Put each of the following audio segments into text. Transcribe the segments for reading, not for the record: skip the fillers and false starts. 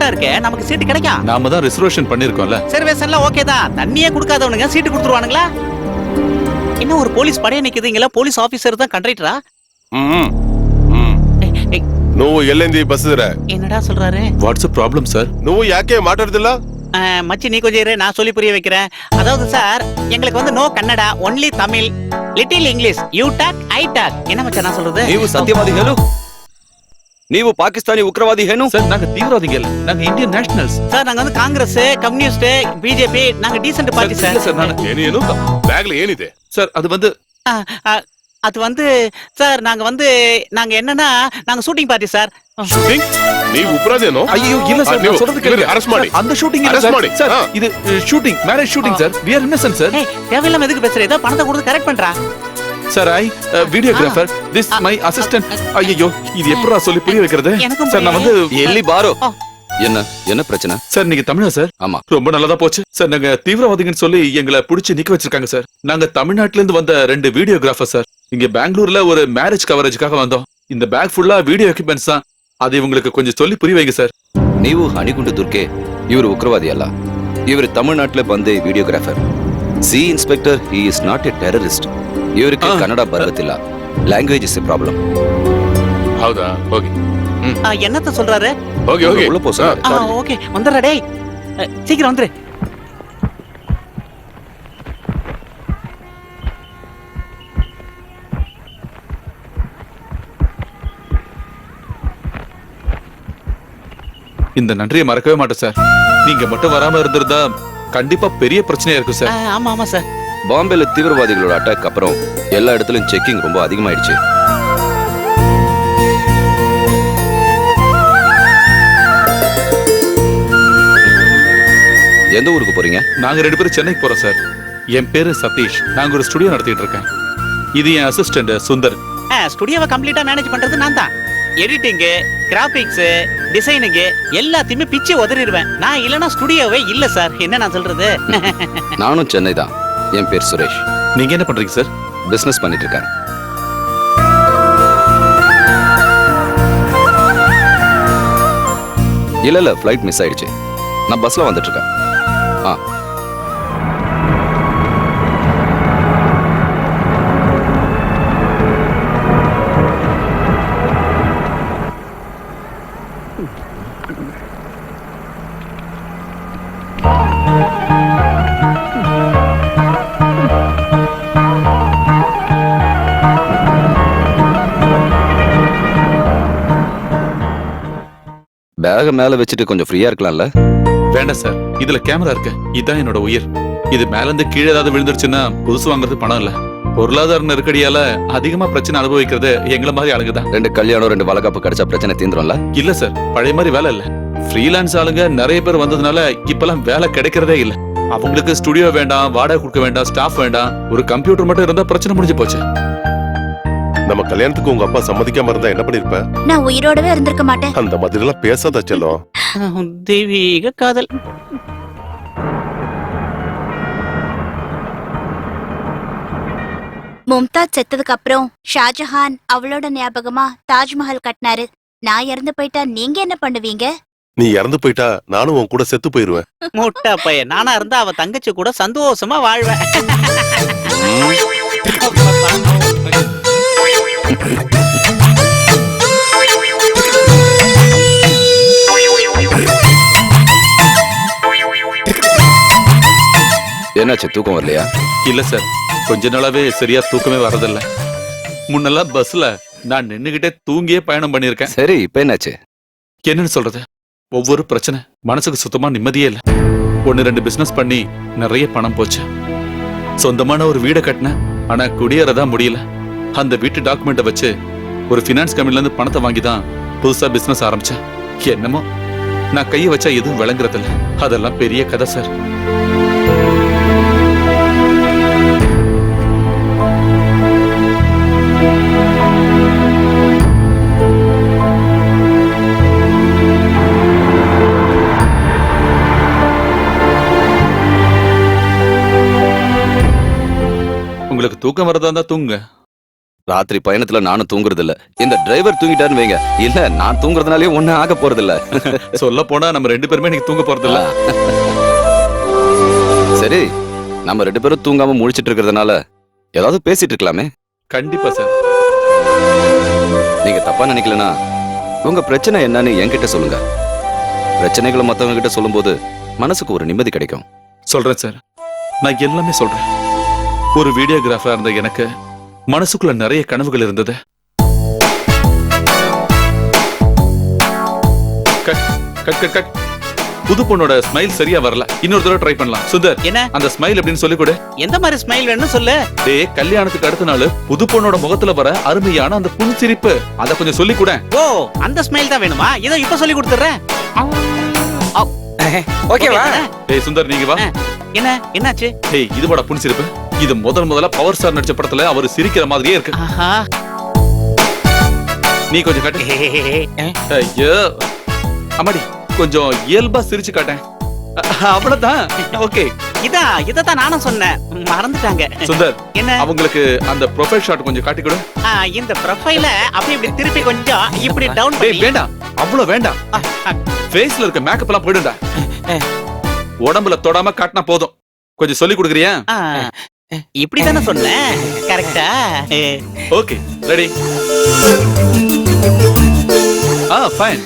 கூட்டம் இருக்கு, நமக்கு சீட்டு கிடைக்கும். நாம தான் ரிசர்வேஷன் பண்ணிருக்கோம்ல. ரிசர்வேஷன்லாம் ஓகே தான். தண்ணியே கொடுக்காதவனுங்க சீட்டு கொடுத்துருவானுங்களா? இன்னும் ஒரு போலீஸ் படையே நிக்குதுங்களா? போலீஸ் ஆபீசர் தான் கண்டக்டரா? నువ్వు ఎల్లింది బస్సు దిరా. என்னடா சொல்றாரு? What's problem sir? నువ్వు యాకే మాట్లాడుతులా? மச்சி நீ கொஞ்சம் இரு, நான் சொல்லி புரிய வைக்கிறேன். அதாவது சார், எங்களுக்கு வந்து no Kannada, only Tamil, little English, you talk I talk. என்ன மச்சான் நான் சொல்றது? ನೀವು ಸತ್ಯವಾದಿ ಹೇಳು, ನೀವು ಪಾಕಿಸ್ತಾನಿ ಉಗ್ರವಾದಿ ಏನು? சார் நாங்க தீவிரவாதிகள் இல்ல, நாங்க இந்தியன் நேஷனல்ஸ். சார் நாங்க வந்து காங்கிரஸ், கம்யூனிஸ்ட், பிஜேபி, நாங்க டீசென்ட் பார்ட்டி சார். சார் நான் ఏను బ్యాగ్ లో ఏనిదే? சார் அது வந்து அது வந்து சார் நாங்க என்னன்னா நாங்க ஷூட்டிங் பார்ட்டி சார். షూటింగ్ నీవు ఉప్రాదేనో? ஐயோ இல்ல சார், நான் சொல்றது கேளுங்க. అరెస్ట్ ಮಾಡಿ. அந்த ஷூட்டிங் இல்ல Arrest சார். ಮಾಡಿ. சார் இது shooting, marriage shooting sir. we are innocent sir. ஏய் தேவையில்லாம எதுக்கு பேசுற? ஏதோ பணத்தை கொடுத்து கரெக்ட் பண்றா. Sir I videographer, this my assistant. ஐயோ இது எப்பறா சொல்லி புரிய வைக்கிறது? எனக்கும் சார் நான் வந்து ಎಲ್ಲಿ ಬಾರೋ. ஆ. என்ன பிரச்சனை? சார் நீங்க தமிழா சார்? ஆமா. ரொம்ப நல்லதா போச்சு சார். நாங்க தீவிரவாதிகள்னு சொல்லி எங்களை புடிச்சு நிக்க வச்சிருக்காங்க சார். நாங்க தமிழ்நாட்டுல இருந்து வந்த 2 வீடியோகிராஃபர் சார். இங்க பெங்களூர்ல ஒரு மேரேஜ் கவரேஜ்க்காக வந்தோம். இந்த பேக் ஃபுல்லா வீடியோ எக்யூப்மெண்ட்ஸ் தான். அது இவங்களுக்கு கொஞ்சம் சொல்லி புரிய வைங்க சார். ನೀವು ಹಣಿಗುಂಡು ದುರ್ಗೆ, ಇವರು ಉಗ್ರವಾದಿ ಅಲ್ಲ. ಇವರು ತಮಿಳುನಾಟ್ಲೆ ಬಂದೆ videographer. C inspector, he is not A terrorist. ಇವರಿಗೆ ಕನ್ನಡ ಬರುತ್ತಿಲ್ಲ. Language is A problem. ಹೌದಾ? ಹೋಗಿ. என்னத்த சொல்றாரு? ಹೋಗಿ ಹೋಗಿ. உள்ள போ சார். ஓகே வந்துடுறா. டேய் சீக்கிரம் வந்துரு. இந்த நன்றியை மறக்கவே மாட்டேன் சார். நீங்க மட்டும் வராம இருந்திருந்தா கண்டிப்பா பெரிய பிரச்சனையா இருக்கும் சார். ஆமா ஆமா சார். பாம்பேல தீவிரவாதிகளோட அட்டாக் அப்புறம் எல்லா இடத்துலயும் செக்கிங் ரொம்ப அதிகமாயிடுச்சு. எந்த ஊருக்கு போறீங்க? நாங்க 2 பேரும் சென்னைக்கு போறோம் சார். என் பேரு சதீஷ். நாங்க ஒரு ஸ்டுடியோ நடத்திட்டு இருக்கேன். இது என் அசிஸ்டன்ட் சுந்தர். ஸ்டுடியோவை கம்ப்ளீட்டா மேனேஜ் பண்றது நான் தான். எடிட்டிங், கிராபிக்ஸ், டிசைனிங் எல்லாத்தையுமே பிச்சு உதறிடுவேன். நான் இல்லனா ஸ்டுடியோவே இல்ல சார். என்ன நான் சொல்றது? நானும் சென்னை தான். என் பேர் சுரேஷ். நீங்க என்ன பண்றீங்க சார்? பிசினஸ் பண்ணிட்டு இருக்கேன். இல்ல ஃப்ளைட் மிஸ் ஆயிடுச்சு. நான் பஸ்ல வந்துட்டு இருக்கேன். பேக மேல வச்சுட்டு கொஞ்சம் ஃப்ரீயா இருக்கலாம்ல? வேண்டாம் சார், இதுல கேமரா இருக்கு. இதான் என்னோட உயிர். இது மேல இருந்து கீழே ஏதாவது விழுந்துருச்சுன்னா புதுசு வாங்குறது பணம் இல்ல. பொருளாதார நெருக்கடியால அதிகமா பிரச்சனை அனுபவிக்கிறது எங்களை மாதிரி ஆளுங்க தான். 2 கல்யாணம் 2 வளகாப்பு கிடைச்சா பிரச்சனை தீந்துரும்ல? இல்ல சார், பழைய மாதிரி வேலை இல்ல. ஃப்ரீலான்ஸ் ஆளுங்க நிறைய பேர் வந்ததுனால இப்பெல்லாம் வேலை கிடைக்கிறதே இல்ல. அவங்களுக்கு ஸ்டுடியோ வேண்டாம், வாடகை கொடுக்க வேண்டாம், ஸ்டாஃப் வேண்டாம். ஒரு கம்ப்யூட்டர் மட்டும் இருந்தா பிரச்சனை முடிஞ்சு போச்சு. நம்ம கல்யாணத்துக்கு உங்க அப்பா சம்மதிக்காம இருந்தா என்ன பண்ணிருப்ப? நான் உயிரோடவே இருந்திருக்க மாட்டேன். அந்த மாதிரி எல்லாம் பேசாத செல்லம். தெய்வீக காதல். மும்தாஜ் செத்ததுக்கு அப்புறம் ஷாஜஹான் அவளோட ஞாபகமா தாஜ்மஹால் கட்டினாரு. நான் இறந்து போயிட்டா நீங்க என்ன பண்ணுவீங்க? நீ இறந்து போயிட்டா நானும் உன் கூட செத்து போயிருவேன். முட்டா பையன். நானா இருந்தா அவ தங்கச்சி கூட சந்தோஷமா வாழ்வேன். என்னாச்சு, தூக்கம் வரலையா? இல்ல சார், கொஞ்ச நாளாவே சரியா தூக்கமே வரதில்ல. முன்னெல்லாம் பஸ்ல நான் நின்னுகிட்டே தூங்கியே பயணம் பண்ணிருக்கேன். சரி, இப்ப என்னாச்சு? என்னன்னு சொல்றது, ஒவ்வொரு பிரச்சனை, மனசுக்கு சுத்தமா நிம்மதியே இல்ல. 1-2 பிசினஸ் பண்ணி நிறைய பணம் போச்சு. சொந்தமான ஒரு வீடை கட்டினேன், ஆனா குடியேறதான் முடியல. அந்த வீட்டு டாக்குமெண்ட்டை வச்சு ஒரு பினான்ஸ் கம்பெனில இருந்து பணத்தை வாங்கி தான் புதுசா பிசினஸ் ஆரம்பிச்சேன். என்னமோ நான் கையை வச்சா எதுவும் விளங்குறதில்ல. அதெல்லாம் பெரிய கதை சார். உங்களுக்கு தூக்கம் வரதா இருந்தா தூங்குங்க. ராத்திரி பயணத்துல நானும் தூங்குறது இல்ல. இந்த டிரைவர் தூங்கிட்டாருன்னு வைங்க, இல்ல நான் தூங்குறதுனாலே ஒண்ணும் ஆக போறது இல்ல. சொல்ல போனா நம்ம 2 பேருமே நீங்க தூங்க போறது இல்ல. சரி, நம்ம 2 பேரும் தூங்காம முழிச்சிட்டு இருக்கிறதுனால ஏதாவது பேசிட்டு இருக்கலாமே. கண்டிப்பா சார். நீங்க தப்பா நினைக்கலனா உங்க பிரச்சனை என்னன்னு என்கிட்ட சொல்லுங்க. பிரச்சனைகளை மத்தவங்க கிட்ட சொல்லும்போது மனசுக்கு ஒரு நிம்மதி கிடைக்கும். சொல்றேன் சார், நான் எல்லாமே சொல்றேன். ஒரு வீடியோகிராஃபரா இருந்த எனக்கு மனசுக்குள்ள நிறைய கனவுகள் இருந்தது. Cut cut cut cut. புது பொண்ணோட ஸ்மைல் சரியா வரல, இன்னொரு தடவை ட்ரை பண்ணலாம். சுந்தர், என்ன அந்த ஸ்மைல் எப்படின்னு சொல்லி கொடு. எந்த மாதிரி ஸ்மைல் வேணும்னு சொல்லு. டேய், கல்யாணத்துக்கு அடுத்த நாள் புது பொண்ணோட முகத்துல வர அருமையான அந்த புன்சிரிப்பு, அத கொஞ்சம் சொல்லி கொடு. ஓ, அந்த ஸ்மைல் தான் வேணுமா? இதோ இப்ப சொல்லி கொடுத்துறேன். ஓகேவா? டேய் சுந்தர், நீங்க வா. என்ன என்னாச்சு? டேய், இதுவோட புன்சிரிப்பு. இது முதல்ல பவர் ஸ்டார் நடிச்ச படத்துல அவர் சிரிக்கிற மாதிரியே இருக்கு. ஆஹா. நீ கொஞ்சம் காட்டு. ஐயோ அம்மாடி, கொஞ்சம் இயல்பா சிரிச்சு காட்டேன். அவ்வளவுதான். ஓகே. இததான் நானும் சொன்னேன், மறந்துட்டாங்க. சுந்தர், என்ன? அவங்களுக்கு அந்த ப்ரொஃபைல் ஷாட் கொஞ்சம் காட்டி கொடு. இந்த ப்ரொஃபைல அப்படி இப்படி திருப்பி கொஞ்சம் இப்படி டவுன் டேய், பண்ணி. வேண்டாம், அவ்வளவு வேண்டாம். ஃபேஸ்ல இருக்க மேக்கப் எல்லாம் போயிடும்டா. உடம்புல தொடாம காட்டினா போதும். கொஞ்சம் சொல்லி கொடுக்குறியா? இப்படிதானே சொன்னேன், கரெக்டா? Okay, ready. ஃபைன்.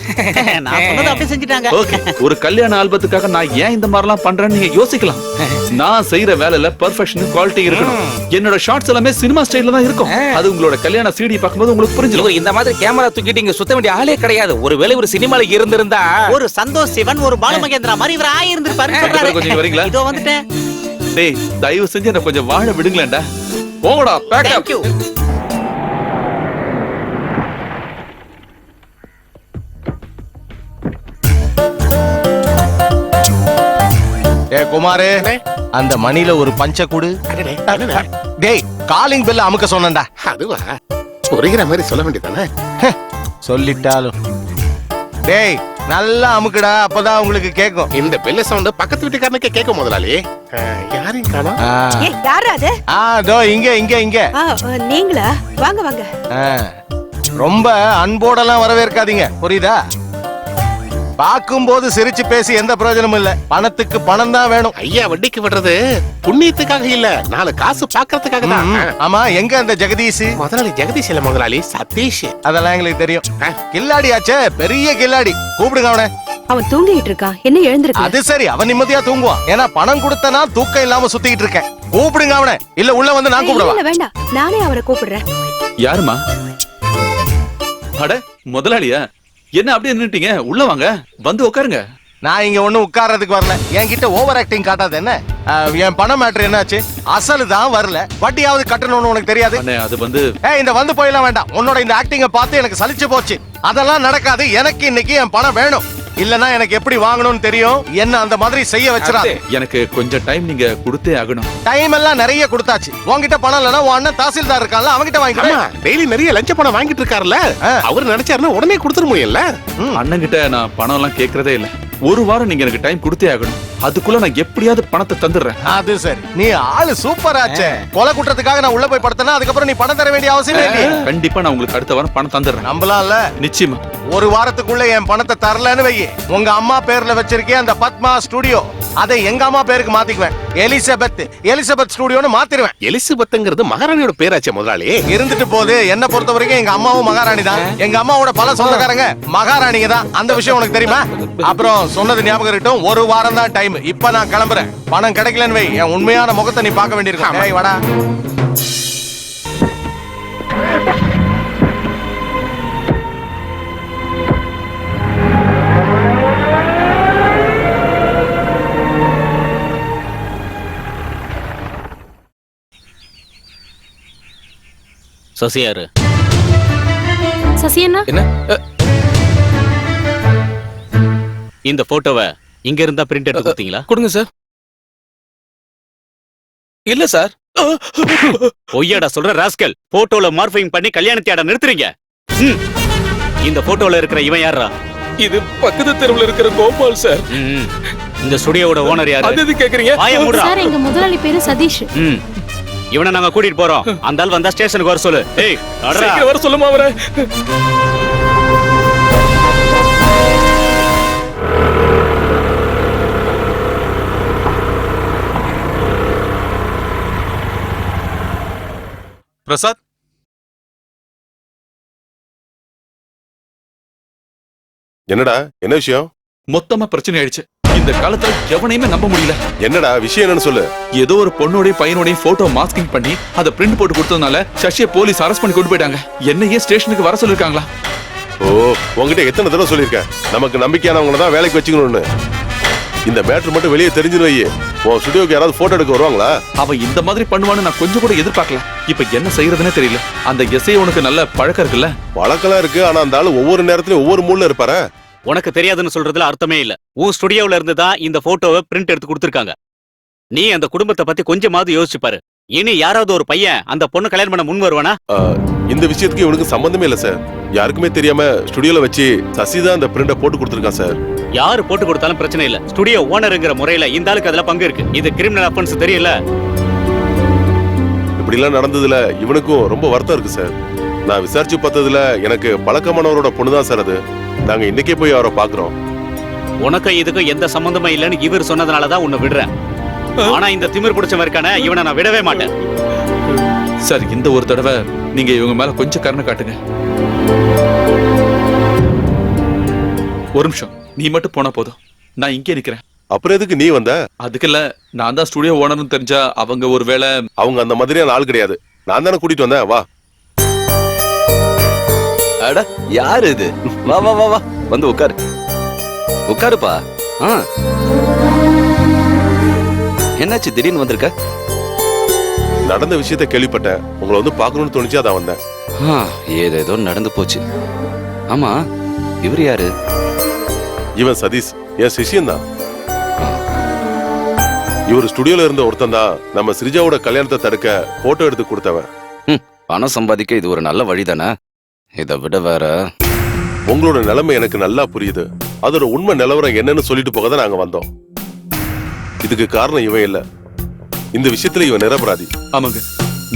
நான் சொன்னது அப்படியே செஞ்சுட்டாங்க. ஓகே. ஒரு கல்யாண ஆல்பத்துக்காக நான் ஏன் இந்த மாதிரிலாம் பண்றேன்னு நீங்க யோசிக்கலாம். நான் செய்யற வேலையில பெர்ஃபெக்ஷன், குவாலிட்டி இருக்கணும். என்னோட ஷார்ட்ஸ் எல்லாமே சினிமா ஸ்டைல்ல தான் இருக்கும். அது உங்களோட கல்யாண சிடி பார்க்கும்போது உங்களுக்கு புரிஞ்சிடும். இந்த மாதிரி கேமரா தூக்கிட்டு இங்க சுத்த வேண்டிய ஆளே கிடையாது. ஒருவேளை ஒரு சினிமால இருந்திருந்தா ஒரு சந்தோஷ் சிவன், ஒரு பாலுமகேந்திரா மாதிரி இவர் ஆயிருந்திருப்பாரு சொல்றாரு. கொஞ்சம் வரீங்களா? இதோ வந்துட்டேன். டேய், தயவு செஞ்சு என்ன கொஞ்சம் வாழ விடுங்களேன்டா. போங்கடா, pack up. Thank you. Kumar, அந்த மணில ஒரு பஞ்ச குடு. டேய், காலிங் பெல் அமுக்க சொன்னேன்டா. அதுவா? புரிகிற மாதிரி சொல்ல வேண்டியதானே? சொல்லிட்டாலும். டேய், நல்லா அமுக்குடா, அப்பதான் உங்களுக்கு கேக்கும். இந்த பெல்ல சவுண்ட் பக்கத்து வீட்டுக்காரனுக்கு கேட்கும் முதலாளி. யாரையும் காணோம். யாரா அது? தோ இங்க இங்க இங்க. நீங்களா? வாங்க வாங்க. ரொம்ப அன்போடலாம் வரவேற்காதீங்க, புரியுதா? பாக்கும்போது சிரிச்சு பேசி எந்த பிரயோஜனமும் இல்ல. பணத்துக்கு பணம் தான் வேணும். ஐயா வட்டிக்கு விடுறது புண்ணியத்துக்காக இல்ல, 4 காசு பாக்குறதுக்காக தான். ஆமா, எங்க அந்த ஜெகதீஷ்? முதலாளி ஜெகதீஷ் இல்ல முதலாளி, சதீஷ். அதெல்லாம் எங்களுக்கு தெரியும். கில்லாடி ஆச்சே, பெரிய கில்லாடி. கூப்பிடுங்க அவனை. அவன் தூங்கிட்டு இருக்கான், என்ன எழுந்திருக்க? அது சரி, அவன் நிம்மதியா தூங்குவான். ஏன்னா பணம் கொடுத்தனா தூக்கம் இல்லாம சுத்திட்டு இருக்கேன். கூப்பிடுங்க அவனை, இல்ல உள்ள வந்து நான் கூப்பிடுவா. இல்ல வேண்டாம், நானே அவரை கூப்பிடுறேன். யாருமா? அட, முதலாளியா? என்ன அப்படியே நின்னுட்டீங்க? உள்ள வாங்க, வந்து உட்காருங்க. நான் இங்க ஒண்ணு உட்கார்றதுக்கு வரல. என்கிட்ட ஓவர் ஆக்டிங் காட்டாத என்ன? என் பணம் மேட்டர் என்னாச்சு? அசலு தான் வரல, வட்டியாவது கட்டணும்னு உனக்கு தெரியாது? அண்ணே, அது வந்து இந்த வந்து போயெல்லாம் வேண்டாம். உன்னோட இந்த ஆக்டிங்க பார்த்து எனக்கு சலிச்சு போச்சு. அதெல்லாம் நடக்காது. எனக்கு இன்னைக்கு என் பணம் வேணும். இல்லனா எனக்கு எப்படி வாங்கணும்னு தெரியும். என்ன அந்த மாதிரி செய்ய வச்சிராத. எனக்கு கொஞ்சம் டைம் நீங்க கொடுத்தே ஆகணும். டைம் எல்லாம் நிறைய கொடுத்தாச்சு. உன்கிட்ட பணம் இல்லனா உன் அண்ணன் தாசில்தார் இருக்கான்ல, அவன்கிட்ட வாங்கிக்கலாம். டெய்லி நிறைய லஞ்ச பணம் வாங்கிட்டு இருக்காருல்ல, அவர் நினைச்சாருன்னா உடனே கொடுத்துட முடியல. அண்ணன் கிட்ட நான் பணம் எல்லாம் கேக்குறதே இல்ல. ஒரு வாரம் நீங்க எனக்கு டைம் கொடுத்தே ஆகணும். அதுக்குள்ள நான் எப்படியாவது பணத்தை தந்துடுறேன். அது சரி, நீ ஆளு சூப்பர் ஆச்சே. கொலை குற்றத்துக்காக நான் உள்ள போய் படுத்தனா அதுக்கப்புறம் நீ பணம் தர வேண்டிய அவசியம் இல்லை. கண்டிப்பா நான் உங்களுக்கு அடுத்த வாரம் பணம் தந்துடுறேன். நம்பலாம்ல? நிச்சயமா. ஒரு வாரத்துக்குள்ள என் பணத்தை தரலன்னு வை, உங்க அம்மா பேர்ல வச்சிருக்கேன் அந்த பத்மா ஸ்டுடியோ, அதை எங்க அம்மா பேருக்கு மாத்திக்குவேன். எலிசபெத் ஸ்டுடியோன்னு மாத்திருவேன். எலிசபெத்ங்கிறது மகாராணியோட பேராச்சே முதலாளி. இருந்துட்டு போது, என்ன பொறுத்த வரைக்கும் எங்க அம்மாவும் மகாராணி தான். எங்க அம்மாவோட பல சொந்தக்காரங்க மகாராணிங்க தான். அந்த விஷயம் உனக்கு தெரியுமா? அப்புறம் சொன்னது ஞாபகம் இருக்கட்டும், ஒரு வாரம் தான் டைம். இப்ப நான் கிளம்புறேன். பணம் கிடைக்கலன்னு வை, என் உண்மையான முகத்தை நீ பார்க்க வேண்டியிருக்கும். டேய் வாடா. சசியாரு. சசி அண்ணா, என்ன? இந்த போட்டோவை இங்க இருந்தா பிரிண்ட் எடுத்து கொடுத்தீங்களா? கொடுங்க சார். இல்ல சார். பொய்யாடா சொல்ற ராஸ்கல். போட்டோல மார்ஃபிங் பண்ணி கல்யாணத்தையாட நிறுத்துறீங்க. இந்த போட்டோல இருக்கிற இவன் யாரா? இது பக்கத்து தெருவுல இருக்கிற கோபால் சார். இந்த ஸ்டுடியோவோட ஓனர் யாரு? அது கேக்குறீங்க? வாயை மூடுடா. சார் எங்க முதலாளி பேரு சதீஷ். இவனை நாங்க கூட்டிட்டு போறோம். அந்த ஆள் வந்தா ஸ்டேஷனுக்கு வர சொல்லு. ஏய் நடடா. சீக்கிரம் வர சொல்லுமா அவரை. பிரசாத், என்னடா என்ன விஷயம்? மொத்தமா பிரச்சனை ஆயிடுச்சு. இந்த காலத்துல எவனையுமே நம்ப முடியல. என்னடா விஷயம் என்னன்னு சொல்லு. ஏதோ ஒரு பொண்ணோட பையனோட போட்டோ மாஸ்கிங் பண்ணி அதை பிரிண்ட் போட்டு கொடுத்ததுனால சசியை போலீஸ் அரெஸ்ட் பண்ணி கொண்டு போயிட்டாங்க. என்னையே ஸ்டேஷனுக்கு வர சொல்லிருக்காங்களா? ஓ, உங்ககிட்ட எத்தனை தடவை சொல்லியிருக்கேன் நமக்கு நம்பிக்கையானவங்கள தான் வேலைக்கு வச்சுக்கணும்னு. இந்த மேட்டர் மட்டும் வெளியே தெரிஞ்சுன்னு வை, உன் ஸ்டுடியோக்கு யாராவது போட்டோ எடுக்க வருவாங்களா? அவன் இந்த மாதிரி பண்ணுவான்னு நான் கொஞ்சம் கூட எதிர்பார்க்கல. இப்ப என்ன செய்யறதுன்னே தெரியல. அந்த எஸ்ஐ உனக்கு நல்ல பழக்கம் இருக்குல்ல? வழக்கெல்லாம் இருக்கு, ஆனா அந்த ஆளு ஒவ்வொரு நேரத்திலயும் ஒவ்வொரு மூட்ல இருப்பாரு. உனக்கு தெரியாதுன்னு சொல்றதுல அர்த்தமே இல்ல. உன் ஸ்டுடியோல இருந்து தான் இந்த போட்டோவை பிரிண்ட் எடுத்து கொடுத்திருக்காங்க. நீ அந்த குடும்பத்தை பத்தி கொஞ்சமாவது யோசிச்சு பாரு. இனி யாராவது ஒரு பையன் அந்த பொண்ணு கல்யாணம் பண்ண முன் வருவானா? இந்த விஷயத்துக்கு இவனுக்கு சம்பந்தமே இல்ல சார். யாருக்குமே தெரியாம ஸ்டுடியோல வச்சு சசி தான் அந்த பிரிண்ட போட்டு கொடுத்திருக்கான் சார். யாரு போட்டு கொடுத்தாலும் பிரச்சனை இல்ல. ஸ்டுடியோ ஓனருங்கிற முறையில இந்த ஆளுக்கு அதுல பங்கு இருக்கு. இது கிரிமினல் அஃபென்ஸ் தெரியல. இப்படி எல்லாம் நடந்ததுல இவனுக்கும் ரொம்ப வருத்தம் இருக்கு சார். நான் விசாரிச்சு பார்த்ததுல எனக்கு பழக்கமானவரோட பொண்ணு தான் சார் அது. நாங்க இன்னைக்கே போய் அவரை பாக்குறோம். உனக்கு இதுக்கும் எந்த சம்பந்தமும் இல்லைன்னு இவர் சொன்னதுனாலதான் உன்னை விடுறேன். ஆனா இந்த திமிர் பிடிச்சவன் இருக்கானே, இவனை நான் விடவே மாட்டேன். சார், இந்த ஒரு தடவை நீங்க இவங்க மேல கொஞ்சம் கருணை காட்டுங்க. ஒரு நிமிஷம், நீ மட்டும் போனா போதும். நான் இங்கே நிக்கிறேன். அப்புறம் எதுக்கு நீ வந்த? அதுக்கு இல்ல, நான் தான் ஸ்டுடியோ ஓனர்னு தெரிஞ்சா அவங்க ஒருவேளை. அவங்க அந்த மாதிரியான ஆள் கிடையாது. நான் தானே கூட்டிட்டு வந்தேன். வா. அட, யாரு இது? வா வா வா வா, வந்து உட்காரு. உட்காருப்பா. என்னாச்சு திடீர்னு வந்திருக்க? நடந்த விஷயத்த கேள்விப்பட்டேன். உங்களை வந்து பாக்கணும்னு தோணுச்சு, அதான் வந்தேன். ஏதேதோ நடந்து போச்சு. ஆமா, இவர் யாரு? இவன் சதீஷ், என் சிஷியன் தான். இவர் ஸ்டுடியோல இருந்த ஒருத்தன் தான் நம்ம ஸ்ரீஜாவோட கல்யாணத்தை தடுக்க போட்டோ எடுத்து கொடுத்தவன். பணம் சம்பாதிக்க இது ஒரு நல்ல வழிதானே. இதை விட வேற. உங்களோட நிலைமை எனக்கு நல்லா புரியுது. அதோட உண்மை நிலவரம் என்னன்னு சொல்லிட்டு போக தான் நாங்க வந்தோம். இதுக்கு காரணம் இவன் இல்ல. இந்த விஷயத்துல இவன் நிரபராதி. ஆமாங்க,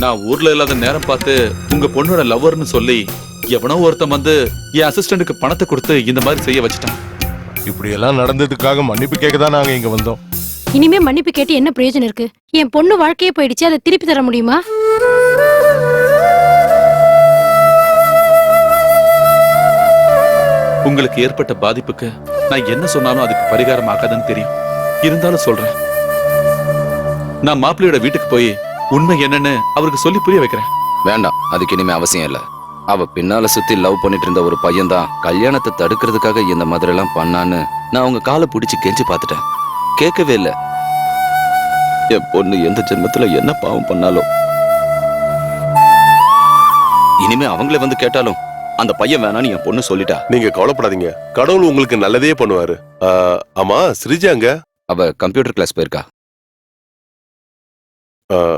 நான் ஊர்ல இல்லாத நேரம் பார்த்து உங்க பொண்ணோட லவ்வர்னு சொல்லி எவனோ ஒருத்தன் வந்து என் அசிஸ்டன்ட்டுக்கு பணத்தை கொடுத்து இந்த மாதிரி செய்ய வச்சுட்டான். இப்படி எல்லாம் நடந்ததுக்காக மன்னிப்பு கேட்க தான் நாங்க இங்க வந்தோம். இனிமே மன்னிப்பு கேட்டு என்ன பிரயோஜனம் இருக்கு? என் பொண்ணு வாழ்க்கையே போயிடுச்சு, அதை திருப்பி தர முடியுமா? உங்களுக்கு ஏற்பட்ட பாதிப்புக்கு நான் என்ன சொன்னாலும் அதுக்கு பரிகாரம் ஆகாதுன்னு தெரியும். இருந்தாலும் சொல்றேன், நான் மாப்பிள்ளையோட வீட்டுக்கு போய் உண்மை என்னன்னு அவருக்கு சொல்லி புரிய வைக்கிறேன். வேண்டாம், அதுக்கு இனிமே அவசியம் இல்ல. அவ பின்னால சுத்தி லவ் பண்ணிட்டு இருந்த ஒரு பையன் தான் கல்யாணத்தை தடுக்கிறதுக்காக இந்த மாதிரி எல்லாம் பண்ணான்னு நான் அவங்க காலை பிடிச்சு கெஞ்சி பார்த்துட்டேன். கேட்கவே இல்ல. என் பொண்ணு எந்த ஜென்மத்துல என்ன பாவம் பண்ணாலும் இனிமே அவங்களே வந்து கேட்டாலும் அந்த பையன் வேணான்னு என் பொண்ணு சொல்லிட்டா. நீங்க கவலைப்படாதீங்க, கடவுள் உங்களுக்கு நல்லதே பண்ணுவாரு. ஆமா, ஸ்ரீஜாங்க? அவ கம்ப்யூட்டர் கிளாஸ் போயிருக்கா.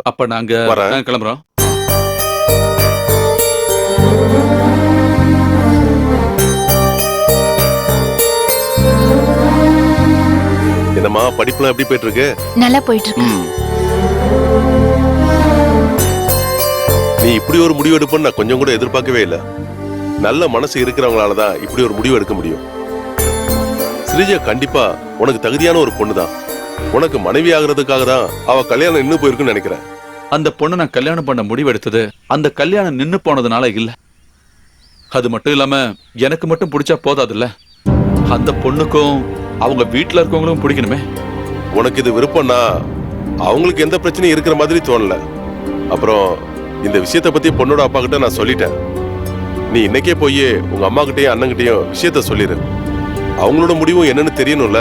அப்ப நாங்க கிளம்புறோம். என்னம்மா, படிப்புலாம் எப்படி போயிட்டு இருக்கு? நல்லா போயிட்டு இருக்கு. நீ இப்படி ஒரு முடிவு எடுப்பன்னு நான் கொஞ்சம் கூட எதிர்பார்க்கவே இல்லை. நல்ல மனசு இருக்கிறவங்களாலதான் இப்படி ஒரு முடிவு எடுக்க முடியும். ஸ்ரீஜா கண்டிப்பா உனக்கு தகுதியான ஒரு பொண்ணு தான். உனக்கு மனைவி ஆகிறதுக்காக தான் அவ கல்யாணம் நின்னு போயிருக்குன்னு நினைக்கிறேன். அந்த பொண்ணு நான் கல்யாணம் பண்ண முடிவு எடுத்தது அந்த கல்யாணம் நின்னு போனதுனால இல்ல. அது மட்டும் இல்லாம எனக்கு மட்டும் பிடிச்சா போதாதுல்ல, அந்த பொண்ணுக்கும் அவங்க வீட்டுல இருக்கவங்களும் பிடிக்கணுமே. உனக்கு இது விருப்பம்னா அவங்களுக்கு எந்த பிரச்சனையும் இருக்கிற மாதிரி தோணல. அப்புறம் இந்த விஷயத்த பத்தி பொண்ணோட அப்பா கிட்ட நான் சொல்லிட்டேன். நீ இன்னைக்கே போய் உங்க அம்மா கிட்டயும் அண்ணங்கிட்டயும் விஷயத்த சொல்லிரு. அவங்களோட முடிவும் என்னன்னு தெரியணும்ல.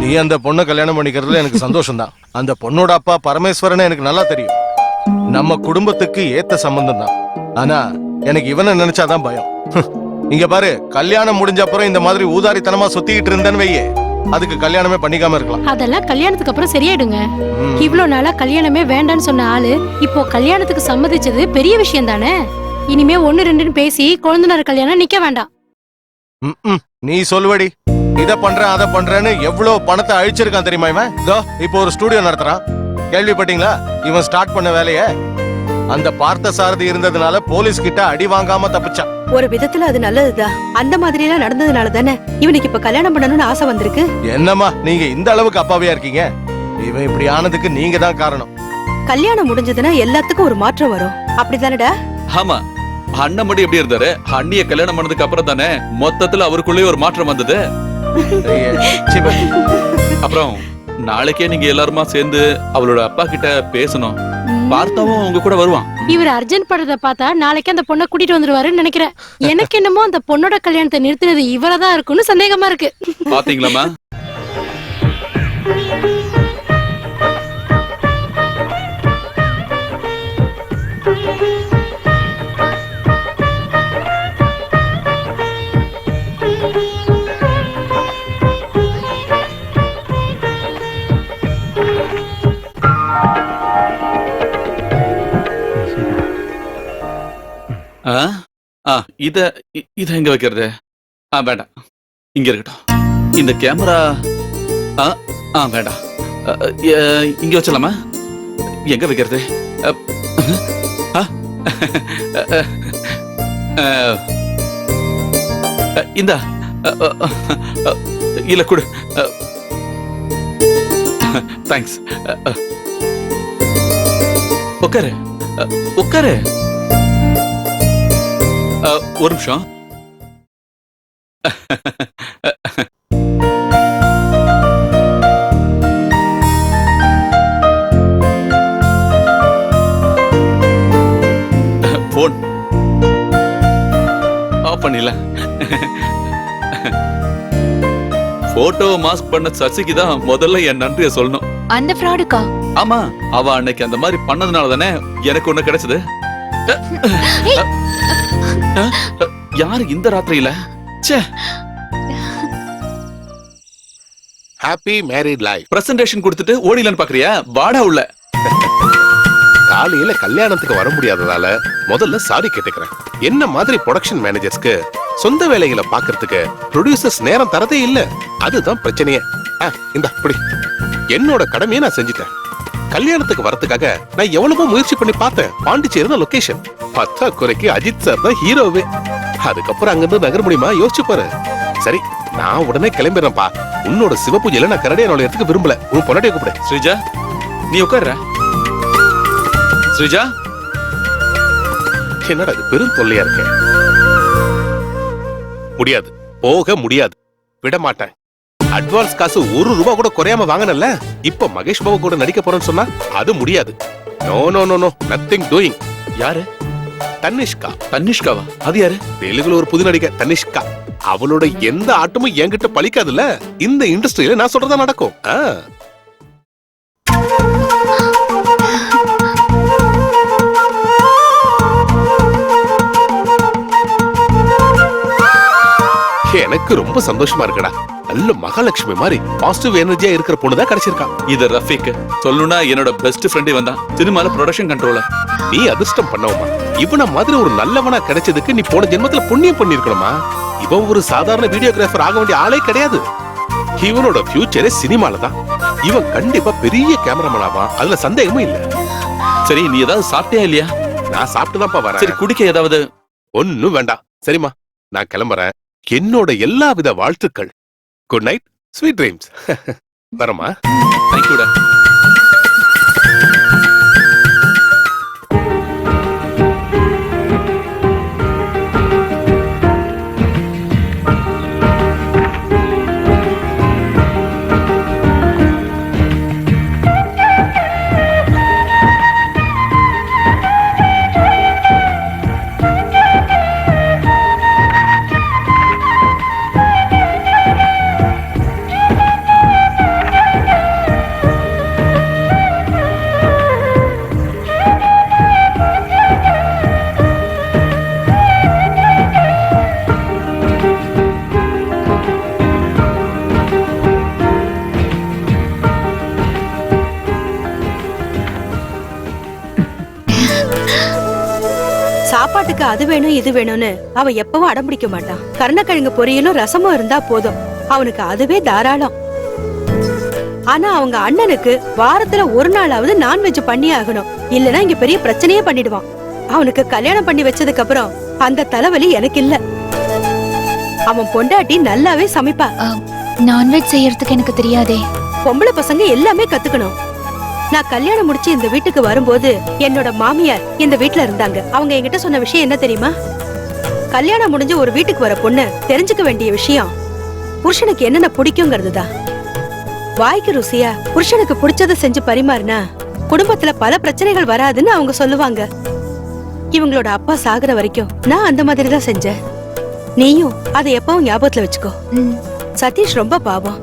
நீ அந்த பொண்ணை கல்யாணம் பண்ணிக்கிறதுல எனக்கு சந்தோஷம் தான். அந்த பொண்ணோட அப்பா பரமேஸ்வரன் எனக்கு நல்லா தெரியும். நம்ம குடும்பத்துக்கு ஏத்த சம்பந்தம் தான். ஆனா எனக்கு இவனை நினைச்சாதான் பயம். இங்க பாரு, கல்யாணம் முடிஞ்ச அப்புறம் இந்த மாதிரி ஊதாரித்தனமா சுத்திக்கிட்டு இருந்தேன்னு வையே, அதுக்கு கல்யாணமே பண்ணிக்காம இருக்கலாம். அதெல்லாம் கல்யாணத்துக்கு அப்புறம் சரியாயிடுங்க. இவ்வளவு நாளா கல்யாணமே வேண்டான்னு சொன்ன ஆளு இப்போ கல்யாணத்துக்கு சம்மதிச்சது பெரிய விஷயம் தானே. இனிமே 1-2 பேசி குழந்தைனார் கல்யாணம் நிக்க வேண்டாம். நீ சொல்லுவடி. இத பண்றேன் அதை பண்றேன்னு எவ்வளவு பணத்தை அழிச்சிருக்கான் தெரியுமா இவன். இப்போ ஒரு ஸ்டுடியோ நடத்துறான். கேள்விப்பட்டீங்களா இவன் ஸ்டார்ட் பண்ண வேலைய? அந்த பார்த்த சாரதி இருந்ததுனால போலீஸ் கிட்ட அடி வாங்காம தப்பிச்சான். ஒரு விதத்துல அது நல்லதுதான். அந்த மாதிரி எல்லாம் நடந்ததுனால தானே இவனுக்கு இப்ப கல்யாணம் பண்ணணும்னு ஆசை வந்திருக்கு. என்னம்மா நீங்க இந்த அளவுக்கு அப்பாவியா இருக்கீங்க? இவன் இப்படி ஆனதுக்கு நீங்க தான் காரணம். கல்யாணம் முடிஞ்சதுன்னா எல்லாத்துக்கும் ஒரு மாற்றம் வரும். அப்படிதானடா? ஆமா, அண்ணன் மட்டும் எப்படி இருந்தாரு? அண்ணிய கல்யாணம் பண்ணதுக்கு அப்புறம் தானே மொத்தத்துல அவருக்குள்ளே ஒரு மாற்றம் வந்தது. ச்சீ, பே. அப்புறம் நாளைக்கே நீங்க எல்லாருமா சேர்ந்து அவளோட அப்பா கிட்ட பேசணும். பார்த்தாவும் உங்க கூட வருவான். இவர் அர்ஜென்ட் படுறத பார்த்தா நாளைக்கு அந்த பொண்ணை கூட்டிட்டு வந்துருவாருன்னு நினைக்கிறேன். எனக்கு என்னமோ அந்த பொண்ணோட கல்யாணத்தை நிறுத்தினது இவரதான் இருக்குன்னு சந்தேகமா இருக்கு. பாத்தீங்களாமா? ஆ? ஆ, இத எங்க வைக்கிறது? வேண்டாம், இங்க இருக்கட்டும். இந்த கேமரா வேண்டாம், இங்க வச்சலாமா? எங்க வைக்கிறது? இந்த இல்ல கொடு. தேங்க்ஸ். உட்காரு உட்காரு. ஒரு நிமிஷம். போன் ஆஃப் பண்ணில. போட்டோ மாஸ்க் பண்ண சசிக்கு தான் முதல்ல என் நன்றியை சொல்லணும். அந்த ஃப்ராடுக்கா? ஆமா, அவ அன்னைக்கு அந்த மாதிரி பண்ணதுனால தானே எனக்கு ஒண்ணு கிடைச்சது. யாரு இந்த ராத்திரியில? Happy married life. பிரசன்டேஷன் கொடுத்துட்டு ஓடிலன்னு பாக்குறியா? வாடா உள்ள. காலையில கல்யாணத்துக்கு வர முடியாததால முதல்ல சாரி கேட்டுக்கிறேன். என்ன மாதிரி ப்ரொடக்ஷன் மேனேஜர்ஸ்க்கு சொந்த வேலைகளை பாக்குறதுக்கு ப்ரொடியூசர்ஸ் நேரம் தரதே இல்ல. அதுதான் பிரச்சனையே. இந்த இப்படி என்னோட கடமையை நான் செஞ்சுட்டேன். கல்யாணத்துக்கு வரதுக்காக நான் எவ்வளவோ முயற்சி பண்ணி பார்த்தேன். பாண்டிச்சேரி தான் லொகேஷன். பத்தா குறைக்கு அஜித் சார் தான் ஹீரோவே. அதுக்கப்புறம் அங்கிருந்து நகர முடியுமா? யோசிச்சு பாரு. சரி, நான் உடனே கிளம்பிடுறேன்ப்பா. உன்னோட சிவபூஜையில நான் கரடியா நுழையறதுக்கு விரும்பல. உன் பொண்டாட்டியை கூப்பிடு. ஸ்ரீஜா, நீ உட்கார்ற. ஸ்ரீஜா, என்னடா இது பெரும் தொல்லையா இருக்கு. முடியாது, போக முடியாது, விட மாட்டேன். அட்வான்ஸ் காசு ₹1 கூட குறையாம வாங்கினல. இப்ப மகேஷ் பாபு கூட நடிக்க போறேன்னு சொன்னா அது முடியாது. No no no no, nothing doing. யாரு? தனிஷ்கா. தனிஷ்காவா? அது யாரு? தெலுங்குல ஒரு புது நடிகை தனிஷ்கா. அவளோட எந்த ஆட்டமும் என்கிட்ட பலிக்காதுல்ல. இந்த இண்டஸ்ட்ரியில நான் சொல்றதா நடக்கும். எனக்கு ரொம்ப சந்தோஷமா இருக்குடா. நல்ல மகாலட்சுமி மாதிரி பாசிட்டிவ் எனர்ஜியா இருக்கிற பொண்ணுதான் கிடைச்சிருக்கா. இது ரஃபீக். சொல்லணும்னா என்னோட பெஸ்ட் ஃப்ரெண்டே வந்தான். சினிமால ப்ரொடக்ஷன் கண்ட்ரோலர். நீ அதிர்ஷ்டம் பண்ணவுமா? இவன மாதிரி ஒரு நல்லவனா கிடைச்சதுக்கு நீ போன ஜென்மத்துல புண்ணியம் பண்ணிருக்கணுமா? இவன் ஒரு சாதாரண வீடியோகிராஃபர் ஆக வேண்டிய ஆளே கிடையாது. இவனோட ஃபியூச்சரே சினிமால தான். இவன் கண்டிப்பா பெரிய கேமராமேன் ஆவான். அதுல சந்தேகமும் இல்ல. சரி, நீ ஏதாவது சாப்பிட்டியா இல்லையா? நான் சாப்பிட்டுதான்ப்பா வரேன். சரி, குடிக்க ஏதாவது? ஒன்னும் வேண்டாம். சரிம்மா, நான் கிளம்புறேன். என்னோட எல்லா வித வாழ்த்துக்கள். Good night, sweet dreams. வரமா? தேங்க்யூடா. சாப்பாட்டுக்கு அது வேணும் இது வேணும்னு அவன் எப்பவும் அடம்பிடிக்க மாட்டான். கருணக்கிழங்கு பொரியலும் ரசமும் இருந்தா போதும், அவனுக்கு அதுவே தாராளம். ஆனா அவங்க அண்ணனுக்கு வாரத்துல ஒரு நாளாவது நான்வெஜ் பண்ணி ஆகணும், இல்லனா இங்க பெரிய பிரச்சனையே பண்ணிடுவான். அவனுக்கு கல்யாணம் பண்ணி வச்சதுக்கு அப்புறம் அந்த தலைவலி எனக்கு இல்ல. அவன் பொண்டாட்டி நல்லாவே சமைப்பா. நான்வெஜ் செய்யறதுக்கு எனக்கு தெரியாதே. பொம்பளை பசங்க எல்லாமே கத்துக்கணும். நான் கல்யாணம் முடிச்சு இந்த வீட்டுக்கு வரும்போது என்னோட மாமியார் இந்த வீட்டுல இருந்தாங்க. அவங்க என்கிட்ட சொன்ன விஷயம் என்ன தெரியுமா? கல்யாணம் முடிஞ்சு ஒரு வீட்டுக்கு வர பொண்ணு தெரிஞ்சுக்க வேண்டிய விஷயம் புருஷனுக்கு என்னென்ன பிடிக்குங்கிறதுதான். வாய்க்கு ருசியா புருஷனுக்கு பிடிச்சதை செஞ்சு பரிமாறினா குடும்பத்துல பல பிரச்சனைகள் வராதுன்னு அவங்க சொல்லுவாங்க. இவங்களோட அப்பா சாகுற வரைக்கும் நான் அந்த மாதிரி தான் செஞ்சேன். நீயும் அதை எப்பவும் ஞாபகத்துல வச்சுக்கோ. சதீஷ் ரொம்ப பாவம்.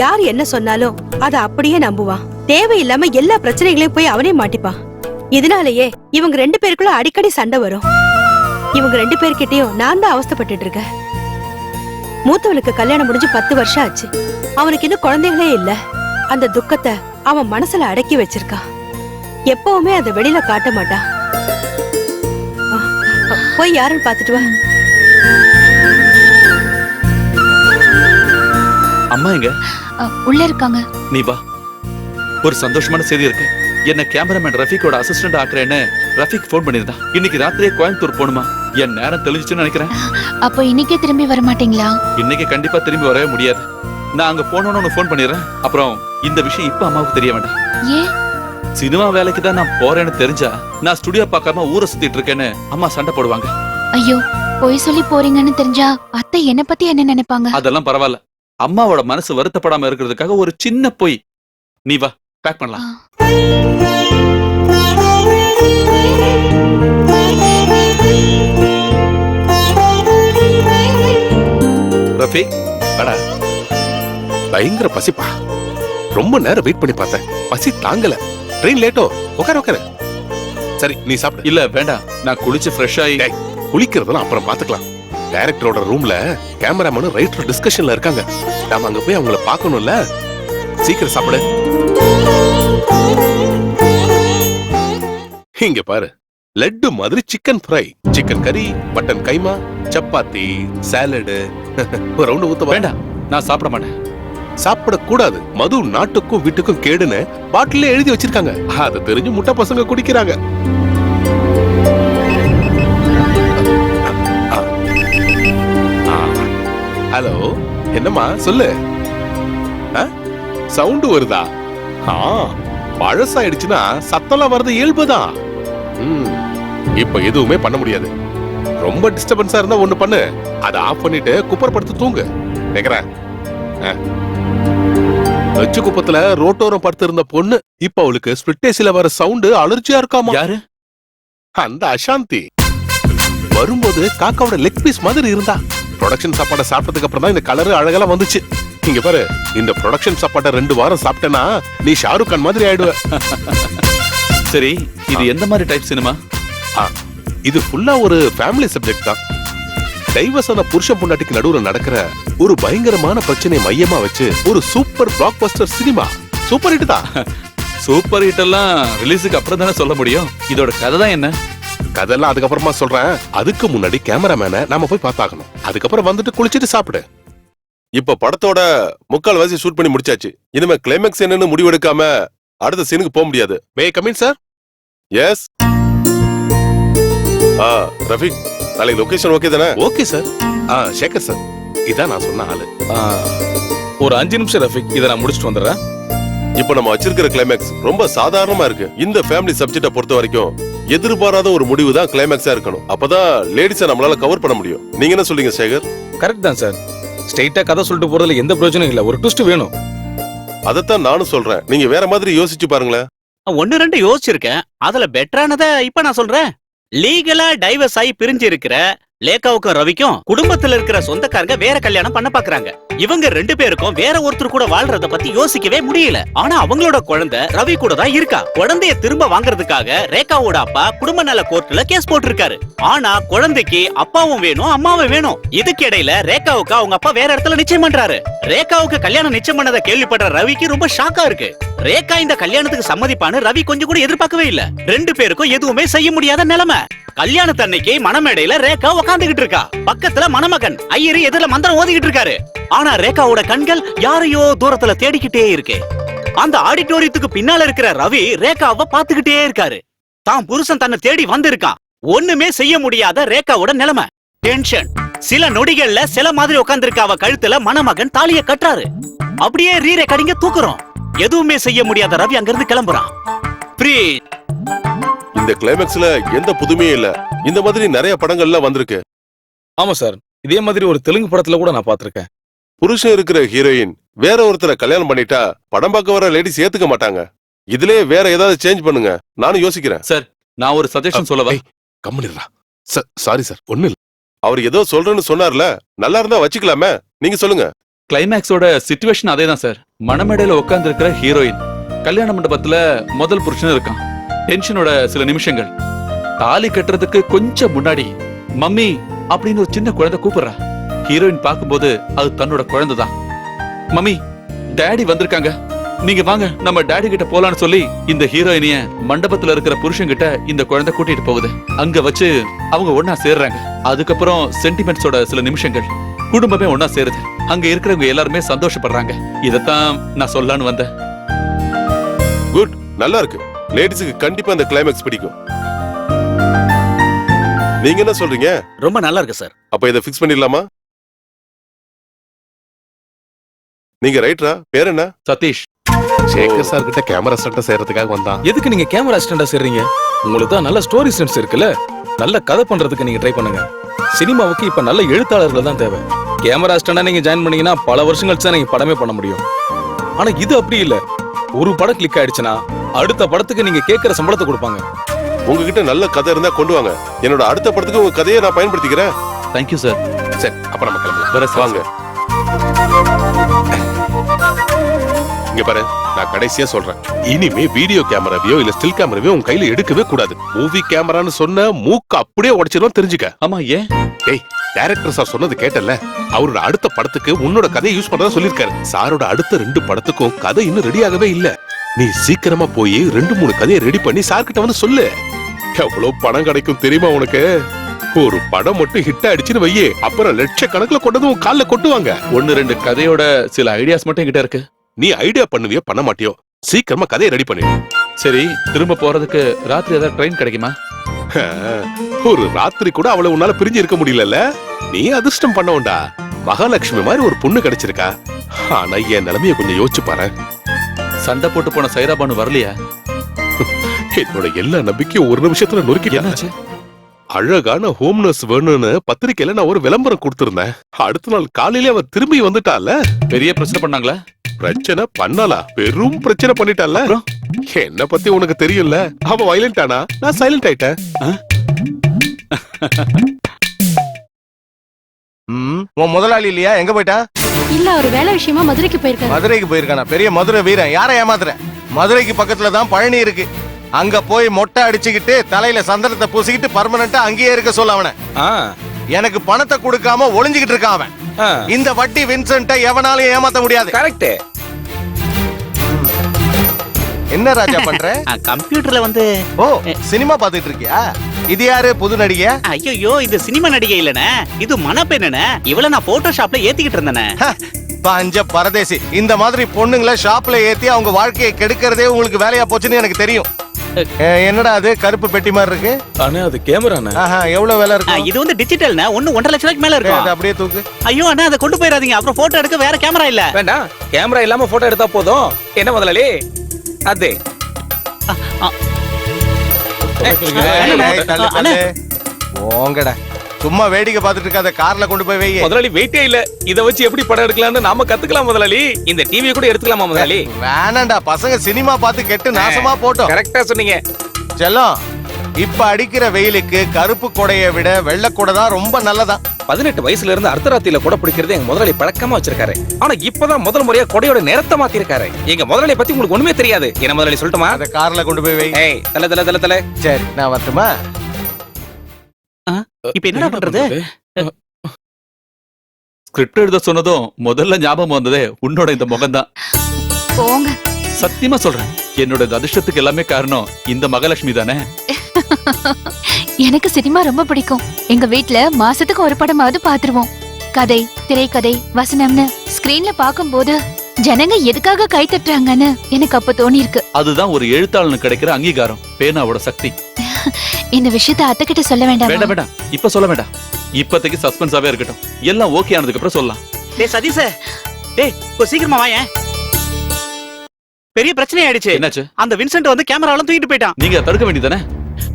யார் என்ன சொன்னாலும் அதை அப்படியே நம்புவான். தேவையில்லாம எல்லா பிரச்சனைகளையும் போய் அவனே மாட்டிப்பான். இதனாலேயே இவங்க 2 பேருக்குள்ள அடிக்கடி சண்டை வரும். இவங்க 2 பேர்கிட்டயும் நான் தான் அவஸ்தைப்பட்டுட்டு இருக்கேன். மூத்தவனுக்கு கல்யாணம் முடிஞ்சு 10 வருஷம் ஆச்சு. அவனுக்கு இன்னும் குழந்தைகளே இல்ல. அந்த துக்கத்தை அவன் மனசுல அடக்கி வச்சிருக்கான். எப்பவுமே அதை வெளியில காட்ட மாட்டான். போய் யாருன்னு பாத்துட்டு வா. அம்மா எங்க? உள்ள இருக்காங்க. நீ வா. ஒரு சந்தோஷமான செய்தி இருக்கு. என்ன கேமராமேன் ரஃபீக்கோட அசிஸ்டன்ட் ஆக்குறேன்னு ரஃபீக் போன் பண்ணிருந்தான். இன்னைக்கு ராத்திரியே கோயம்புத்தூர் போகணுமா? என் நேரம் தெளிஞ்சுன்னு நினைக்கிறேன். அப்போ இன்னைக்கே திரும்பி வர மாட்டீங்களா? இன்னைக்கு கண்டிப்பா திரும்பி வரவே முடியாது. நான் அங்க போனோன்னு போன் பண்ணிடுறேன். அப்புறம் இந்த விஷயம் இப்ப அம்மாவுக்கு தெரிய வேண்டாம். ஏன்? சினிமா வேலைக்கு தான் நான் போறேன்னு தெரிஞ்சா நான் ஸ்டுடியோ பார்க்காம ஊரை சுத்திட்டு இருக்கேன்னு அம்மா சண்டை போடுவாங்க. ஐயோ, போய் சொல்லி போறீங்கன்னு தெரிஞ்சா அத்தை என்ன பத்தி என்ன நினைப்பாங்க? அதெல்லாம் பரவாயில்ல. அம்மாவோட மனசு வருத்தப்படாம இருக்கிறதுக்காக ஒரு சின்ன பொய். நீ வா, பேக் பண்ணலாம். ரஃபீக், வாடா. பயங்கர பசிப்பா. ரொம்ப நேரம் வெயிட் பண்ணி பார்த்தேன். பசி தாங்கல. Train Leto. உட்காரு உட்காரு. சரி, நீ சாப்பிடு. இல்ல வேண்டாம், நான் குளிச்சு ஃப்ரெஷ் ஆகி. டேய், குளிக்கிறதெல்லாம் அப்புறம் பாத்துக்கலாம். டைரக்டரோட ரூம்ல கேமராமேனும் ரைட்டர் டிஸ்கஷன்ல இருக்காங்க. நாம அங்க போய் அவங்கள பார்க்கணும்ல. சீக்கிரம் சாப்பிடு. இங்க பாரு, லட்டு மாதிரி சிக்கன் ஃப்ரை, சிக்கன் கறி, மட்டன் கைமா, சப்பாத்தி, சாலடு. ஒரு ரவுண்ட் ஊத்த வேண்டாம், நான் சாப்பிட மாட்டேன். சாப்பிடக்கூடாது. மது நாட்டுக்கும் வீட்டுக்கும் கேடுன்னு பாட்டிலே எழுதி வச்சிருக்காங்க. அதை தெரிஞ்சு முட்டை பசங்க குடிக்கிறாங்க. ஹலோ, என்னம்மா சொல்லு. சவுண்ட் வருதா? பழசாயிடுச்சுன்னா சத்தம்லாம் வருது, இயல்புதான். இப்ப எதுவுமே பண்ண முடியாது. ரொம்ப டிஸ்டர்பன்ஸா இருந்தா ஒண்ணு பண்ணு. அதை ஆஃப் பண்ணிட்டு குப்பர் படுத்து தூங்கு. கேக்குறேன். வச்சு குப்பத்துல ரோட்டோரம் படுத்து இருந்த பொண்ணு இப்ப அவளுக்கு ஸ்பிளிட்டேசில வர சவுண்ட் அலர்ஜியா இருக்காமா. யாரு? அந்த அசாந்தி. வரும்போது காக்காவோட லெக் பீஸ் மாதிரி இருந்தா. ப்ரொடக்ஷன் சாப்பாடை சாப்பிட்டதுக்கு அப்புறம் தான் இந்த கலரு அழகெல்லாம் வந்துச்சு. இங்க பாரு, இந்த ப்ரொடக்ஷன் சாப்பாட்டை 2 வாரம் சாப்பிட்டேன்னா நீ ஷாருக் கான் மாதிரி ஆயிடுவ. சரி, இது எந்த மாதிரி டைப் சினிமா? இது ஃபுல்லா ஒரு ஃபேமிலி சப்ஜெக்ட் தான். டைவர்ஸான புருஷன் பொண்டாட்டிக்கு நடுவுல நடக்கிற ஒரு பயங்கரமான பிரச்சனை மையமா வச்சு ஒரு super black Bastar cinema. Super hit தான். சூப்பர் ஹிட் எல்லாம் ரிலீஸுக்கு அப்புறம் தானே சொல்ல முடியும். இதோட கதை தான் என்ன? கதெல்லாம் அதுக்கப்புறமா சொல்றேன். அதுக்கு முன்னாடி கேமராமேனை நாம போய் பார்த்தாகணும். அதுக்கப்புறம் வந்துட்டு குளிச்சிட்டு சாப்பிடு. இப்ப படத்தோட 3/4 ஷூட் பண்ணி முடிச்சாச்சு. இனிமே கிளைமேக்ஸ் என்னன்னு முடிவெடுக்காம அடுத்த சீனுக்கு போக முடியாது. May come in sir? Yes. Rafiq, நாளைக்கு லொகேஷன் ஓகே தானே? Okay sir. சேகர் சார், இதான் நான் சொன்ன ஆளு. ஒரு 5 நிமிஷம் ரஃபிக், இதை நான் முடிச்சுட்டு வந்துடுறேன். இப்ப நம்ம வச்சிருக்கிற கிளைமேக்ஸ் ரொம்ப சாதாரணமா இருக்கு. இந்த ஃபேமிலி சப்ஜெக்ட பொறுத்த வரைக்கும் எதிர்பாராத ஒரு முடிவு தான் கிளைமேக்ஸா இருக்கணும். அப்பதான் லேடிஸை நம்மளால கவர் பண்ண முடியும். நீங்க என்ன சொல்றீங்க சேகர்? கரெக்ட் தான் சார். ஸ்ட்ரைட்டா கதை சொல்லிட்டு போறதுல எந்த பிரயோஜனம் இல்ல. ஒரு ட்விஸ்ட் வேணும். அதைத்தான் நானும் சொல்றேன். நீங்க வேற மாதிரி யோசிச்சு பாருங்களேன். 1-2 யோசிச்சிருக்கேன். அதுல பெட்டரானத இப்ப நான் சொல்றேன். லீகலா டைவர்ஸ் ஆகி பிரிஞ்சு இருக்கிற லேகாவுக்கும் ரவிக்கும் குடும்பத்துல இருக்கிற சொந்தக்காரங்க வேற கல்யாணம் பண்ண பாக்குறாங்க. இவங்க 2 பேருக்கும் வேற ஒருத்தர் கூட வாழ்றத பத்தி யோசிக்கவே முடியல. ஆனா அவங்களோட குழந்தை ரவி கூட தான் இருக்கா. குழந்தைய திரும்ப வாங்குறதுக்காக ரேகாவோட அப்பா குடும்ப நல கோர்ட்ல கேஸ் போட்டிருக்காரு. ஆனா குழந்தைக்கு அப்பாவும் வேணும், அம்மாவும் வேணும். இதுக்கு இடையில ரேகாவுக்கு அவங்க அப்பா வேற இடத்துல நிச்சயம் பண்றாரு. ரேகாவுக்கு கல்யாணம் நிச்சயம் பண்ணதை கேள்விப்படுற ரவிக்கு ரொம்ப ஷாக்கா இருக்கு. ரேகா இந்த கல்யாணத்துக்கு சம்மதிப்பான்னு ரவி கொஞ்சம் கூட எதிர்பார்க்கவே இல்ல. 2 பேருக்கும் எதுவுமே செய்ய முடியாத நிலைமை. கல்யாணத்தன்னைக்கு மணமேடையில ரேகா உக்காந்துகிட்டு இருக்கா. பக்கத்துல மணமகன் ஐயரு எதிரில மந்திரம் ஓதிக்கிட்டு இருக்காரு. ஆனா ரேகாவோட கண்கள் யாரையோ தூரத்துல தேடிக்கிட்டே இருக்கு. அந்த ஆடிட்டோரியத்துக்கு பின்னால இருக்கிற ரவி ரேகாவை பாத்துக்கிட்டே இருக்காரு. தான் புருஷன் தன்னை தேடி வந்திருக்கான். ஒண்ணுமே செய்ய முடியாத ரேகாவோட நிலைமை. டென்ஷன். சில நொடிகள்ல சில மாதிரி உட்கார்ந்திருக்க அவ கழுத்துல மணமகன் தாலிய கட்டுறாரு. அப்படியே ரீரே கடிங்க தூக்குறோம். எதுவுமே செய்ய முடியாத ரவி அங்கிருந்து கிளம்புறான். இந்த கிளைமேக்ஸ்ல எந்த புதுமையும் இல்ல. இந்த மாதிரி நிறைய படங்கள்ல வந்திருக்கு. ஆமா சார், இதே மாதிரி ஒரு தெலுங்கு படத்துல கூட நான் பாத்திருக்கேன். புருஷன் இருக்கிற ஹீரோயின் வேற ஒருத்தரை கல்யாணம் பண்ணிட்டா படம் பார்க்க வர லேடிஸ் ஏத்துக்க மாட்டாங்க. இதுலயே வேற ஏதாவது சேஞ்ச் பண்ணுங்க. நானும் யோசிக்கிறேன். சார், நான் ஒரு சஜஷன் சொல்லவா? கம்முனிடுறா. சாரி சார், ஒண்ணு இல்ல. அவர் ஏதோ சொல்றேன்னு சொன்னார்ல, நல்லா இருந்தா வச்சுக்கலாமே. நீங்க சொல்லுங்க. கிளைமேக்ஸோட சிச்சுவேஷன் அதேதான் சார். மணமேடையில உட்கார்ந்து இருக்கிற ஹீரோயின் கல்யாண மண்டபத்துல முதல் புருஷன் இருக்கான். டென்ஷனோட சில நிமிஷங்கள். தாலி கட்டுறதுக்கு கொஞ்சம் முன்னாடி மம்மி அப்படின்னு ஒரு சின்ன குழந்தை கூப்பிடுறா. ஹீரோயின் பார்க்கும்போது அது தன்னோட குழந்தை தான். மம்மி, டாடி வந்திருக்காங்க, நீங்க வாங்க நம்ம டாடி கிட்ட போலான்னு சொல்லி இந்த ஹீரோயினிய மண்டபத்துல இருக்கிற புருஷன் கிட்ட இந்த குழந்தை கூட்டிட்டு போகுது. அங்க வச்சு அவங்க ஒன்னா சேர்றாங்க. அதுக்கப்புறம் சென்டிமெண்ட்ஸோட சில நிமிஷங்கள். குடும்பமே ஒன்னா சேருது. அங்க இருக்கிறவங்க எல்லாருமே சந்தோஷப்படுறாங்க. இதத்தான் நான் சொல்லலான்னு வந்தேன். குட், நல்லா இருக்கு. லேடிஸுக்கு கண்டிப்பா இந்த கிளைமேக்ஸ் பிடிக்கும். நீங்க என்ன சொல்றீங்க? ரொம்ப நல்லா இருக்கு சார். அப்ப இதை ஃபிக்ஸ் பண்ணிடலாமா? நீங்க ரைட்டரா? பேர் என்ன? சதீஷ். சேகர் சார் கிட்ட கேமரா செட்டை செய்யறதுக்காக வந்தான். எதுக்கு நீங்க கேமரா அசிஸ்டண்டா சேர்றீங்க? உங்களுக்கு தான் நல்ல ஸ்டோரி சென்ஸ் இருக்குல்ல. நல்ல கதை பண்றதுக்கு நீங்க ட்ரை பண்ணுங்க. சினிமாவுக்கு இப்ப நல்ல எழுத்தாளர்கள் தான் தேவை. கேமரா அசிஸ்டண்டா நீங்க ஜாயின் பண்ணீங்கன்னா பல வருஷம் கழிச்சு தான் நீங்க படமே பண்ண முடியும். ஆனா இது அப்படி இல்ல. ஒரு படம் கிளிக் ஆயிடுச்சுன்னா அடுத்த படத்துக்கு நீங்க கேட்கிற சம்பளத்தை கொடுப்பாங்க. உங்ககிட்ட நல்ல கதை இருந்தா கொண்டு வாங்க. என்னோட அடுத்த படத்துக்கு உங்க கதையை நான் பயன்படுத்திக்கிறேன். Thank you sir. சரி, அப்ப நம்ம கிளம்பலாம். வர வாங்க. இங்க பாரு, நான் கடைசியா சொல்றேன். இனிமே வீடியோ கேமராவையோ இல்ல ஸ்டில் கேமராவையோ உன் கையில எடுக்கவே கூடாது. மூவி கேமரான்னு சொன்ன மூக்கு அப்படியே உடைச்சிடும், தெரிஞ்சுக்க. ஆமா, ஏன்? டேய், டைரக்டர் சார் சொன்னது கேட்டல. அவரோட அடுத்த படத்துக்கு உன்னோட கதையை யூஸ் பண்றதா சொல்லிருக்காரு. சாரோட அடுத்த 2 படத்துக்கும் கதை இன்னும் ரெடி ஆகவே இல்ல. நீ சீக்கிரமா போய் 2-3 கதையை ரெடி பண்ணி சார் கிட்ட வந்து சொல்லு. எவ்வளவு பணம் கிடைக்கும் தெரியுமா உனக்கு? ஒரு படம் மட்டும் ஹிட் ஆயிடுச்சுன்னு வையே, அப்புறம் லட்சக்கணக்குல கொண்டது உன் கால்ல கொட்டுவாங்க. 1-2 கதையோட சில ஐடியாஸ் மட்டும் என்கிட்ட இருக்கு. நீ ஐடியா பண்ணுவியோ பண்ண மாட்டியோ, சீக்கிரமா கதையை ரெடி பண்ணிடு. சரி, திரும்ப போறதுக்கு ராத்திரி ஏதாவது ட்ரெயின் கிடைக்குமா? ஒரு ராத்திரி கூட அவளை உன்னால பிரிஞ்சு இருக்க முடியல. நீ அதிர்ஷ்டம் பண்ணவுண்டா. மகாலட்சுமி மாதிரி ஒரு பொண்ணு கிடைச்சிருக்கா. ஆனா என் நிலைமைய கொஞ்சம் யோசிச்சு பாரு. சண்டை போட்டு போன சைராபானு வரலையா? என்னோட எல்லா நம்பிக்கையும் ஒரு நிமிஷத்துல நொறுக்கிட்டாச்சு. அழகான ஹோம் நர்ஸ் வேணும்னு பத்திரிக்கையில நான் ஒரு விளம்பரம் கொடுத்திருந்தேன். அடுத்த நாள் காலையில அவ திரும்பி வந்துட்டால. பெரிய பிரச்சனை பண்ணாங்களா? பிரச்சனை பண்ணலா, பெரும் பிரச்சனை பண்ணிட்டால. என்ன பத்தி உனக்கு தெரியும்ல. அவ வயலண்ட் ஆனா, நான் சைலண்ட் ஆயிட்டேன். உன் முதலாளி இல்லையா? எங்க போயிட்டா? இல்ல, ஒரு வேலை விஷயமா மதுரைக்கு போயிருக்காரு. மதுரைக்கு போயிருக்கானா? பெரிய மதுரை வீரன். யாரை ஏமாத்துற? மதுரைக்கு பக்கத்துல தான் பழனி இருக்கு. அங்க போய் மொட்டை அடிச்சுக்கிட்டு தலையில சந்தனத்தை பூசிக்கிட்டு பர்மனண்டா அங்கேயே இருக்க சொல்ல அவன. எனக்கு பணத்தை கொடுக்காம ஒளிஞ்சுக்கிட்டு இருக்கான் அவன். இந்த வட்டி வின்சென்ட்டை எவனாலையும் ஏமாத்த முடியாது. கரெக்ட். என்ன ராஜா பண்ற? கம்ப்யூட்டர்ல வந்து ஓ, சினிமா பாத்துட்டு இருக்கியா? இது யாரு? புது நடிகை? ஐயோ, இது சினிமா நடிகை இல்லனே, இது மணப்பெண்ணே. இவள நான் போட்டோஷாப்ல ஏத்திக்கிட்டு இருந்தேனே. பஞ்ச பரதேசி. இந்த மாதிரி பொண்ணுங்களை ஷாப்ல ஏத்தி அவங்க வாழ்க்கையை கெடுக்கிறதே உங்களுக்கு வேலையா போச்சுன்னு எனக்கு தெரியும். என்னடா அது கருப்பு பெட்டி மாதிரி இருக்கு? அண்ணே, அது கேமராண்ணே. எவ்வளவு விலை இருக்கு? இது வந்து டிஜிட்டல்னா 1.5 லட்சம் ரூபாய்க்கு மேல இருக்கும். அப்படியே தூக்கு. ஐயோ அண்ணா, அதை கொண்டு போயிடாதீங்க. அப்புறம் போட்டோ எடுக்க வேற கேமரா இல்ல. வேண்டாம், கேமரா இல்லாம போட்டோ எடுத்தா போதும். என்ன முதலாளி? அது போங்கடா, சும்மா வேடிக்கை பார்த்துட்டு இருக்காத. கார்ல கொண்டு போய் வை. முதலாளி வெயிட்டே இல்ல. இத வச்சு எப்படி படம் எடுக்கலாம்னு நாம கத்துக்கலாம் முதலாளி. இந்த டிவியை கூட எடுத்துக்கலாமா முதலாளி? வேணாண்டா, பசங்க சினிமா பார்த்து கெட்டு நாசமா போட்டோம். கரெக்டா சொன்னீங்க செல்லம். இப்ப அடிக்கிற வெயிலுக்கு கருப்பு கொடையை விட வெள்ளை கொடை தான் ரொம்ப நல்லதா. 18 வயசுல இருந்து அர்த்தராத்திரியில கொடை பிடிக்கிறது எங்க முதலாளி பழக்கமா வச்சிருக்காரு. ஆனா இப்பதான் முதல் முறையா கொடையோட நேரத்தை மாத்தி இருக்காரு. எங்க முதலாளி பத்தி உங்களுக்கு ஒண்ணுமே தெரியாது. என்ன முதலாளி சொல்லட்டுமா? அத கார்ல கொண்டு போய் வை. ஏய், தல தல தல தல. சரி, நான் வரட்டுமா? இப்ப என்ன பண்றது? ஸ்கிரிப்ட் எழுத சொன்னதும் முதல்ல ஞாபகம் வந்ததே உன்னோட இந்த முகம்தான். போங்க. சத்தியமா சொல்றேன், என்னோட அதிர்ஷ்டத்துக்கு எல்லாமே காரணம் இந்த மகாலட்சுமி தானே. எனக்கு சினிமா ரொம்ப பிடிக்கும். எங்க வீட்ல மாசத்துக்கு ஒரு படமாவது பாத்துருவோம். கதை, திரைக்கதை, வசனம்னு ஸ்கிரீன்ல பாக்கும்போது ஜனங்க எதுக்காக கை தட்டுறாங்கன்னு எனக்கு அப்ப தோணி இருக்கு. அதுதான் ஒரு எழுத்தாளனுக்கு கிடைக்கிற அங்கீகாரம், பேனாவோட சக்தி. இந்த விஷயத்தை அத்தை கிட்ட சொல்ல வேண்டாம். வேண்டாம் வேண்டாம், இப்ப சொல்ல வேண்டாம். இப்போதைக்கு சஸ்பென்ஸாவே இருக்கட்டும். எல்லாம் ஓகே ஆனதுக்கு அப்புறம் சொல்லலாம். டேய் சதீஷ், டேய் கொஞ்சம் சீக்கிரமா வாயேன். பெரிய பிரச்சனை ஆயிடுச்சு. என்னாச்சு? அந்த வின்சென்ட் வந்து கேமராலாம் தூக்கிட்டு போயிட்டான். நீங்க தடுக்க வேண்டியதானே?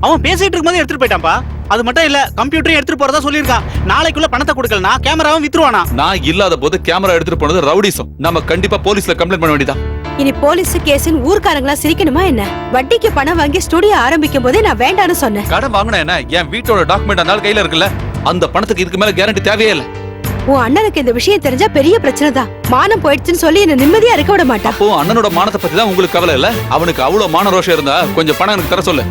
அவன் பேசிட்டு இருக்கும்போது எடுத்துட்டு போயிட்டான்ப்பா. அது மட்டும் இல்ல, கம்ப்யூட்டரையும் எடுத்துட்டு போறதா சொல்லியிருக்கான். நாளைக்குள்ள பணத்தை கொடுக்கலனா கேமராவும் வித்துருவானா. நான் இல்லாத போது கேமரா எடுத்துட்டு போனது ரவுடிசம். நம்ம கண்டிப்பா போலீஸ்ல கம்ப்ளைண்ட் பண்ண வேண்டியதா. இனி போலீஸ் கேஸ்னு ஊர்க்காரங்களா சிரிக்கணுமா என்ன? வட்டிக்கு பணம் வாங்கி ஸ்டுடியோ ஆரம்பிக்கும் போதே நான் வேண்டான்னு சொன்னேன். கடன் வாங்கினா என்ன? என் வீட்டோட டாக்குமெண்ட் அந்த கையில இருக்குல்ல, அந்த பணத்துக்கு இதுக்கு மேல கேரண்டி தேவையே இல்ல. உன் அண்ணனுக்கு இந்த விஷயம் தெரிஞ்சா பெரிய பிரச்சனை தான். மானம் போயிடுச்சுன்னு சொல்லி என்ன நிம்மதியா இருக்க விட மாட்டான். அப்போ அண்ணனோட மானத்தை பத்தி தான் உங்களுக்கு கவலை இல்ல? அவனுக்கு அவ்வளவு மான ரோஷம் இருந்தா கொஞ்சம் பணம் எனக்கு தர சொல்லு.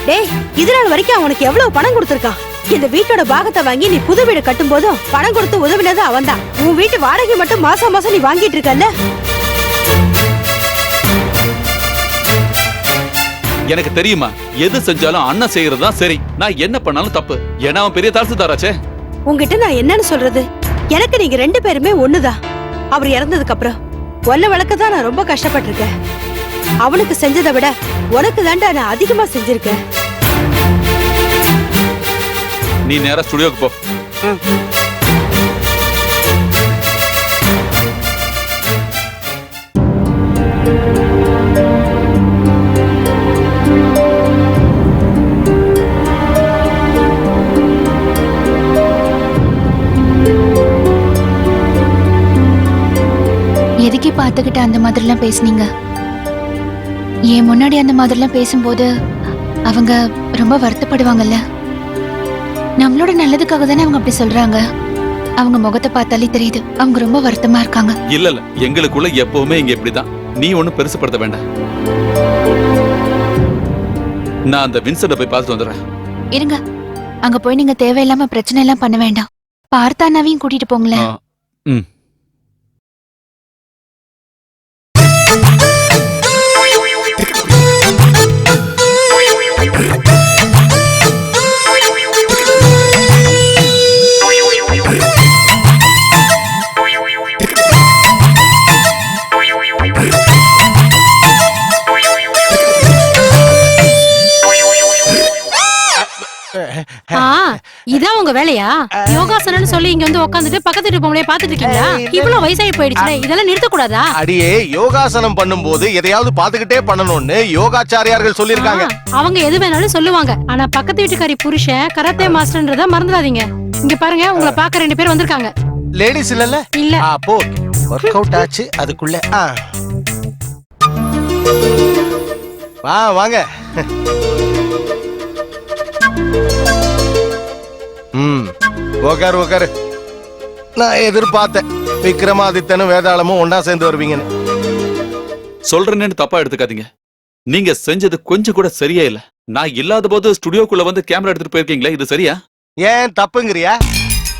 டேய், இது நாள் வரைக்கும் அவனுக்கு எவ்வளவு பணம் கொடுத்திருக்கான்? இந்த வீட்டோட பாகத்தை வாங்கி நீ புது வீடு கட்டும் போதும் பணம் கொடுத்து உதவினது அவன் தான். உன் வீட்டு வாடகை மட்டும் மாசம் மாசம் நீ வாங்கிட்டு இருக்கல்ல. எனக்கு தெரியுமா, எது செஞ்சாலும் அண்ணன் செய்யறதுதான் சரி. நான் என்ன பண்ணாலும் தப்பு. ஏன்னா அவன் பெரிய தாசில்தாராச்சே. உங்ககிட்ட நான் என்னன்னு சொல்றது? எனக்கு நீங்க ரெண்டு பேருமே ஒண்ணுதான். அவர் இறந்ததுக்கு அப்புறம் ஒன்ன வளர்க்க தான் நான் ரொம்ப கஷ்டப்பட்டிருக்கேன். அவனுக்கு செஞ்சதை விட உனக்கு தாண்டா நான் அதிகமா செஞ்சிருக்கேன். நீ நேரா ஸ்டுடியோக்கு போ. எதுக்கே பார்த்துக்கிட்ட அந்த மாதிரிலாம் பேசுனீங்க? என் முன்னாடி அந்த மாதிரிலாம் பேசும்போது அவங்க ரொம்ப வருத்தப்படுவாங்கல்ல. நம்மளோட நல்லதுக்காக தானே அவங்க அப்படி சொல்றாங்க. அவங்க முகத்தை பார்த்தாலே தெரியுது அவங்க ரொம்ப வருத்தமா இருக்காங்க. இல்ல இல்ல, எங்களுக்குள்ள எப்பவுமே இங்க இப்படிதான். நீ ஒண்ணும் பெருசுப்படுத்த வேண்டாம். நான் அந்த வின்சென்ட போய் பார்த்துட்டு வந்துடுறேன். இருங்க, அங்க போய் நீங்க தேவையில்லாம பிரச்சனை எல்லாம் பண்ண வேண்டாம். பார்த்தானாவையும் கூட்டிட்டு போங்களேன். ம். இதான் உங்க வேலையா? யோகாசனம்னு சொல்லி இங்க வந்து உட்காந்துட்டு பக்கத்து வீட்டு பொம்பளைய பாத்துட்டு இருக்கீங்களா? இவ்வளவு வயசாகி போயிடுச்சுல, இதெல்லாம் நிறுத்த கூடாதா? அடியே, யோகாசனம் பண்ணும்போது எதையாவது பாத்துக்கிட்டே பண்ணணும்னு யோகாச்சாரியார்கள் சொல்லிருக்காங்க. அவங்க எது வேணாலும் சொல்லுவாங்க. ஆனா பக்கத்து வீட்டுக்காரி புருஷன் கராத்தே மாஸ்டர்ன்றத மறந்துடாதீங்க. இங்க பாருங்க, உங்களை பாக்க 2 பேர் வந்திருக்காங்க. லேடிஸ் இல்லல்ல? இல்ல. அப்போ ஒர்க் அவுட் ஆச்சு அதுக்குள்ள. வாங்க. உக்காரு. நான் எதிர்பார்த்தேன் விக்ரமாதித்தனும் வேதாளமும் ஒன்னா சேர்ந்து வருவீங்கன்னு. சொல்றேன்னு தப்பா எடுத்துக்காதீங்க. நீங்க செஞ்சது கொஞ்சம் கூட சரியா இல்ல. நான் இல்லாத போது ஸ்டுடியோக்குள்ள வந்து கேமரா எடுத்துட்டு போயிருக்கீங்களே, இது சரியா? ஏன் தப்புங்கிறியா?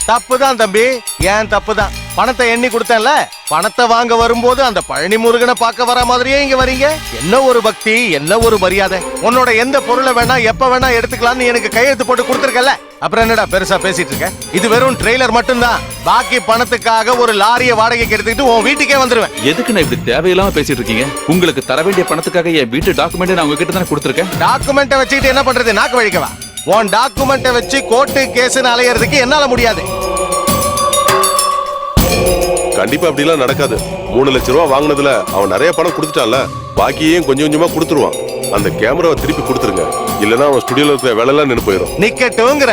தப்புதான் தம்பி, ஏன் தப்புதான். பணத்தை எண்ணி கொடுத்தேன்ல, பணத்தை வாங்க வரும்போது அந்த பழனி முருகனை பார்க்க வர மாதிரியே இங்க வரீங்க. என்ன ஒரு பக்தி, என்ன ஒரு மரியாதை. உன்னோட எந்த பொருளை வேணா எப்ப வேணா எடுத்துக்கலாம்னு எனக்கு கையெழுத்து போட்டு கொடுத்துருக்கல. அப்புறம் என்னடா பெருசா பேசிட்டு இருக்க? இது வெறும் ட்ரெய்லர் மட்டும்தான். பாக்கி பணத்துக்காக ஒரு லாரியை வாடகைக்கு எடுத்துக்கிட்டு உன் வீட்டுக்கே வந்துருவேன். எதுக்கு நான் இப்படி தேவையில்லாம பேசிட்டு இருக்கீங்க? உங்களுக்கு தர வேண்டிய பணத்துக்காக என் வீட்டு டாக்குமெண்ட் நான் உங்ககிட்ட தானே கொடுத்துருக்கேன். டாக்குமெண்ட்டை வச்சுக்கிட்டு என்ன பண்றது? நாக்கு வழிக்கவா? உன் டாக்குமெண்ட்டை வச்சு கோர்ட்டு கேஸ்னு அலையறதுக்கு என்னால முடியாது. கண்டிப்பா அப்படி எல்லாம் நடக்காது. 3 லட்சம் ரூபாய் வாங்கினதுல அவன் நிறைய பணம் கொடுத்துட்டான்ல, பாக்கியையும் கொஞ்சம் கொஞ்சமா கொடுத்துருவான். அந்த கேமராவை திருப்பி கொடுத்துருங்க, இல்லன்னா அவன் ஸ்டுடியோல இருக்கிற வேலை எல்லாம் நின்னு போயிடும். நிக்கட்டுங்கிற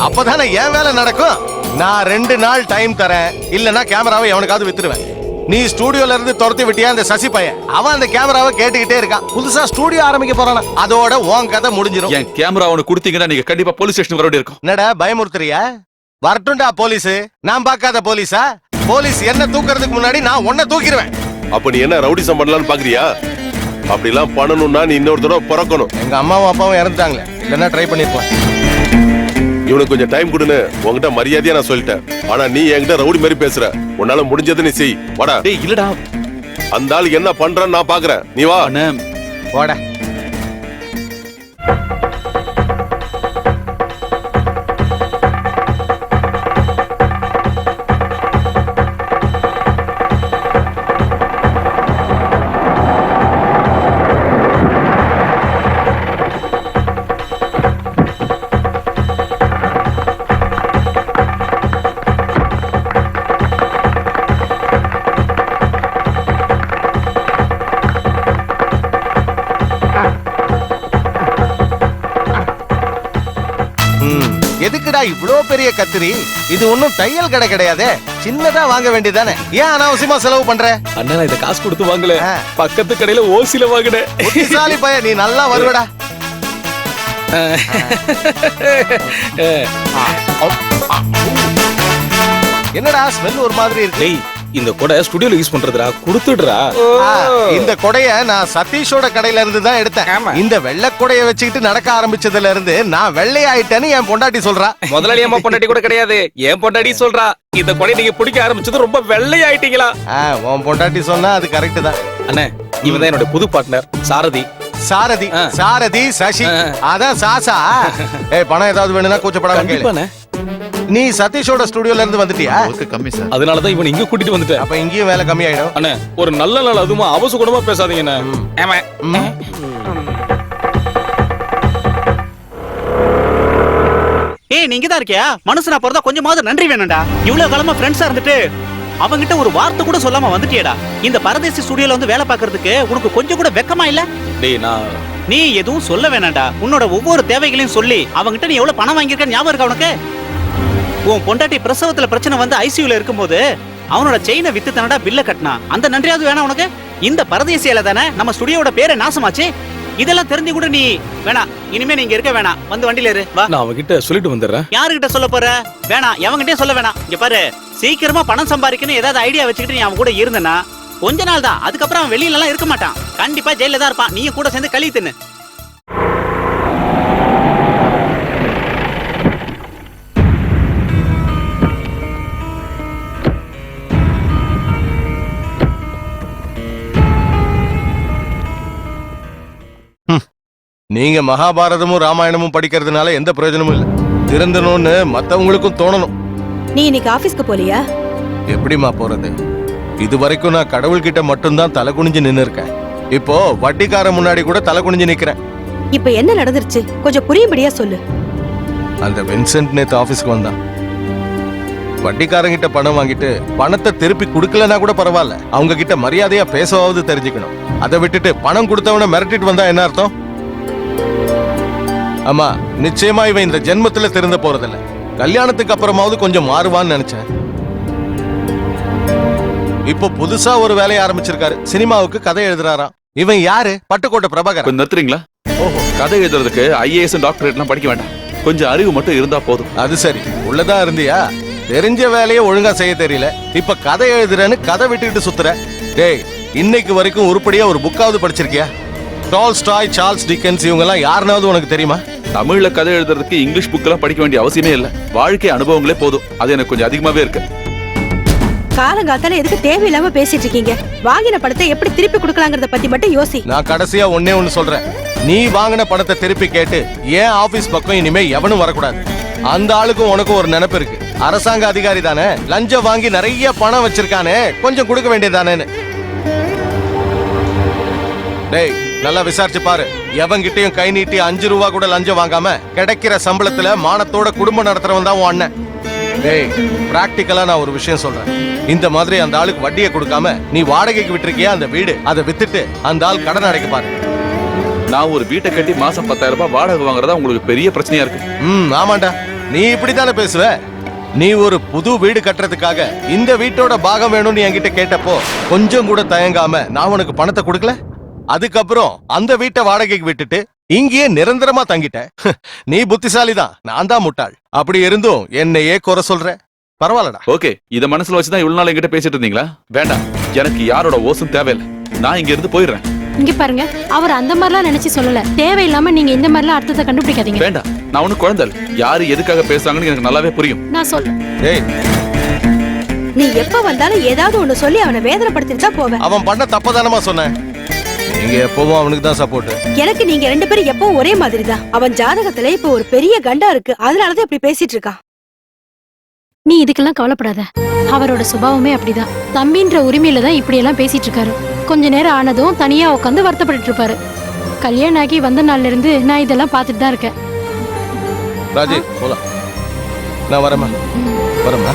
அப்பதானே என் வேலை நடக்கும். நான் 2 நாள் டைம் தரேன், இல்லன்னா கேமராவை எவனுக்காவது வித்துருவேன். நீ ஸ்டுடியோல இருந்து துரத்தி விட்டியா அந்த சசி பையன்? அவன் அந்த கேமராவை கேட்டுக்கிட்டே இருக்கான். புதுசா ஸ்டுடியோ ஆரம்பிக்க போறானா? அதோட உன் கதை முடிஞ்சிடும். என் கேமரா அவனுக்கு கொடுத்தீங்கன்னா நீங்க கண்டிப்பா போலீஸ் ஸ்டேஷன் வர வேண்டியிருக்கும். என்னடா பயமுறுத்துறியா? வரட்டும்டா போலீஸ். நான் பார்க்காத போலீஸா? போலீஸ் என்ன தூக்குறதுக்கு முன்னாடி நான் உன்னை தூக்கிடுவேன். அப்ப நீ என்ன ரவுடிசம் பண்ணலாம்னு பாக்குறியா? அப்படிலாம் பண்ணணும்னா நீ இன்னொரு தடவை பிறக்கணும். எங்க அம்மாவும் அப்பாவும் இறந்துட்டாங்களே, இல்லைன்னா ட்ரை பண்ணிருப்பேன். இவனுக்கு கொஞ்சம் டைம் கொடுன்னு உங்ககிட்ட மரியாதையா நான் சொல்லிட்டேன். ஆனா நீ என்கிட்ட ரவுடி மாதிரி பேசுற. உன்னால முடிஞ்சது நீ செய். வாடா. டேய் இல்லடா, அந்த ஆள் என்ன பண்றான்னு நான் பாக்குறேன். நீ வா. அண்ணே வாடா. எதுக்குடா இவ்ளோ பெரிய கத்திரி? இது ஒண்ணும் தையல் கடை கிடையாதே, சின்னதா வாங்க வேண்டியதானே. ஏன் அனாவசியமா செலவு பண்ற? அண்ணா நான் இதை காசு கொடுத்து வாங்கல, ஆ. பக்கத்து கடையில ஓசில வாங்கினேன். புத்திசாலி பையன், நீ நல்லா வருவடா. என்னடா ஸ்மெல் ஒரு மாதிரி இருக்கு? டேய் இந்த கொடை ஸ்டுடியோல யூஸ் பண்றதுடா, கொடுத்துடுறா. இந்த கொடைய நான் சதீஷோட கடையில இருந்து தான் எடுத்தேன். ஆமா. இந்த வெள்ளை கொடைய வச்சுக்கிட்டு நடக்க ஆரம்பிச்சதுல இருந்து நான் வெள்ளையாயிட்டேன்னு என் பொண்டாட்டி சொல்றா. முதலாளி அம்மா பொண்டாட்டி கூட கிடையாது, என் பொண்டாட்டி சொல்றா. இந்த கொடை நீங்க பிடிக்க ஆரம்பிச்சது ரொம்ப வெள்ளையாயிட்டீங்களா? உன் பொண்டாட்டி சொன்னா அது கரெக்ட் தான். அண்ணே இவன் தான் என்னோட புது பார்ட்னர் சாரதி. சாரதி ஆ. சாரதி சசி, ஆ. அதான் சாசா. பணம் ஏதாவது வேணும்னா கூச்சப்படாம கேளு. கண்டிப்பாண்ணே. நீ சதீஷோட ஸ்டுடியோல இருந்து வந்துட்டியா? கம்மி சார். அதனாலதான் இவன் இங்க கூட்டிட்டு வந்துட்டேன். அப்ப இங்கேயும் வேலை கம்மி ஆயிடும். அண்ணே ஒரு நல்ல நாள் அதுமா அவசகுணமா பேசாதீங்கண்ணே. ஆமா. ஏய் நீங்க தான் இருக்கியா? மனுஷனா பிறந்தா கொஞ்சமாவது நன்றி வேணும்டா. இவ்வளவு காலமா ஃப்ரெண்ட்ஸா இருந்துட்டு அவங்கிட்ட ஒரு வார்த்தை கூட சொல்லாம வந்துட்டியேடா. இந்த பரதேசி ஸ்டுடியோல வந்து வேலை பார்க்கறதுக்கு உனக்கு கொஞ்சம் கூட வெக்கமா இல்ல? டேய் நான் நீ எதுவும் சொல்ல வேணாம்டா. உன்னோட ஒவ்வொரு தேவைகளையும் சொல்லி அவங்கிட்ட நீ எவ்வளவு பணம் வாங்கியிருக்க ஞாபகம் இருக்கா உனக்கு? உன் பொண்டாட்டி பிரசவத்துல பிரச்சனை வந்து ஐசியூல இருக்கும்போது அவனோட செயினை வித்து தானடா பில்ல கட்டினா. அந்த நன்றியாவது வேணா உனக்கு? இந்த பரதேசியால தானே நம்ம ஸ்டுடியோட பேரை நாசமாச்சு. இதெல்லாம் தெரிஞ்சு கூட நீ வேணா, இனிமே நீங்க இருக்க வேணாம், வந்து வண்டியில இரு வா. நான் அவகிட்ட சொல்லிட்டு வந்துடுறேன். யாருகிட்ட சொல்ல போற? வேணாம், எவங்கிட்டே சொல்ல வேணாம். இங்க பாரு, சீக்கிரமா பணம் சம்பாதிக்கணும் ஏதாவது ஐடியா வச்சுக்கிட்டு நீ அவன் கூட இருந்தனா கொஞ்ச நாள் தான், அதுக்கப்புறம் அவன் வெளியில எல்லாம் இருக்க மாட்டான். கண்டிப்பா ஜெயில தான் இருப்பான். நீயும் கூட சேர்ந்து களி தின்னு. நீங்க மகாபாரதமும் ராமாயணமும் படிக்கிறதுனால எந்த பிரயோஜனமும் இல்ல. திருந்தணும்னு மத்தவங்களுக்கும் தோணணும். நீ இன்னைக்கு ஆபீஸ்க்கு போலியா? எப்படிமா போறது? இது வரைக்கும் நான் கடவுள்கிட்ட மட்டும்தான் தலை குனிஞ்சு நின்னு இருக்கேன். இப்போ வட்டிக்கார முன்னாடி கூட தலை குனிஞ்சு நிக்கிறேன். இப்ப என்ன நடந்துருச்சு கொஞ்சம் புரியும்படியா சொல்லு. அந்த வின்சென்ட் நேத்து ஆபீஸ்க்கு வந்தான். வட்டிக்காரங்கிட்ட பணம் வாங்கிட்டு பணத்தை திருப்பி கொடுக்கலன்னா கூட பரவாயில்ல, அவங்க கிட்ட மரியாதையா பேசவாவது தெரிஞ்சுக்கணும். அதை விட்டுட்டு பணம் கொடுத்தவன மிரட்டிட்டு வந்தா என்ன அர்த்தம்? ஆமா, நிச்சயமா இவன் இந்த ஜென்மத்துல திருந்த போறதில்ல. கல்யாணத்துக்கு அப்புறமாவது கொஞ்சம் மாறுவான்னு நினைச்சேன். இப்போ புதுசா ஒரு வேலையை ஆரம்பிச்சிருக்காரு. சினிமாவுக்கு கதை எழுதுறாராம். இவன் யாரு? பட்டுக்கோட்டை பிரபாகர். கொஞ்சம் நிறுத்துறீங்களா? ஓஹோ, கதை எழுதுறதுக்கு ஐஏஎஸ் டாக்டரேட் எல்லாம் படிக்க வேண்டாம், கொஞ்சம் அறிவு மட்டும் இருந்தா போதும். அது சரி, உள்ளதான் இருந்தியா? தெரிஞ்ச வேலையை ஒழுங்கா செய்ய தெரியல, இப்ப கதை எழுதுறேன்னு கதை விட்டுக்கிட்டு சுத்துற. டேய், இன்னைக்கு வரைக்கும் உருப்படியா ஒரு புக்காவது படிச்சிருக்கியா? டால்ஸ்டாய், சார்ல்ஸ் டிக்கன்ஸ் இவங்க எல்லாம் யாருனாவது உனக்கு தெரியுமா? தமிழ்ல கதை எழுதுறதுக்கு இங்கிலீஷ் புக் எல்லாம் படிக்க வேண்டிய அவசியமே இல்ல, வாழ்க்கை அனுபவங்களே போதும். அது எனக்கு கொஞ்சம் அதிகமாவே இருக்கு. காலங்காத்தால எதுக்கு தேவையில்லாம பேசிட்டு இருக்கீங்க? வாங்கின பணத்தை எப்படி திருப்பி கொடுக்கலாங்கிறத பத்தி மட்டும் யோசி. நான் கடைசியா ஒன்னே ஒன்னு சொல்றேன். நீ வாங்கின பணத்தை திருப்பி கேட்டு ஏன் ஆபீஸ் பக்கம் இனிமே எவனும் வரக்கூடாது. அந்த ஆளுக்கும் உனக்கும் ஒரு நினைப்பு இருக்கு. அரசாங்க அதிகாரி தானே, லஞ்சம் வாங்கி நிறைய பணம் வச்சிருக்கானே, கொஞ்சம் கொடுக்க வேண்டியதானேன்னு. டேய், நல்லா விசாரிச்சு பாரு. எவன்கிட்டயும் கை நீட்டி 5 ரூபா கூட லஞ்சம் வாங்காம கிடைக்கிற சம்பளத்துல மானத்தோட குடும்பம் நடத்துறவன் தான் உன் அண்ணன். டேய், பிராக்டிக்கலா நான் ஒரு விஷயம் சொல்றேன். இந்த மாதிரி அந்த ஆளுக்கு வட்டியை கொடுக்காம நீ வாடகைக்கு விட்டுருக்கியா அந்த வீடு, அதை வித்துட்டு அந்த ஆள் கடன் அடைக்க பாரு. நான் ஒரு வீட்டை கட்டி மாசம் 10,000 ரூபாய் வாடகை வாங்குறதா உங்களுக்கு பெரிய பிரச்சனையா இருக்கு. ஆமாண்டா, நீ இப்படித்தானே பேசுவ. நீ ஒரு புது வீடு கட்டுறதுக்காக இந்த வீட்டோட பாகம் வேணும்னு என்கிட்ட கேட்டப்போ கொஞ்சம் கூட தயங்காம நான் உனக்கு பணத்தை கொடுக்கல. அதுக்கப்புறம் அந்த வீட்டை வாடகைக்கு விட்டுட்டு இங்கேயே நிரந்தரமா தங்கிட்ட. நீ புத்திசாலி தான், நான் தான் முட்டாள். அப்படி இருந்தும் என்னையே குறை சொல்ற. பரவாயில்லடா. ஓகே, இத மனசுல வச்சுதான் இவ்வளவு நாள் என்கிட்ட பேசிட்டு இருந்தீங்களா? வேண்டாம், எனக்கு யாரோட ஓசும் தேவையில்லை. நான் இங்க இருந்து போயிடுறேன். இங்க பாருங்க, அவர் அந்த மாதிரிலாம் நினைச்சு சொல்லல. தேவையில்லாம நீங்க இந்த மாதிரிலாம் அர்த்தத்தை கண்டுபிடிக்காதீங்க. வேண்டாம், நான் ஒண்ணு குழந்தை இல்ல. யாரு எதுக்காக பேசுறாங்கன்னு எனக்கு நல்லாவே புரியும். நான் சொல்றேன். ஏய், நீ எப்ப வந்தாலும் ஏதாவது ஒண்ணு சொல்லி அவனை வேதனைப்படுத்திட்டு தான் போவேன். அவன் பண்ண தப்பதானமா சொன்னேன். நீங்க எப்பவும் அவனுக்கு தான் சப்போர்ட். எனக்கு நீங்க 2 பேரும் எப்பவும் ஒரே மாதிரி தான். அவன் ஜாதகத்துல இப்ப ஒரு பெரிய கண்டா இருக்கு, அதனாலதான் இப்படி பேசிட்டு இருக்கான். நீ இதுக்கெல்லாம் கவலைப்படாத. அவரோட சுபாவமே அப்படிதான். தம்பின்ற உரிமையில தான் இப்படி எல்லாம் பேசிட்டு இருக்காரு. கொஞ்ச நேரம் ஆனதும் தனியா உட்காந்து வருத்தப்பட்டு இருப்பாரு. கல்யாணம் ஆகி வந்த நாள்ல இருந்து நான் இதெல்லாம் பார்த்துட்டு தான் இருக்கேன். ராஜி, போலாம். நான் வரேம்மா. வரேம்மா.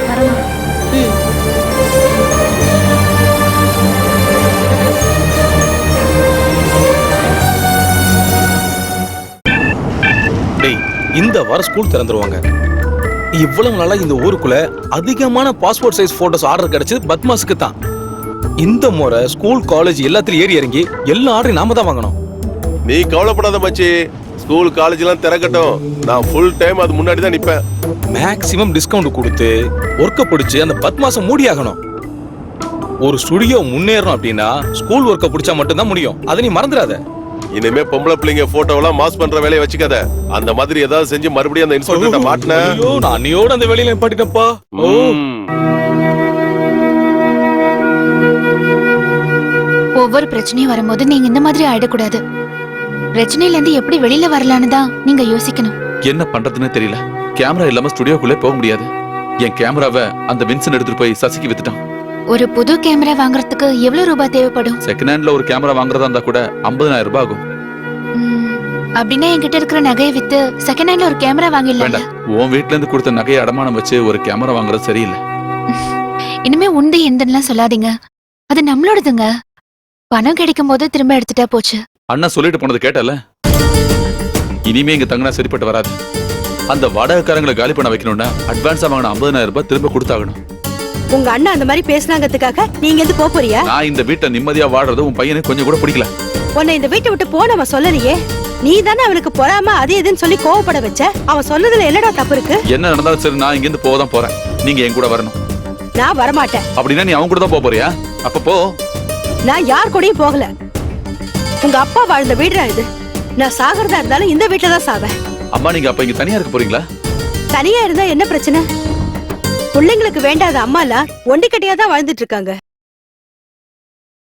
டேய் இந்த வாரம் ஸ்கூல் திறந்துருவாங்க. இவ்வளவு நாளா இந்த ஊருக்குள்ள அதிகமான பாஸ்போர்ட் சைஸ் போட்டோஸ் ஆர்டர் கிடைச்சது பத்மாஸுக்கு தான். இந்த முறை ஸ்கூல் காலேஜ் எல்லாத்துலயும் ஏறி இறங்கி எல்லா ஆர்டரையும் நாம தான் வாங்கணும். நீ கவலைப்படாத மச்சி, ஸ்கூல் காலேஜ் எல்லாம் திறக்கட்டும், நான் ஃபுல் டைம் அது முன்னாடி தான் நிப்பேன். மேக்ஸிமம் டிஸ்கவுண்ட் கொடுத்து ஒர்க்க பிடிச்சு அந்த 10 மாசம் மூடி ஆகணும். ஒரு ஸ்டுடியோ முன்னேறணும் அப்படின்னா ஸ்கூல் ஒர்க்க பிடிச்சா மட்டும்தான் முடியும். அதை நீ மறந்துடாத. இனிமே பொம்பளை பிள்ளைங்க போட்டோவெல்லாம் மாஸ் பண்ற வேலையை வச்சுக்காத. அந்த மாதிரி ஏதாவது செஞ்சு மறுபடியும் அந்த இன்ஸ்பெக்டர்ட்ட மாட்டின. ஐயோ, நான் அன்னையோட அந்த வேலையில நிப்பாட்டிட்டப்பா. ஒவ்வொரு பிரச்சனையும் வரும்போது நீங்க இந்த மாதிரி ஆயிடக்கூடாது. பிரச்சனையில இருந்து எப்படி வெளியில வரலான்னு தான் நீங்க யோசிக்கணும். என்ன பண்றதுன்னு தெரியல. கேமரா இல்லாம ஸ்டுடியோக்குள்ளே போக முடியாது. என் கேமராவை அந்த வின்சன் எடுத்துட்டு போய் சசிக்கு வித்துட்டான். ஒரு புது கேமரா வாங்குறதுக்கு எவ்வளவு ரூபாய் தேவைப்படும்? செகண்ட் ஹேண்ட்ல ஒரு கேமரா வாங்குறதா இருந்தா கூட 50,000 ரூபாய் ஆகும். அப்படின்னா என்கிட்ட இருக்கிற நகையை வித்து செகண்ட் ஹேண்ட்ல ஒரு கேமரா வாங்கிடலாம். வேண்டாம், உன் வீட்ல இருந்து கொடுத்த நகையை அடமானம் வச்சு ஒரு கேமரா வாங்குறது சரியில்லை. இனிமே உண்டு எந்தெல்லாம் சொல்லாதீங்க, அது நம்மளோடதுங்க. பணம் கிடைக்கும் போது திரும்ப எடுத்துட்டா போச்சு. அண்ணா சொல்லிட்டு போனது கேட்டல. இனிமே இங்க தங்கினா சரிப்பட்டு வராது. அந்த வாடகைக்காரங்களை காலி பண்ண வைக்கணும்னா அட்வான்ஸா வாங்கின 50,000 ரூபாய் திரும்ப கொடுத்தாகணும். உங்க அண்ணா அந்த மாதிரி பேசினாங்கிறதுக்காக நீங்க எது போறியா? நான் இந்த வீட்டை நிம்மதியா வாடுறது உன் பையனுக்கு கொஞ்சம் கூட பிடிக்கல. உன்னை இந்த வீட்டை விட்டு போன அவன் சொல்லலையே. நீ தானே அவனுக்கு பொறாம அது எதுன்னு சொல்லி கோவப்பட வச்ச. அவன் சொன்னதுல என்னடா தப்பு இருக்கு? என்ன நடந்தாலும் சரி, நான் இங்க இருந்து போதான் போறேன். நீங்க என் கூட வரணும். நான் வரமாட்டேன். அப்படின்னா நீ அவங்க கூட தான் போறியா? அப்ப போ. நான் யார் கூடயும் போகல. உங்க அப்பா வாழ்ந்த வீடுடா இது. நான் சாகிறதா இருந்தாலும் இந்த வீட்டுல தான் சாவேன். அம்மா, நீங்க அப்ப இங்க தனியா இருக்க போறீங்களா? தனியா இருந்தா என்ன பிரச்சனை? பிள்ளைங்களுக்கு வேண்டாத அம்மா எல்லாம் ஒண்டி கட்டியா தான் வாழ்ந்துட்டு இருக்காங்க.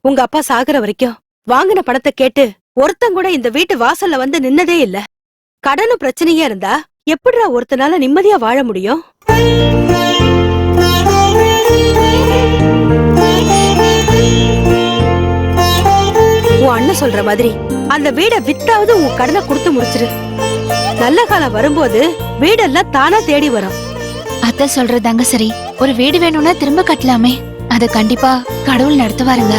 உங்க அப்பா சாகுற வரைக்கும் வாங்கின பணத்தை கேட்டு ஒருத்தன் கூட இந்த வீட்டு வாசல்ல வந்து நின்னதே இல்ல. கடனும் பிரச்சனையா இருந்தா எப்படிடா ஒருத்தனால நிம்மதியா வாழ முடியும்? உன் அண்ணன் சொல்ற மாதிரி அந்த வீட வித்தாவது உன் கடனை கொடுத்து முடிச்சிரு. நல்ல காலம் வரும்போது வீடெல்லாம் தானா தேடி வரும். அத்தை சொல்றதாங்க சரி. ஒரு வீடு வேணும்னா திரும்ப கட்டலாமே. அது கண்டிப்பா கடவுள் நடத்துவாருங்க.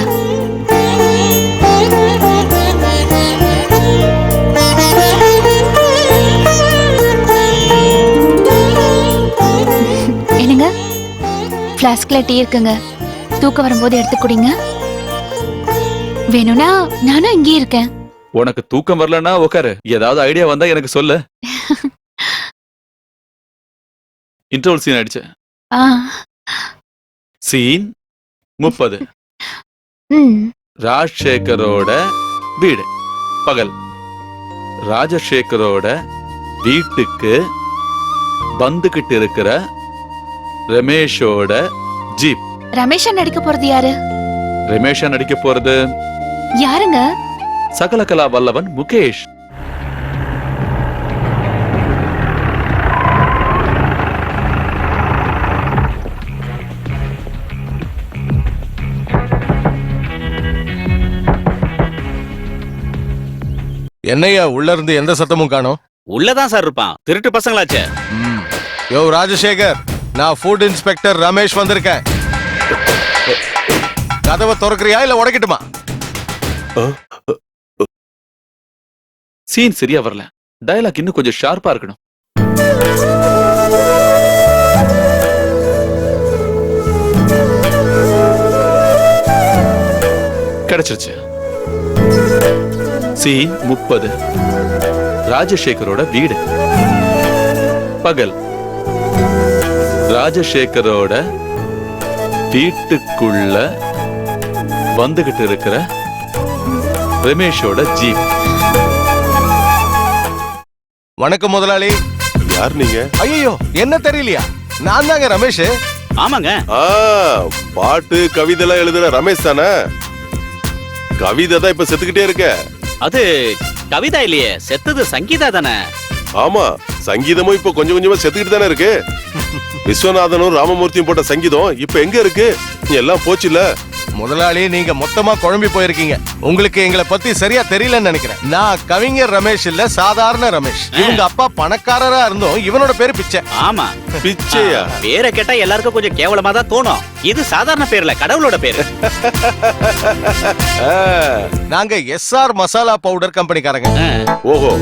என்னங்க, பிளாஸ்க்ல டீ இருக்குங்க. தூக்கம் வரும்போது எடுத்து குடிங்க. வேணும்னா நானும் இங்கே இருக்கேன். உனக்கு தூக்கம் வரலன்னா உட்காரு. ஏதாவது ஐடியா வந்தா எனக்கு சொல்லு. இன்டர்வல் சீன் ஆயிடுச்சு. சீன் 30. ராஜசேகரோட வீடு பகல். ராஜசேகரோட வீட்டுக்கு வந்துகிட்டு இருக்கிற ரமேஷோட ஜீப். ரமேஷா நடிக்க போறது யாரு? ரமேஷா நடிக்க போறது யாருங்க? சகலகலா வல்லவன் முகேஷ். என்னையா உள்ள இருந்து எந்த சத்தமும் காணோம்? உள்ளதான் சார் இருப்பான், திருட்டு பசங்களாச்சே. யோ ராஜசேகர், நான் ஃபுட் இன்ஸ்பெக்டர் ரமேஷ் வந்திருக்கேன். கதவை திறக்கறியா இல்ல உடைக்கட்டுமா? சீன் சரியா வரல. டயலாக் இன்னும் கொஞ்சம் ஷார்ப்பா இருக்கணும். கிடைச்சிருச்சு. சீன் 30. ராஜசேகரோட வீடு பகல். ராஜசேகரோட வீட்டுக்குள்ள வந்துகிட்டு இருக்கிற ரமேஷோட ஜீப். வணக்கம் முதலாளி. யார் நீங்க? ஐயோ, என்ன தெரியலையா? நான் தாங்க ரமேஷ். ஆமாங்க. பாட்டு கவிதை எல்லாம் எழுதுற ரமேஷ் தானே? கவிதை தான் இப்ப செத்துக்கிட்டே இருக்க. அது கவிதா இல்லையே, செத்தது சங்கீதா தானே? ஆமா, சங்கீதமும் இப்ப கொஞ்சம் கொஞ்சமா செத்துக்கிட்டு தானே இருக்கு. விஸ்வநாதனும் ராமமூர்த்தியும் போட்ட சங்கீதம் இப்ப எங்க இருக்கு? எல்லாம் போச்சுல. முதலாளி, நீங்க மொத்தமா குழம்பி போயிருக்கீங்க. உங்களுக்கு எங்களை பத்தி சரியா தெரியலன்னு நினைக்கிறேன். நான் கவிஞர் ரமேஷ் இல்ல, சாதாரண ரமேஷ். இவங்க அப்பா பணக்காரரா இருந்தோம், இவனோட பேரு பிச்சை. ஆமா, பிச்சையா? பேரை கேட்டா எல்லாருக்கும் கொஞ்சம் கேவலமா தான் தோணும். இது சாதாரண பேர்ல, கடவுளோட பேரு. நாங்க SR மசாலா பவுடர் கம்பெனிக்காரங்க. ஓஹோ,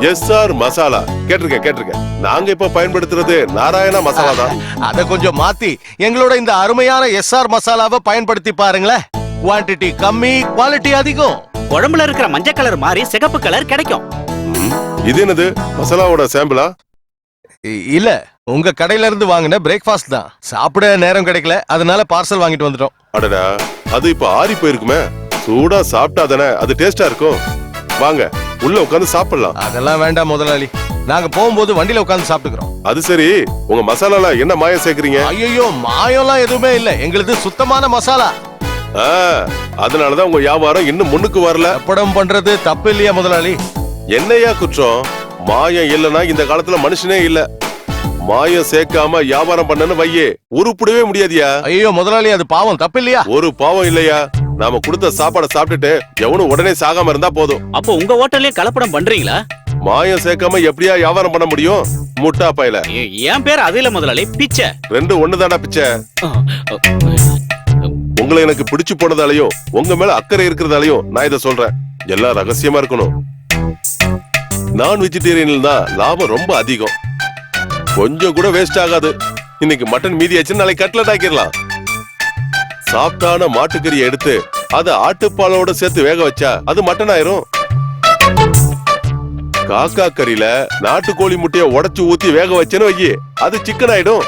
எஸ்ஆர் மசாலா கேட்டிருக்கேன் நாங்க இப்ப பயன்படுத்துறது நாராயணா மசாலா தான். அத கொஞ்சம் மாத்தி எங்களோட இந்த அருமையான எஸ்ஆர் மசாலாவை பயன்படுத்தி பாருங்களேன். குவாண்டிட்டி கம்மி, குவாலிட்டி அதிகம். குழம்புல இருக்கிற மஞ்சள் கலர் மாதிரி சிகப்பு கலர் கிடைக்கும். இது என்னது மசாலாவோட சாம்பிளா? இல்ல, உங்க கடையில இருந்து வாங்கின பிரேக்ஃபாஸ்ட் தான். சாப்பிட நேரம் கிடைக்கல, அதனால பார்சல் வாங்கிட்டு வந்துட்டோம். அடடா, அது இப்ப ஆறி போயிருக்குமே. சூடா சாப்பிட்டா தானே அது டேஸ்டா இருக்கும். வாங்க உள்ள உட்கார்ந்து சாப்பிடலாம். அதெல்லாம் வேண்டாம் முதலாளி, நாங்க போகும்போது வண்டியில உட்கார்ந்து சாப்பிட்டுக்கிறோம். அது சரி, உங்க மசாலால என்ன மாயம் சேர்க்கறீங்க? ஐயோ, மாயம்லாம் எதுவுமே இல்ல, எங்களுது சுத்தமான மசாலா. அதனாலதான் உங்க வியாபாரம் இன்னும் முன்னுக்கு வரல. படம் பண்றது தப்பு இல்லையா முதலாளி? என்னையா குற்றம்? மாயம் இல்லனா இந்த காலத்துல மனுஷனே இல்ல. மாயம் சேர்க்காம வியாபாரம் பண்ணனு வையே, உருப்படவே முடியாதியா. ஐயோ முதலாளி, அது பாவம், தப்பு இல்லையா? ஒரு பாவம் இல்லையா. நாம கொடுத்த சாப்பாடை சாப்பிட்டுட்டு எவனும் உடனே சாகாம இருந்தா போதும். அப்போ உங்க ஹோட்டல்லயே கலப்படம் பண்றீங்களா? மாயம் சேர்க்காம எப்படியா வியாபாரம் பண்ண முடியும்? முட்டா பையல. என் பேர் அது இல்ல முதலாளி, பிச்சை. ரெண்டு ஒண்ணுதாடா பிச்சை. உங்களை எனக்கு பிடிச்சு போனதாலையும் உங்க மேல அக்கறை இருக்கிறதாலையும் நான் இதை சொல்றேன். எல்லாம் ரகசியமா இருக்கணும். நான் வெஜிடேரியன்ல தான் லாபம் ரொம்ப அதிகம். கொஞ்சம் கூட வேஸ்ட் ஆகாது. இன்னைக்கு மட்டன் மீதி ஆச்சு, நாளைக்கு கட்லட் ஆக்கிடலாம். சாப்பிட்டான மாட்டுக்கறியை எடுத்து அதை ஆட்டுப்பாலோட சேர்த்து வேக வச்சா அது மட்டன் ஆயிரும். காக்கா கறியில நாட்டுக்கோழி முட்டைய உடைச்சு ஊத்தி வேக வச்சேன்னு வையி, அது சிக்கன் ஆயிடும்.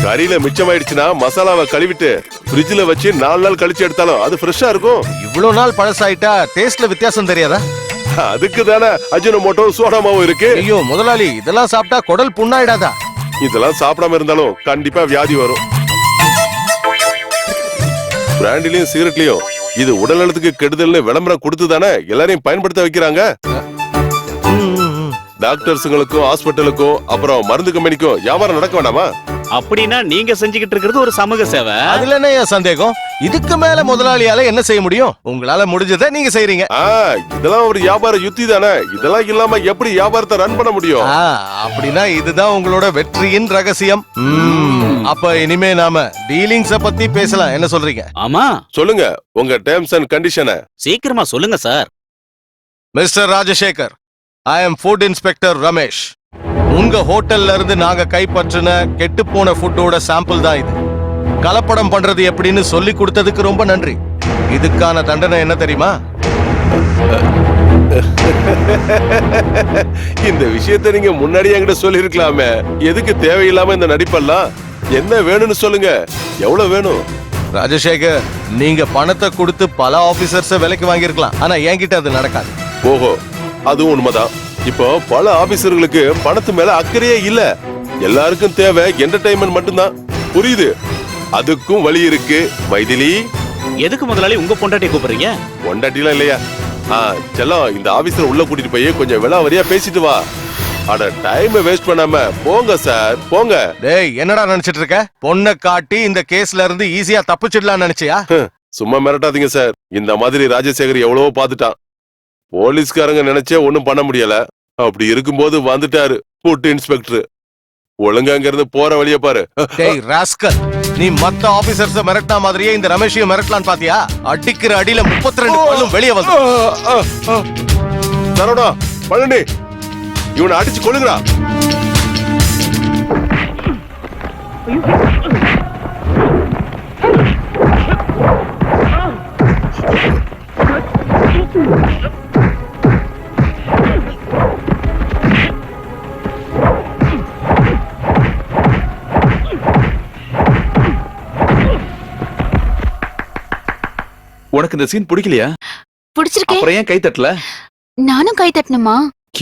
கறியில மிச்சமாயிடுச்சுன்னா மசாலாவை கழுவிட்டு ஃப்ரிட்ஜ்ல வச்சு 4 நாள் கழிச்சு எடுத்தாலும் அது ஃப்ரெஷ்ஷா இருக்கும். இவ்வளவு நாள் பழசாயிட்டா டேஸ்ட்ல வித்தியாசம் தெரியாதா? அதுக்கு தானே அஜினோமோட்டோ சோடாமாவும் இருக்கு. ஐயோ முதலாளி, இதெல்லாம் சாப்பிட்டா குடல் புண்ணாயிடாதா? இதெல்லாம் சாப்பிடாம இருந்தாலும் கண்டிப்பா வியாதி வரும். பிராண்டிலையும் சிகரெட்லயும் இது உடல் நலத்துக்கு கெடுதல்னு விளம்பரம் கொடுத்து தானே எல்லாரையும் பயன்படுத்த வைக்கிறாங்க. டாக்டர்ஸுங்களுக்கும் ஹாஸ்பிட்டலுக்கும் அப்புறம் மருந்து கம்பெனிக்கும் வியாபாரம் நடக்க வேண்டாமா? அப்படின்னா நீங்க செஞ்சுக்கிட்டு இருக்கிறது ஒரு சமூக சேவை. அதுல என்ன சந்தேகம்? இதுக்கு மேல முதலாளியால என்ன செய்ய முடியும்? உங்களால முடிஞ்சதை நீங்க செய்றீங்க. இதெல்லாம் ஒரு வியாபார யுத்தி தானே. இதெல்லாம் இல்லாம எப்படி வியாபாரத்தை ரன் பண்ண முடியும்? அப்படின்னா இதுதான் உங்களோட வெற்றியின் ரகசியம். அப்ப இனிமே நாம டீலிங்ஸ பத்தி பேசலாம், என்ன சொல்றீங்க? ஆமா, சொல்லுங்க உங்க டேர்ம்ஸ் அண்ட் கண்டிஷனை. சீக்கிரமா சொல்லுங்க சார். மிஸ்டர் ராஜசேகர், ஐ அம் ஃபுட் இன்ஸ்பெக்டர் ரமேஷ். உங்க ஹோட்டல்ல இருந்து நாங்க கைப்பற்றின கெட்டு போன ஃபுட்டோட சாம்பிள் தான் இது. கலப்படம் பண்றது எப்படின்னு சொல்லி கொடுத்ததுக்கு ரொம்ப நன்றி. இதுக்கான தண்டனை என்ன தெரியுமா? இந்த விஷயத்தை நீங்க முன்னாடியே என்கிட்ட சொல்லி இருக்கலாமே. எதுக்கு தேவையில்லாம இந்த நடிப்பெல்லாம்? என்ன வேணும்னு சொல்லுங்க. எவ்வளவு வேணும்? ராஜசேகர், நீங்க பணத்தை கொடுத்து பல ஆபீசர்ஸ விலைக்கு வாங்கியிருக்கலாம், ஆனா என்கிட்ட அது நடக்காது. ஓஹோ, அதுவும் உண்மைதான். இப்போ பல ஆபீசர்களுக்கு பணத்து மேல அக்கறையே இல்ல. எல்லாருக்கும் தேவை என்டர்டைன்மெண்ட் மட்டும்தான். புரியுது? அதுக்கும் வழி இருக்கு. மைதிலி, எதுக்கு முதலாளி உங்க பொண்டாட்டி கூப்பிடுறீங்க? பொண்டாட்டிலாம் இல்லையா? செல்லம், இந்த ஆபீசர் உள்ள கூட்டிட்டு போய் கொஞ்சம் விலாவரியா பேசிட்டு வா. அட, டைம் வேஸ்ட் பண்ணாம போங்க சார், போங்க. டேய், என்னடா நினைச்சிட்டு இருக்க? பொண்ணை காட்டி இந்த கேஸ்ல இருந்து ஈஸியா தப்பிச்சிடலாம் நினைச்சியா? சும்மா மிரட்டாதீங்க சார். இந்த மாதிரி ராஜசேகர் எவ்வளவோ பாத்துட்டான். போலீஸ்காரங்க நினைச்சே ஒண்ணும் பண்ண முடியல. அப்படி இருக்கும்போது வந்துட்டாரு ஃபுட் இன்ஸ்பெக்டர். ஒழுங்கா அங்க இருந்து போற வழிய பாரு. டேய் ராஸ்கல், நீ மத்த ஆபீசர்ஸ மிரட்டா மாதிரியே இந்த ரமேஷையும் மிரட்டலான்னு பாத்தியா? அடிக்கிற அடியில 32 பல்லும் வெளியே வந்து. சரவணா, பழனி, இவனை அடிச்சு கொள்ளுங்கடா. உனக்கு இந்த சீன் பிடிக்கலையா? பிடிச்சிருக்கேன். அப்புறம் ஏன் கை தட்டல? நானும் கை தட்டணுமா?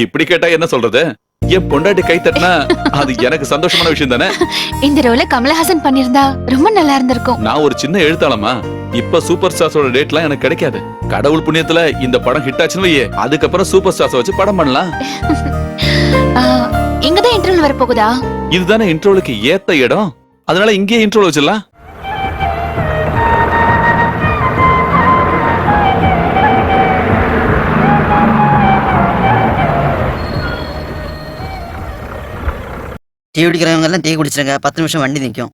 இப்படி கேட்டா என்ன சொல்றது? என் பொண்டாட்டி கை தட்டினா அது எனக்கு சந்தோஷமான விஷயம் தானே. இந்த ரோல கமலஹாசன் பண்ணிருந்தா ரொம்ப நல்லா இருந்திருக்கும். நான் ஒரு சின்ன எழுத்தாளமா. இப்ப சூப்பர் ஸ்டார்ஸோட டேட்லாம் எனக்கு கிடைக்காது. கடவுள் புண்ணியத்துல இந்த படம் ஹிட் ஆச்சுன்னு வையே, அதுக்கப்புறம் சூப்பர் ஸ்டார்ஸ் வச்சு படம் பண்ணலாம். இங்கதான் இன்டர்வல் வர போகுதா? இதுதானே இன்ட்ரோலுக்கு ஏத்த இடம். அதனால இங்கே இன்ட்ரோல் வச்சிடலாம். டீ குடிக்கிறவங்க எல்லாம் டீ குடிச்சிருங்க, 10 நிமிஷம் வண்டி நிற்கும்.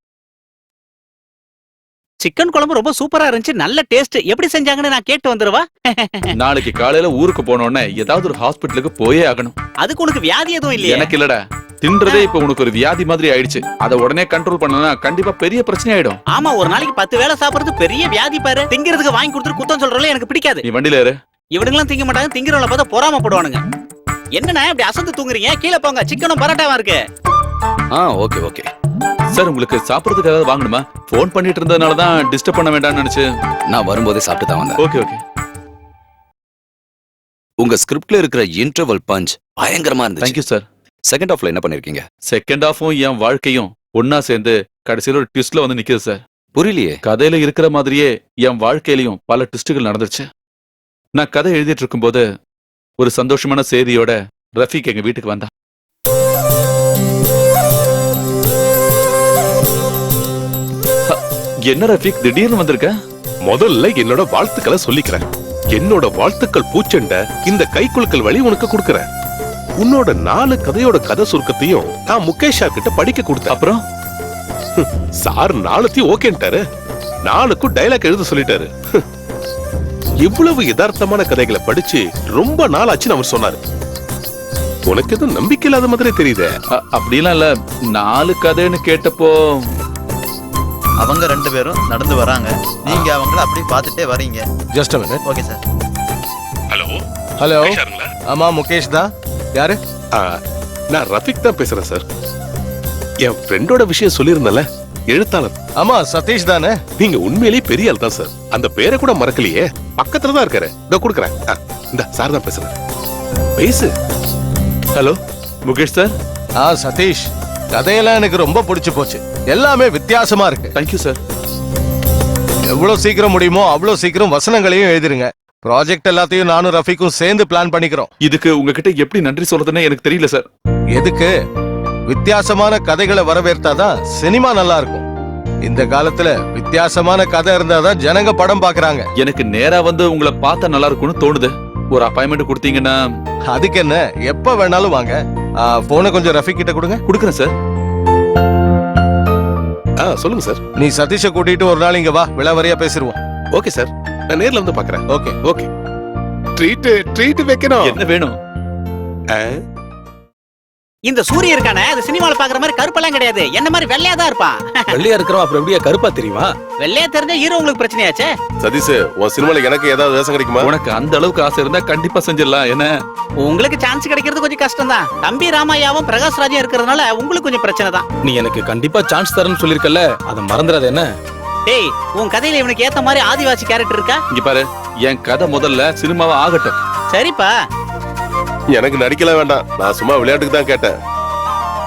சிக்கன் குழம்பு ரொம்ப சூப்பரா இருந்துச்சு, நல்ல டேஸ்ட். எப்படி செஞ்சாங்கன்னு நான் கேட்டு வந்துருவா. நாளைக்கு காலையில ஊருக்கு போனோடனே ஏதாவது ஒரு ஹாஸ்பிட்டலுக்கு போயே ஆகணும். அதுக்கு உனக்கு வியாதி எதுவும் இல்லையா? எனக்கு இல்லடா, தின்றதே இப்ப உனக்கு ஒரு வியாதி மாதிரி ஆயிடுச்சு. அதை உடனே கண்ட்ரோல் பண்ணனா கண்டிப்பா பெரிய பிரச்சனை ஆயிடும். ஆமா, ஒரு நாளைக்கு 10 வேளை சாப்பிடுறது பெரிய வியாதி பாரு. திங்கிறதுக்கு வாங்கி கொடுத்துட்டு குத்தம் சொல்றதுல எனக்கு பிடிக்காது. நீ வண்டியில ஏறு. இவனுங்களாம் திங்க மாட்டாங்க, திங்கிறவங்கள பார்த்தா பொறாமப்படுவானுங்க. என்னண்ணா இப்படி அசந்து தூங்குறீங்க? கீழே போங்க, சிக்கனும் பரோட்டாவா இருக்கு. Okay okay. சார், உங்களுக்கு சாப்பிடறதுக்கு ஏதாவது வாங்கணுமா? போன் பண்ணிட்டு இருந்ததுனால தான் டிஸ்டர்ப் பண்ண வேண்டாம்னு நினைச்சு நான் வரும்போதே சாப்பிட்டு தான் வந்தேன். Okay okay. உங்க ஸ்கிரிப்ட்ல இருக்கிற இன்டர்வல் பஞ்ச் பயங்கரமா இருந்துச்சு. Thank you sir. செகண்ட் ஹாஃப்ல என்ன பண்ணிருக்கீங்க? செகண்ட் ஹாஃபும் என் வாழ்க்கையும் ஒன்னா சேர்ந்து கடைசியில ஒரு ட்விஸ்ட்ல வந்து நிக்குது சார். புரியலையே. கதையில இருக்கிற மாதிரியே என் வாழ்க்கையிலயும் பல ட்விஸ்டுகள் நடந்துருச்சு. நான் கதை எழுதிட்டு இருக்கும்போது ஒரு சந்தோஷமான செய்தியோட ரஃபீக் எங்க வீட்டுக்கு வந்தா. என்ன ரஃபீக் திடீர்னு வந்திருக்க? முதல்ல என்னோட வாழ்த்துக்களை சொல்லிக்கிறேன். என்னோட வாழ்த்துக்கள் பூச்செண்ட இந்த கைக்குலுக்கல் வழி உனக்கு கொடுக்கறேன். உன்னோட 4 கதையோட கதை சுருக்கத்தையும் நான் முகேஷ் சார் கிட்ட படிக்க கொடுத்தேன். அப்புறம் சார் 4த்தையும் ஓகேன்ட்டாரு. 4க்கும் டைலாக் எழுத சொல்லிட்டாரு. இவ்வளவு யதார்த்தமான கதைகளை படிச்சு ரொம்ப நாள் ஆச்சுன்னு அவர் சொன்னாரு. உனக்கு எதுவும் நம்பிக்கை இல்லாத மாதிரி தெரியுதே. அப்படிலாம் இல்ல, 4 கதைன்னு கேட்டப்போ அவங்க 2 பேரும் நடந்து வராங்க, நீங்க அவங்கள அப்படியே பார்த்துட்டே வரீங்க. Just a minute. Okay sir. Hello hello. ஆமா, முகேஷ் தான். யாரு? நான் ரஃபீக் தான் பேசுறேன் சார். என் ஃப்ரெண்டோட விஷயம் சொல்லியிருந்தல, எழுத்தாளர். ஆமா, சதீஷ் தானே? நீங்க உண்மையிலேயே பெரிய ஆள் தான் சார். அந்த பேரை கூட மறக்கலையே. பக்கத்துல தான் இருக்காரு. இதோ கொடுக்குறேன். இந்த சார் தான் பேசுறேன். பேசு. Hello Mukesh sir. சதீஷ், கதையெல்லாம் எனக்கு ரொம்ப பிடிச்சு போச்சு. எல்லாமே வித்தியாசமா இருக்கு. Thank you sir. எவ்வளவு சீக்கிரம் முடியுமோ அவ்வளவு சீக்கிரம் வசனங்களையும் எழுதிருங்க. ப்ராஜெக்ட் எல்லாத்தையும் நானும் ரஃபீக்கும் சேர்ந்து பிளான் பண்ணிக்கிறோம். இதுக்கு உங்ககிட்ட எப்படி நன்றி சொல்றதுன்னு எனக்கு தெரியல சார். எதுக்கு? வித்தியாசமான கதைகளை வரவேற்றாதான் சினிமா நல்லா இருக்கும். இந்த காலத்துல வித்தியாசமான கதை இருந்தாதான் ஜனங்க படம் பாக்குறாங்க. எனக்கு நேரா வந்து உங்களை பார்த்தா நல்லா இருக்கும்னு தோணுது. ஒரு அப்பாயின்மெண்ட் கொடுத்தீங்கன்னா? அதுக்கு என்ன, எப்ப வேணாலும் வாங்க. போனை கொஞ்சம் ரஃபீக் கிட்ட கொடுங்க. கொடுக்குறேன் சார். சொல்லுங்க சார். நீ சதீஷை கூட்டிட்டு ஒரு நாள் இங்க வா, விளாவரியா பேசிடுவோம். ஓகே சார், நான் நேர்ல வந்து பாக்குறேன். Okay okay. ட்ரீட் வைக்கணும். என்ன வேணும்? இந்த சூரிய இருக்கானே, அது சினிமால பாக்குற மாதிரி கருப்பெல்லாம் கிடையாது. என்ன மாதிரி வெள்ளையா தான் இருப்பான். வெள்ளையா இருக்கிறோம், அப்புறம் எப்படியா கருப்பா தெரியுமா? வெள்ளையா தெரிஞ்சா ஹீரோ உங்களுக்கு பிரச்சனையாச்சே. சதீஷ், உன் சினிமால எனக்கு ஏதாவது வேஷம் கிடைக்குமா? உனக்கு அந்த அளவுக்கு ஆசை இருந்தா கண்டிப்பா செஞ்சிடலாம். என்ன உங்களுக்கு சான்ஸ் கிடைக்கிறது கொஞ்சம் கஷ்டம் தான். தம்பி ராமையாவும் பிரகாஷ் ராஜும் இருக்கிறதுனால உங்களுக்கு கொஞ்சம் பிரச்சனை தான். நீ எனக்கு கண்டிப்பா சான்ஸ் தரேன்னு சொல்லிருக்கல, அதை மறந்துடாத. என்ன டேய், உன் கதையில இவனுக்கு ஏத்த மாதிரி ஆதிவாசி கேரக்டர் இருக்கா? இங்க பாரு, என் கதை முதல்ல சினிமாவா ஆகட்டும். சரிப்பா. எனக்கு நடிக்கலாம் வேண்டாம், நான் சும்மா விளையாட்டுக்கு தான் கேட்டேன்.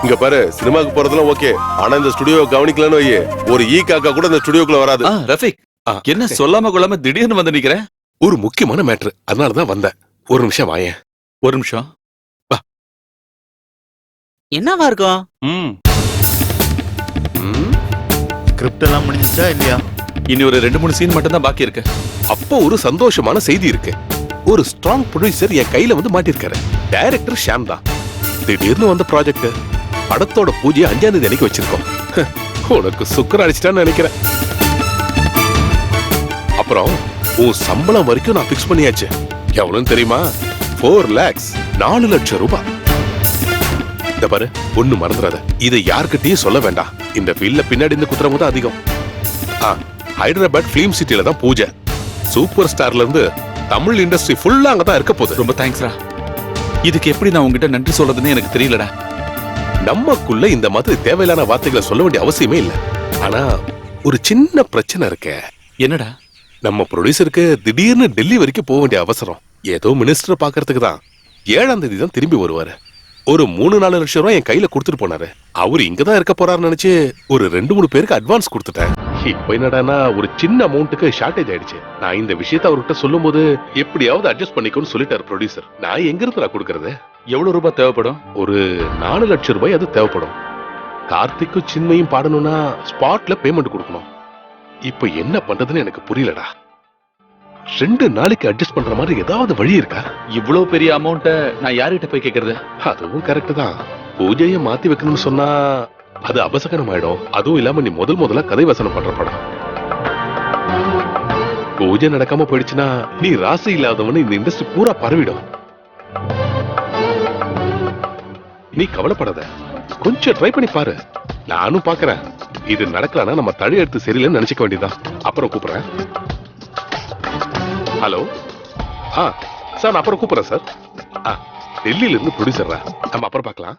இங்க பாரு, சினிமாக்கு போறதுலாம் ஓகே, ஆனா இந்த ஸ்டுடியோவை கவனிக்கலன்னு வையே, ஒரு காக்கா கூட இந்த ஸ்டுடியோக்குள்ள வராது. ரஃபீக், என்ன சொல்லாம கொள்ளாம திடீர்னு வந்து நிக்கிறேன்? ஒரு முக்கியமான மேட்ரு, அதனாலதான் வந்தேன். ஒரு நிமிஷம் வாயேன். ஒரு நிமிஷம். என்னவா இருக்கும்? ஸ்கிரிப்ட் எல்லாம் முடிஞ்சிச்சா இல்லையா? இனி ஒரு 2-3 சீன் மட்டும் தான் பாக்கி இருக்கு. அப்போ ஒரு சந்தோஷமான செய்தி இருக்கு. ஒரு ஸ்ட்ராங் ப்ரொடியூசர் என் கையில வந்து மாட்டிருக்காரு. டைரக்டர் ஷாம் தான். திடீர்னு வந்த ப்ராஜெக்ட். படத்தோட பூஜையை 5ஆம் தேதி அன்னைக்கு வச்சிருக்கோம். உனக்கு சுக்கரம் அடிச்சிட்டான்னு நினைக்கிறேன். அப்புறம் உன் சம்பளம் வரைக்கும் நான் பிக்ஸ் பண்ணியாச்சு. எவ்வளவுன்னு தெரியுமா? 4 lakhs, 4 லட்சம் ரூபாய். இந்த பாரு, ஒண்ணு மறந்துடாத, இதை யார்கிட்டயும் சொல்ல வேண்டாம். இந்த ஃபீல்ட்ல பின்னாடி இந்த குத்துறவங்க தான் அதிகம். ஹைதராபாத் பிலிம் சிட்டில தான் பூஜை. சூப்பர் ஸ்டார்ல இருந்து தமிழ் இண்டஸ்ட்ரி ஃபுல்லா அங்கதான் இருக்க போகுது. ரொம்ப தேங்க்ஸ்ரா. இதுக்கு எப்படி நான் உங்ககிட்ட நன்றி சொல்றதுன்னு எனக்கு தெரியலடா. நமக்குள்ள இந்த மாதிரி தேவையில்லாத வார்த்தைகளை சொல்ல வேண்டிய அவசியமே இல்ல. ஆனா ஒரு சின்ன பிரச்சனை இருக்கு. என்னடா? நம்ம ப்ரொடியூசருக்கு திடீர்னு டெல்லி வரைக்கும் போக வேண்டிய அவசரம். ஏதோ மினிஸ்டர் பாக்குறதுக்கு தான். 7ஆம் தேதி தான் திரும்பி வருவாரு. ஒரு 3-4 லட்சம் ரூபாய் என் கையில கொடுத்துட்டு போனாரு. அவரு இங்கதான் இருக்க போறாருன்னு நினைச்சு ஒரு 2-3 பேருக்கு அட்வான்ஸ் கொடுத்துட்டேன். இப்ப என்னடானா ஒரு சின்ன அமௌண்ட்டுக்கு ஷார்டேஜ் ஆயிடுச்சு. நான் இந்த விஷயத்த அவர்கிட்ட சொல்லும் போது எப்படியாவது அட்ஜஸ்ட் பண்ணிக்கோன்னு சொல்லிட்டாரு ப்ரொடியூசர். நான் எங்க இருந்து நான் கொடுக்கறது? எவ்வளவு ரூபாய் தேவைப்படும்? ஒரு 4 லட்சம் ரூபாய் அது தேவைப்படும். கார்த்திக்கும் சின்மையும் பாடணும்னா ஸ்பாட்ல பேமெண்ட் கொடுக்கணும். இப்ப என்ன பண்றதுன்னு எனக்கு புரியலடா. 2 நாளைக்கு அட்ஜஸ்ட் பண்ற மாதிரி ஏதாவது வழி இருக்கா? இவ்வளவு பெரிய அமௌண்ட்ட நான் யார்கிட்ட போய் கேக்குறது? அதுவும் கரெக்ட் தான். பூஜையை மாத்தி வைக்கணும்னு சொன்னா அது அபசகனம் ஆயிடும். அதுவும் இல்லாம நீ முதல்ல கதை வசனம் பண்ற படம். பூஜை நடக்காம போயிடுச்சுன்னா நீ ராசி இல்லாதவனு இந்த இண்டஸ்ட்ரி பூரா பரவிடும். நீ கவலைப்படாத, கொஞ்சம் ட்ரை பண்ணி பாரு. நானும் பாக்குறேன். இது நடக்கலன்னா நம்ம தழி எடுத்து சரியில்லைன்னு நினைச்சுக்க வேண்டியதுதான். அப்புறம் கூப்பிடுறேன். ஹலோ, சார் நான் அப்புறம் கூப்பிடுறேன் சார். டெல்லியில இருந்து ப்ரொடியூசர், நம்ம அப்புறம் பார்க்கலாம்.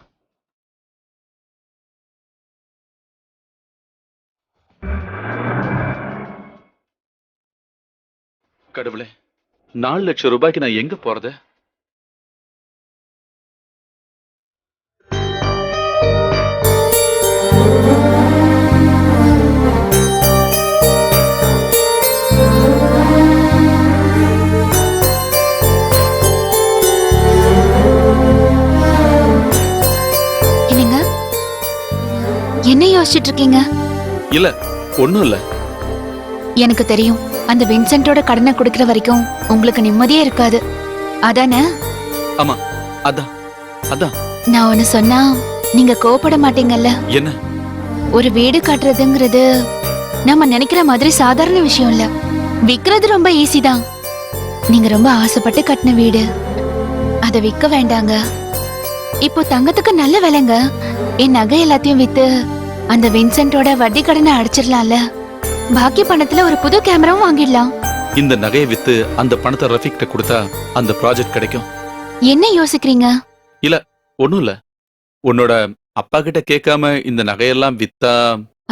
கடவுளே, 4 லட்சம் ரூபாய்க்கு நான் எங்க போறது? என்னங்க என்ன யோசிச்சுட்டு இருக்கீங்க? இல்ல, ஒண்ணும் இல்ல. எனக்கு தெரியும், அந்த வின்சென்ட்டோட கடனை கொடுக்கிற வரைக்கும் உங்களுக்கு நிம்மதியே இருக்காது. அதானே? ஆமா, அதான் அதான். நான் ஒன்னு சொன்னா நீங்க கோபப்பட மாட்டீங்கல்ல? என்ன? ஒரு வீடு கட்டுறதுங்கிறது நம்ம நினைக்கிற மாதிரி சாதாரண விஷயம் இல்ல. விக்கிறது ரொம்ப ஈஸி தான். நீங்க ரொம்ப ஆசைப்பட்டு கட்டின வீடு, அதை விற்க வேண்டாங்க. இப்போ தங்கத்துக்கு நல்ல விலைங்க. என் நகை எல்லாத்தையும் வித்து அந்த வின்சென்ட்டோட வட்டி கடனை அடைச்சிடலாம்ல. பாக்கி பணத்துல ஒரு புது கேமராவும் வாங்கிடலாம். இந்த நகையை வித்து அந்த பணத்தை ரஃபிக் கிட்ட கொடுத்தா அந்த ப்ராஜெக்ட் கிடைக்கும். என்ன யோசிக்கிறீங்க? இல்ல, ஒண்ணும் இல்ல. உன்னோட அப்பா கிட்ட கேட்காம இந்த நகையெல்லாம் வித்தா?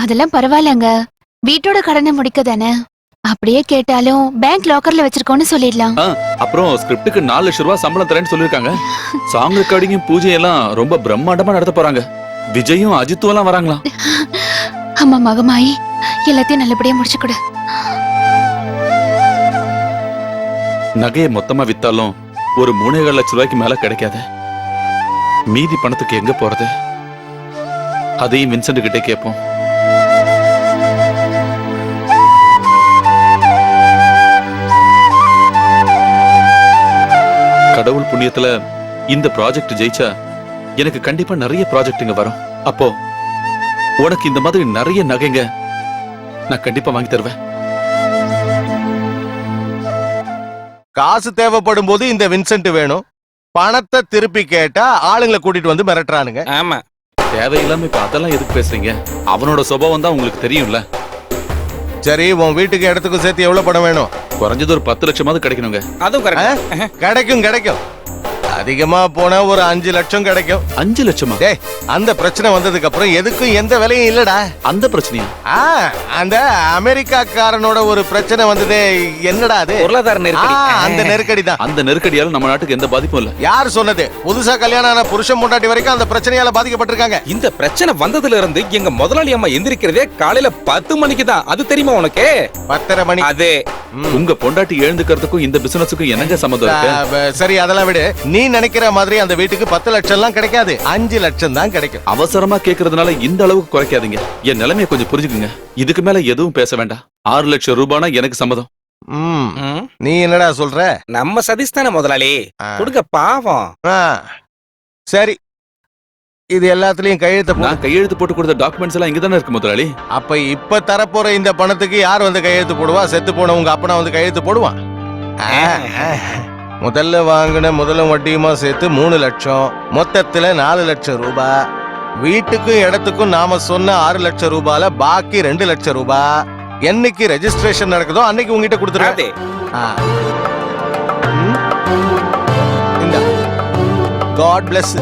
அதெல்லாம் பரவாயில்லங்க, வீட்டோட கடனை முடிக்க தானே. அப்படியே கேட்டாலும் பேங்க் லாக்கர்ல வச்சிருக்கோன்னு சொல்லிடலாம். அப்புறம் ஸ்கிரிப்டுக்கு 4 லட்சம் ரூபாய் சம்பளம் தரேன்னு சொல்லிருக்காங்க. சாங் ரெக்கார்டிங்கும் பூஜையெல்லாம் ரொம்ப பிரம்மாண்டமா நடத்த போறாங்க. விஜயும் அஜித்தும் எல்லாம் வராங்களாம். அம்மா மகமாயி, எல்லாத்தையும் நல்லபடியா முடிச்சு கொடு. நகையை மொத்தமா வித்தாலும் ஒரு 3.5 லட்சம் ரூபாய்க்கு மேல கிடைக்காது. மீதி பணத்துக்கு எங்க போறது? அதையும் வின்சென்ட் கிட்டே கேட்போம். கடவுள் புண்ணியத்துல இந்த ப்ராஜெக்ட் ஜெயிச்சா எனக்கு கண்டிப்பா நிறைய ப்ராஜெக்ட்டுங்க வரும். அப்போ உனக்கு இந்த மாதிரி நிறைய நகைங்க நான் கண்டிப்பா வாங்கி தருவேன். காசு தேவைப்படும் போது இந்த வின்சென்ட் வேணும், பணத்தை திருப்பி கேட்டா ஆளுங்களை கூட்டிட்டு வந்து மிரட்டுறானுங்க. ஆமா, தேவையில்லாம இப்ப அதெல்லாம் எதுக்கு பேசுறீங்க? அவனோட சுபாவம் தான் உங்களுக்கு தெரியும்ல. சரி, உன் வீட்டுக்கு இடத்துக்கும் சேர்த்து எவ்வளவு பணம் வேணும்? குறைஞ்சது ஒரு 10 லட்சமாவது கிடைக்கணுங்க. அதுவும் கரெக்ட். கிடைக்கும். அதிகமா போனா ஒரு 5 லட்சம் கிடைக்கும். 5 லட்சமா? டேய், அந்த பிரச்சனை வந்ததுக்கு அப்புறம் எதுக்கும் எந்த விலையும் இல்லடா. அந்த பிரச்சனையா? அந்த அமெரிக்காக்காரனோட ஒரு பிரச்சனை வந்ததே, என்னடா அது? பொருளாதார நெருக்கடி. அந்த நெருக்கடி தான். அந்த நெருக்கடியால நம்ம நாட்டுக்கு எந்த பாதிப்பும் இல்ல. யார் சொன்னது? புதுசா கல்யாணம் ஆன புருஷன் பொண்டாட்டி வரைக்கும் அந்த பிரச்சனையால பாதிக்கப்பட்டிருக்காங்க. இந்த பிரச்சனை வந்ததுல இருந்து எங்க முதலாளி அம்மா எந்திரிக்கிறதே காலையில 10 மணிக்கு தான். அது தெரியுமா உனக்கு? 10:30 மணி. அது உங்க பொண்டாட்டி எழுந்துக்கிறதுக்கும் இந்த பிசினஸுக்கும் என்னங்க சம்மந்தம் இருக்கு? சரி, அதெல்லாம் விடு. நீ நினைக்கிற மாதிரி அந்த வீட்டுக்கு 10 லட்சம் எல்லாம் கிடைக்காது, 5 லட்சம் தான் கிடைக்கும். அவசரமா கேக்குறதுனால இந்த அளவுக்கு குறைக்காதீங்க. என் நிலைமையை கொஞ்சம் புரிஞ்சுக்குங்க. இதுக்கு மேல எதுவும் பேச வேண்டாம். 6 லட்சம் ரூபானா எனக்கு சம்மதம். நீ என்னடா சொல்ற? நம்ம சதீஷ் தானே முதலாளி, கொடுங்க பாவம். சரி, இது எல்லாத்துலயும் கையெழுத்து நான் கையெழுத்து போட்டு கொடுத்த டாக்குமெண்ட்ஸ் எல்லாம் இங்க தானே இருக்கு முதலாளி. அப்ப இப்ப தரப்போற இந்த பணத்துக்கு யார் வந்து கையெழுத்து போடுவா? செத்து போன உங்க அப்பனா வந்து கையெழுத்து போடுவான். முதல்ல வாங்கின முதலும் வட்டியுமா சேர்த்து 3 லட்சம், மொத்தத்துல 4 லட்சம் ரூபாய். வீட்டுக்கும் இடத்துக்கும் நாம சொன்ன 6 லட்சம் ரூபாயில பாக்கி 2 லட்சம் ரூபாய் என்னைக்கு ரெஜிஸ்ட்ரேஷன் நடக்குதோ அன்னைக்கு உங்ககிட்ட கொடுத்துருவாரு. இந்த காட் பிளஸ்.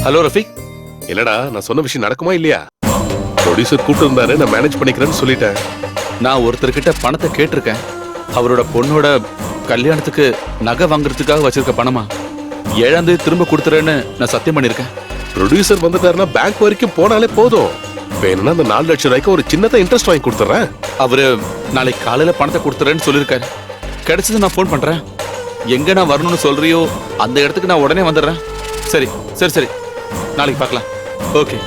ஹலோ ரஃபிக். என்னடா, நான் சொன்ன விஷயம் நடக்குமா இல்லையா? ப்ரொடியூசர் கூப்பிட்டு இருந்தாரு, நான் மேனேஜ் பண்ணிக்கிறேன்னு சொல்லிட்டேன். நான் ஒருத்தர்கிட்ட பணத்தை கேட்டிருக்கேன். அவரோட பொண்ணோட கல்யாணத்துக்கு நகை வாங்குறதுக்காக வச்சிருக்க பணமா? 7ஆம் தேதி திரும்ப கொடுத்துறேன்னு நான் சத்தியம் பண்ணிருக்கேன். ப்ரொடியூசர் வந்துட்டாருன்னா பேங்க் வரைக்கும் போனாலே போதும். வேணும்னா அந்த 4 லட்சம் ரூபாய்க்கு ஒரு சின்னதா இன்ட்ரெஸ்ட் வாங்கி கொடுத்துறேன். அவரு நாளைக்கு காலையில பணத்தை கொடுத்துறேன்னு சொல்லிருக்காரு. கிடைச்சது நான் ஃபோன் பண்றேன். எங்க நான் வரணும்னு சொல்றியோ அந்த இடத்துக்கு நான் உடனே வந்துடுறேன். சரி சரி சரி, நாளைக்கு பார்க்கலாம். ஓகே.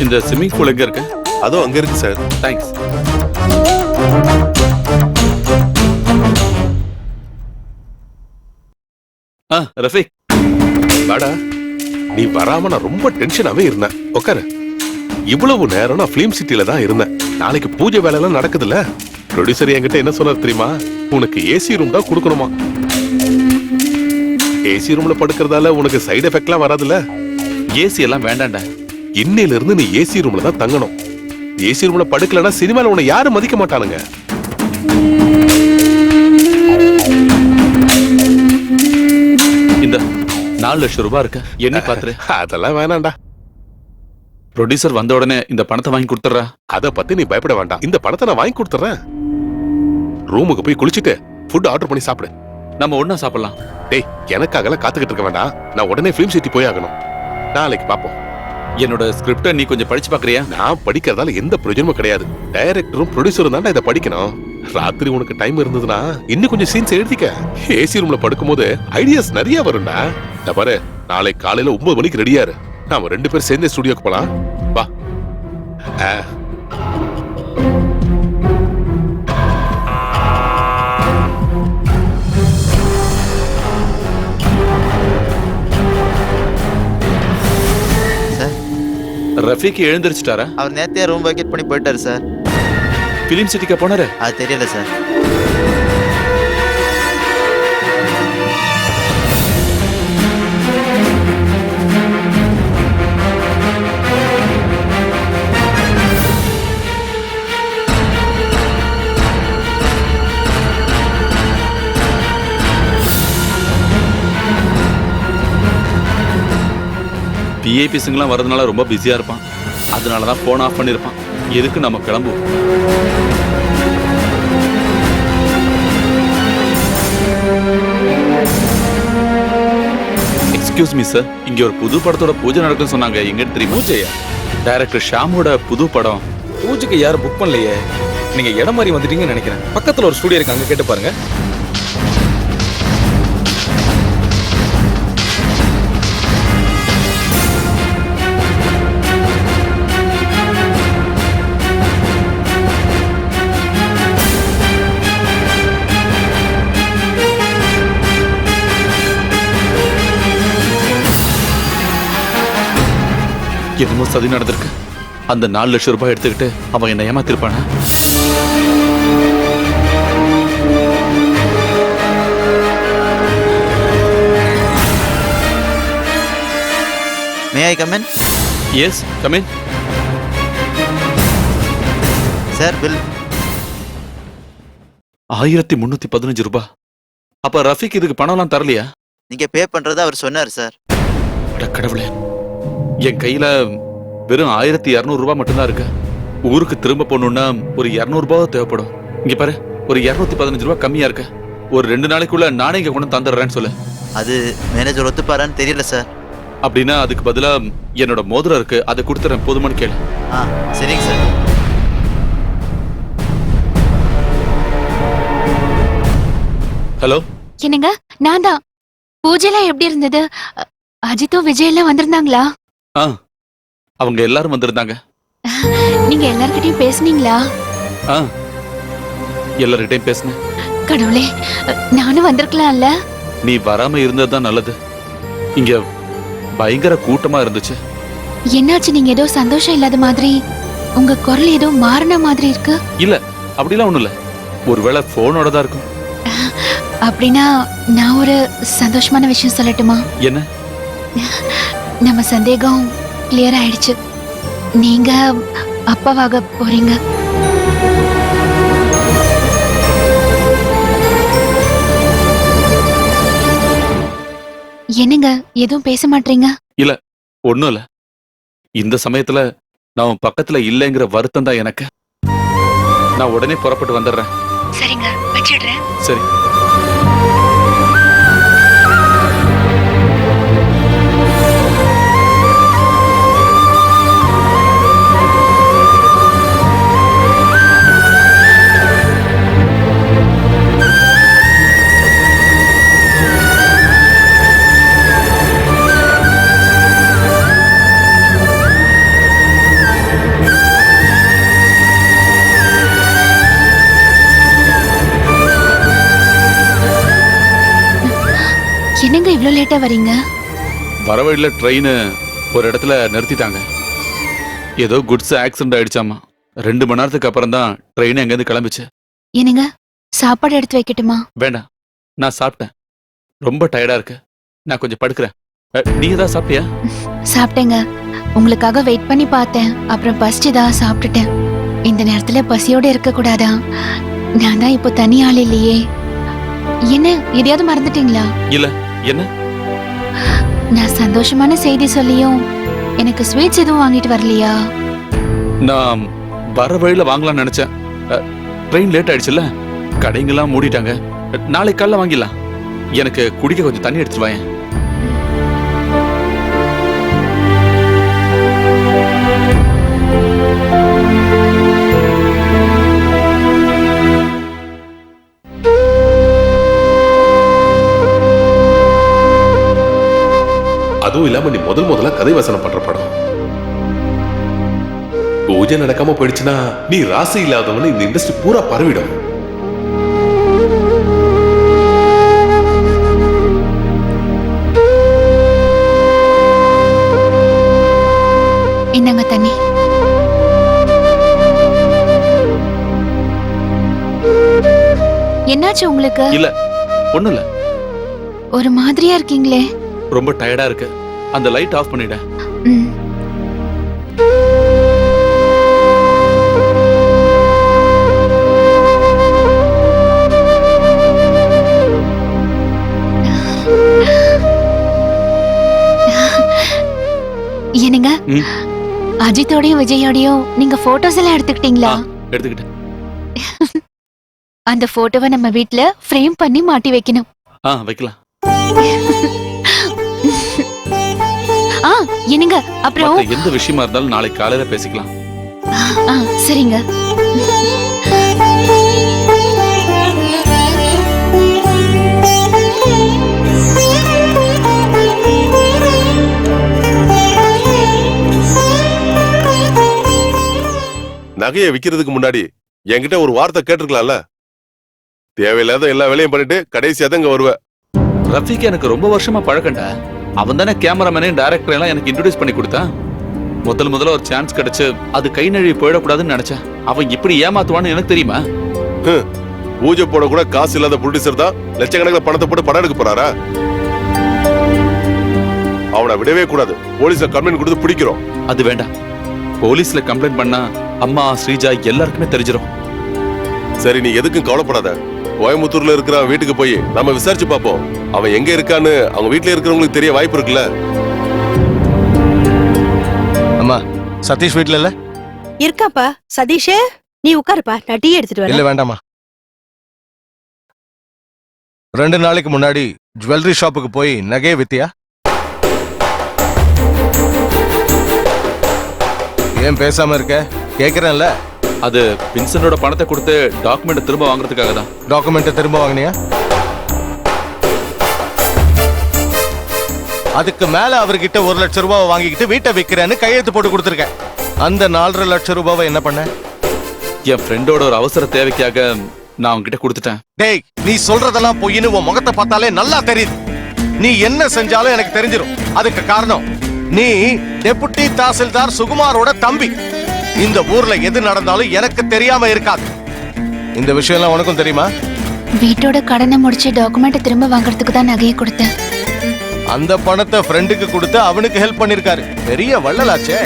இந்த ஸ்விம்மிங் பூல் எங்க இருக்கு? அதோ அங்க இருக்கு சார். தேங்க்ஸ். ரஃபீக், வாடா. நீ வராம நான் ரொம்ப டென்ஷனாவே இருந்தேன். உட்காரு. இவ்வளவு நேரம் நான் பிலிம் சிட்டில தான் இருந்தேன். நாளைக்கு பூஜை வேலை எல்லாம் நடக்குதுல்ல. ப்ரொடியூசர் என்கிட்ட என்ன சொன்னார் தெரியுமா? உனக்கு ஏசி ரூம் தான் கொடுக்கணுமா. ஏசி ரூம்ல படுக்கிறதால உனக்கு சைடு எஃபெக்ட்லாம் வராதுல்ல. ஏசி எல்லாம் வேண்டாம்டா. இன்னையில இருந்து நீ ஏசி ரூம்ல தான் தங்கணும். ஏசி ரூம்ல படுக்கலன்னா சினிமால உன்னை யாரும் மதிக்க மாட்டானுங்க. இந்த 4 லட்சம் ரூபாய் இருக்கு, என்ன பாத்துரு. அதெல்லாம் வேணாம்டா. ப்ரொடியூசர் வந்த உடனே இந்த பணத்தை வாங்கி கொடுத்துறா. அத பத்தி நீ பயப்பட வேண்டாம். இந்த பணத்தை நான் வாங்கி கொடுத்துறேன். ரூமுக்கு போய் குளிச்சுட்டு ஃபுட் ஆர்டர் பண்ணி சாப்பிடு. நம்ம ஒண்ணா சாப்பிடலாம். டேய், எனக்காகலாம் காத்துக்கிட்டு இருக்க வேண்டாம். நான் உடனே ஃபிலிம் சிட்டி போய் ஆகணும். நாளைக்கு பாப்போம். என்னோட ஸ்கிரிப்ட நீ கொஞ்சம் படிச்சு பாக்குறியா? நான் படிக்கிறதால எந்த பிரயோஜனமும் கிடையாது. டைரக்டரும் ப்ரொடியூசரும் தான் இதை படிக்கணும். ராத்திரி உனக்கு டைம் இருந்ததுன்னா இன்னும் கொஞ்சம் சீன்ஸ் எழுதிக்க. ஏசி ரூம்ல படுக்கும்போது ஐடியாஸ் நிறைய வரும்டா. இந்த பாரு, நாளை காலையில 9 மணிக்கு ரெடியா இரு. நாம 2 பேரும் சேர்ந்து ஸ்டுடியோக்கு போலாம். வா. ரஃபீக் எழுந்திருச்சுட்டாரா? அவர் நேத்தே ரூம் வெக்கேட் பண்ணி போயிட்டாரு சார். பிலிம் சிட்டிக்கு போனாரு? அது தெரியல சார். விஐபிஸ்ங்கெல்லாம் வரதுனால ரொம்ப பிஸியா இருப்பான். அதனாலதான் போன் ஆஃப் பண்ணிருப்பான். எதுக்கு நம்ம கிளம்புவோம். எக்ஸ்கியூஸ் மீ சார், இங்க ஒரு புது படத்தோட பூஜை நடக்குன்னு சொன்னாங்க. எங்கன்னு தெரியும்? பூஜையா? டைரக்டர் ஷாமோட புது படம். பூஜைக்கு யாரும் புக் பண்ணலையே. நீங்க இடம் மாதிரி வந்துட்டீங்கன்னு நினைக்கிறேன். பக்கத்துல ஒரு ஸ்டுடியோ இருக்கு, அங்க கேட்டு பாருங்க. என்னமோ சதி நடந்திருக்கு. அந்த 4 லட்சம் ரூபாய் எடுத்துக்கிட்டு அவன் என்ன ஏமாத்திருப்பானா? May I come in? Yes, come in. Sir, bill 1315 ரூபாய். அப்ப ரஃபீக் இதுக்கு பணம்லாம் தரலையா? நீங்க பே பண்றதா அவர் சொன்னார் சார். அட கடவுளே, என் கையில வெறும் 1200 ரூபாய் மட்டும்தான் இருக்கு. ஊருக்கு திரும்ப போகணும்னா ஒரு 200 ரூபாய் தேவைப்படும். இங்க பாரு, ஒரு 215 ரூபாய் கம்மியா இருக்கு. ஒரு 2 நாளைக்குள்ள நானே இங்க கொண்டு தந்துடுறேன்னு சொல்லு. அது மேனேஜர் ஒத்துப்பாரான்னு தெரியல சார். அப்படின்னா அதுக்கு பதிலா என்னோட மோதிரம் இருக்கு, அதை கொடுத்துறேன், போதுமான்னு கேளு. சரிங்க சார். ஹலோ. என்னங்க, நான் தான். பூஜைலாம் எப்படி இருந்தது? அஜித்தும் விஜய் எல்லாம் வந்திருந்தாங்களா? அவங்க எல்லாரும் வந்திருந்தாங்க. நீங்க எல்லார்கிட்டயும் பேசுனீங்களா? எல்லார்கிட்டயும் பேசினேன். கடவுளே, நானும் வந்திருக்கலாம்ல. நீ வராம இருந்ததுதான் நல்லது. இங்க பயங்கர கூட்டமா இருந்துச்சு. என்னாச்சு? நீங்க ஏதோ சந்தோஷம் இல்லாத மாதிரி, உங்க குரல் ஏதோ மாறின மாதிரி இருக்கு. இல்ல, அப்படிலாம் ஒண்ணும் இல்ல. ஒருவேளை போனோட தான் இருக்கும். அப்படின்னா நான் ஒரு சந்தோஷமான விஷயம் சொல்லட்டுமா? என்ன? நம்ம சந்தேகம் கிளியர் ஆயிடுச்சு. நீங்க அப்பாவாக போறீங்க. என்னங்க எதுவும் பேச மாட்டீங்க? ஒண்ணும் இல்ல. இந்த சமயத்துல நான் உன் பக்கத்துல இல்லைங்கிற வருத்தம் தான் எனக்கு. நான் உடனே புறப்பட்டு வந்துடுறேன். சரிங்க, வச்சிடுறேன். சரி. என்னங்க இவ்ளோ லேட்டா வரீங்க? வர வழியில ட்ரெயின் ஒரு இடத்துல நிறுத்திட்டாங்க. ஏதோ குட்ஸ் ஆக்சிடென்ட் ஆயிடுச்சாமா. 2 மணி நேரத்துக்கு அப்புறம் தான் ட்ரெயின் எங்கேருந்து கிளம்பிச்சு. என்னங்க சாப்பாடு எடுத்து வைக்கட்டுமா? வேண்டாம், நான் சாப்பிட்டேன். ரொம்ப டயர்டா இருக்கு, நான் கொஞ்சம் படுக்கிறேன். நீ ஏதாவது சாப்பிட்டியா? சாப்பிட்டேங்க. உங்களுக்காக வெயிட் பண்ணி பார்த்தேன். அப்புறம் பசிச்சுதா சாப்பிட்டுட்டேன். இந்த நேரத்துல பசியோட இருக்க கூடாதா? நான் தான் இப்போ தனி ஆள் இல்லையே. என்ன எதையாவது மறந்துட்டீங்களா? இல்ல. என்ன? நான் சந்தோஷமான செய்தி சொல்லியும் எனக்கு ஸ்வீட்ஸ் எதுவும் வாங்கிட்டு வரலையா? நான் வர வழியில வாங்கலாம்னு நினைச்சேன். ட்ரெயின் லேட் ஆயிடுச்சுல்ல, கடைங்கெல்லாம் மூடிட்டாங்க. நாளைக்கு காலைல வாங்கிடலாம். எனக்கு குடிக்க கொஞ்சம் தண்ணி எடுத்துட்டு வாயேன். அதுவும் இல்லாம நீ முதல்ல கதை வசனம் பண்ற படம். பூஜை நடக்காம போயிடுச்சுன்னா நீ ராசி இல்லாதவன்னு இந்த இண்டஸ்ட்ரி பூரா பரவிடும். என்னங்க தண்ணி? என்னாச்சு உங்களுக்கு? இல்ல, ஒண்ணும் இல்ல. ஒரு மாதிரியா இருக்கீங்களே. ரொம்ப டயர்டா இருக்கு. அந்த லைட் ஆஃப் பண்ணிட. ம். என்னங்க ம். அஜித்தோடையும் விஜயோடையும் நீங்க போட்டோஸ் எல்லாம் எடுத்துக்கிட்டீங்களா? எடுத்துக்கிட்டேன். அந்த போட்டோவை நம்ம வீட்ல ஃப்ரேம் பண்ணி மாட்டி வைக்கணும். வைக்கலாம். என்னங்க அப்புறம் மத்த எந்த விஷயமா இருந்தாலும் நாளைக்கு காலையில பேசிக்கலாம். சரிங்க. நகையை விக்கிறதுக்கு முன்னாடி என்கிட்ட ஒரு வார்த்தை கேட்டிருக்கலாம்ல. தேவையில்லாத எல்லா வேலையும் பண்ணிட்டு கடைசியா தான் இங்க வருவ. ரஃபிக்கு எனக்கு ரொம்ப வருஷமா பழக்கண்டா. அவன் தானே கேமராமேனே டைரக்டர் எல்லாம் எனக்கு இன்ட்ரோடியூஸ் பண்ணி கொடுத்தான். முதல்ல ஒரு சான்ஸ் கிடைச்சு அது கை நழுவி போயிடக்கூடாதுன்னு நினைச்சேன். அவன் இப்படி ஏமாத்துவான்னு எனக்கு தெரியுமா? பூஜை போட கூட காசு இல்லாத ப்ரொடியூசர் தான் லட்சக்கணக்கில் பணத்தை போட்டு படம் எடுக்க போறாரா? அவனை விடவே கூடாது. போலீஸ்ல கம்ப்ளைண்ட் கொடுத்து பிடிக்கிறோம். அது வேண்டாம். போலீஸ்ல கம்ப்ளைண்ட் பண்ணா அம்மா ஸ்ரீஜா எல்லாருக்குமே தெரிஞ்சிடும். சரி, நீ எதுக்கும் கவலைப்படாத. கோயம்புத்தூர்ல இருக்கிற வீட்டுக்கு போய் நம்ம விசாரிச்சு பார்ப்போம். அவன் எங்க இருக்கான்னு அவங்க வீட்டுல இருக்கிறவங்களுக்கு தெரிய வாய்ப்பு இருக்குல்ல. அம்மா, சதீஷ் வீட்ல இல்ல? இருக்காப்பா. சதீஷே, நீ உட்காருப்பா, நான் டீ எடுத்துட்டு வரேன். இல்ல வேண்டாமா. 2 நாளைக்கு முன்னாடி ஜுவல்லரி ஷாப்புக்கு போய் நகையை வித்தியா? ஏன் பேசாம இருக்க? கேக்குறேன்ல. அது வின்சென்டோட பணத்தை கொடுத்து டாக்குமெண்ட் திரும்ப வாங்குறதுக்காக தான். டாக்குமெண்ட் திரும்ப வாங்கினியா? அதுக்கு மேல அவர்கிட்ட 1 லட்சம் ரூபாய் வாங்கிக்கிட்டு வீட்டை விக்கிறேன்னு கையெழுத்து போட்டு கொடுத்துருக்கேன். அந்த 4.5 லட்சம் ரூபாவை என்ன பண்ண? என் ஃப்ரெண்டோட ஒரு அவசர தேவைக்காக நான் அவன்கிட்ட கொடுத்துட்டேன். டேய், நீ சொல்றதெல்லாம் பொய்ன்னு உன் முகத்தை பார்த்தாலே நல்லா தெரியுது. நீ என்ன செஞ்சாலும் எனக்கு தெரிஞ்சிடும். அதுக்கு காரணம் நீ டெபுட்டி தாசில்தார் சுகுமாரோட தம்பி. இந்த ஊர்ல எது நடந்தாலும் எனக்கு தெரியாம இருக்காது. இந்த விஷயம் எல்லாம் உனக்கும் தெரியுமா? வீட்டோட கடனை முடிச்சு டாக்குமெண்ட் திரும்ப வாங்குறதுக்கு தான் நகையை கொடுத்தேன். அந்த பணத்தை ஃப்ரெண்டுக்கு கொடுத்து அவனுக்கு ஹெல்ப் பண்ணிருக்காரு. பெரிய வள்ளலாச்சே.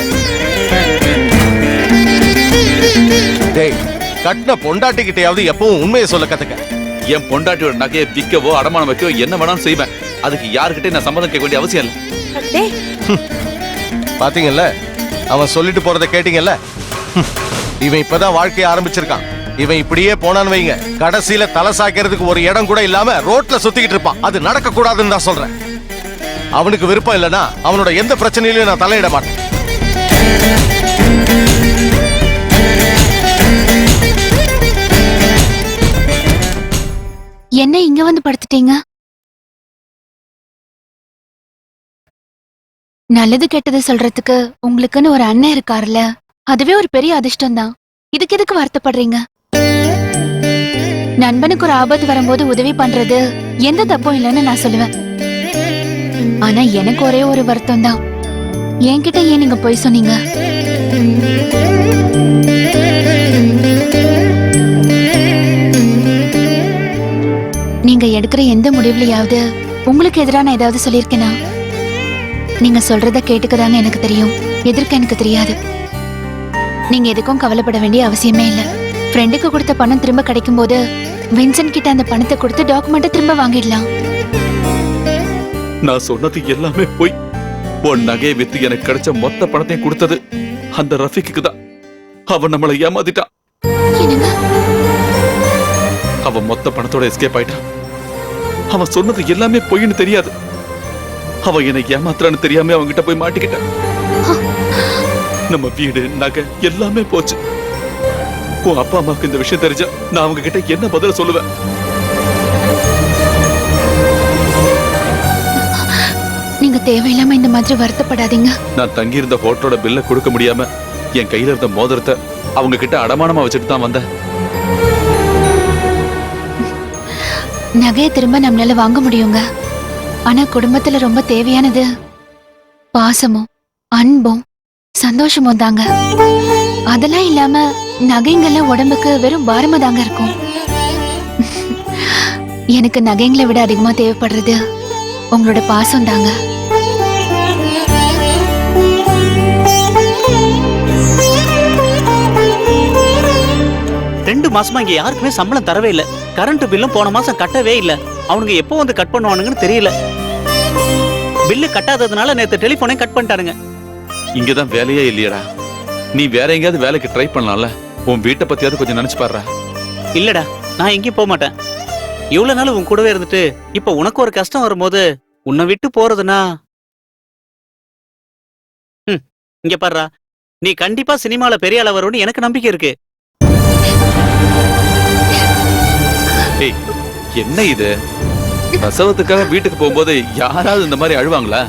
டேய், கட்டின பொண்டாட்டிக்கிட்டையாவது எப்பவும் உண்மையை சொல்ல கத்துக்க. என் பொண்டாட்டியோட நகையை விற்கவோ அடமானம் வைக்கவோ என்ன வேணாலும் செய்வேன். அதுக்கு யாருக்கிட்டே நான் சம்மதம் கேட்க வேண்டிய அவசியம் இல்லை. டேய், பாத்தீங்கல்ல, அவன் சொல்லிட்டு போறதை கேட்டீங்கல்ல. இவன் இப்பதான் வாழ்க்கைய ஆரம்பிச்சிருக்கான். இவன் இப்படியே போனான்னு வைங்க, கடைசியில தலை சாய்க்கிறதுக்கு ஒரு இடம் கூட இல்லாம ரோட்ல சுத்திக்கிட்டு இருப்பான். அது நடக்க கூடாதுன்னு தான் சொல்றேன். அவனுக்கு விருப்பம் இல்லைன்னா அவனோட எந்த பிரச்சனையிலும் நான் தலையிட மாட்டேன். என்ன இங்க வந்து படுத்துட்டீங்க? நல்லது கெட்டது சொல்றதுக்கு உங்களுக்குன்னு ஒரு அண்ணன் இருக்காருல்ல, அதுவே ஒரு பெரிய அதிர்ஷ்டம் தான். இதுக்கு எதுக்கு வருத்தப்படுறீங்க? நண்பனுக்கு ஒரு ஆபத்து வரும்போது உதவி பண்றது எந்த தப்பும் இல்லைன்னு நான் சொல்லுவேன். ஆனா எனக்கு ஒரே ஒரு வருத்தம் தான். என்கிட்ட ஏன் நீங்க போய் சொன்னீங்க? நீங்க எடுக்கிற எந்த முடிவுலயாவது உங்களுக்கு எதிரான ஏதாவது சொல்லியிருக்கேனா? நீங்க சொல்றத கேட்டுக்கதாங்க எனக்கு தெரியும், எதிர்க்க எனக்கு தெரியாது. நீங்க எதுக்கும் கவலைப்பட வேண்டிய அவசியமே இல்ல. ஃப்ரெண்டுக்கு கொடுத்த பணம் திரும்ப கிடைக்கும் போது வின்சென்ட் கிட்ட அந்த பணத்தை கொடுத்து டாக்குமெண்ட்டை திரும்ப வாங்கிடலாம். நான் சொன்னது எல்லாமே போய். உன் நகையை வித்து எனக்கு கிடைச்ச மொத்த பணத்தையும் கொடுத்தது அந்த ரஃபிக்கு தான். அவன் நம்மளை ஏமாத்திட்டான். என்னங்க? அவன் மொத்த பணத்தோட எஸ்கேப் ஆயிட்டான். அவன் சொன்னது எல்லாமே பொய்ன்னு தெரியாது. அவன் என்னை ஏமாத்துறான்னு தெரியாம அவன்கிட்ட போய் மாட்டிக்கிட்டான். நம்ம வீடு நகை எல்லாமே போச்சு. உன் அப்பா அம்மாவுக்கு இந்த விஷயம் தெரிஞ்சா நான் அவங்க கிட்ட என்ன பதில சொல்லுவேன்? நீங்க தேவையில்லாம இந்த மாதிரி வருத்தப்படாதீங்க. நான் தங்கியிருந்த ஹோட்டலோட பில்ல கொடுக்க முடியாம என் கையில இருந்த மோதிரத்தை அவங்க கிட்ட அடமானமா வச்சுட்டு தான் வந்தேன். நகையை திரும்ப நம்மளால வாங்க முடியுங்க. ஆனா குடும்பத்துல ரொம்ப தேவையானது பாசமும் அன்பும் சந்தோஷமும் தாங்க. அதெல்லாம் இல்லாம நகைங்கெல்லாம் உடம்புக்கு வெறும் பாரமா தாங்க இருக்கும். எனக்கு நகைங்களை விட அதிகமா தேவைப்படுறது உங்களோட பாசம் தாங்க. ரெண்டு மாசமா இங்க யாருக்குமே சம்பளம் தரவே இல்ல. கரண்ட் பில்லும் போன மாசம் கட்டவே இல்ல. அவனுங்க எப்போ வந்து கட் பண்ணுவானுங்கன்னு தெரியல. பில்லு கட்டாததுனால நேத்து டெலிபோனை கட் பண்ணிட்டானுங்க. இங்கதான் வேலையே இல்லையடா. நீ வேற எங்கேயாவது வேலைக்கு ட்ரை பண்ணலாம்ல. உன் வீட்டை பத்தியாவது கொஞ்சம் நினைச்சு பாடுறா. இல்லடா, நான் எங்கேயும் போக மாட்டேன். இவ்வளவு நாள் உன் கூடவே இருந்துட்டு இப்ப உனக்கு ஒரு கஷ்டம் வரும்போது உன்னை விட்டு போறதுன்னா இங்க பாடுறா, நீ கண்டிப்பா சினிமால பெரிய ஆள வரும்னு எனக்கு நம்பிக்கை இருக்கு. ஏய், என்ன இது? பிரசவத்துக்காக வீட்டுக்கு போகும்போது யாராவது இந்த மாதிரி அழுவாங்களா?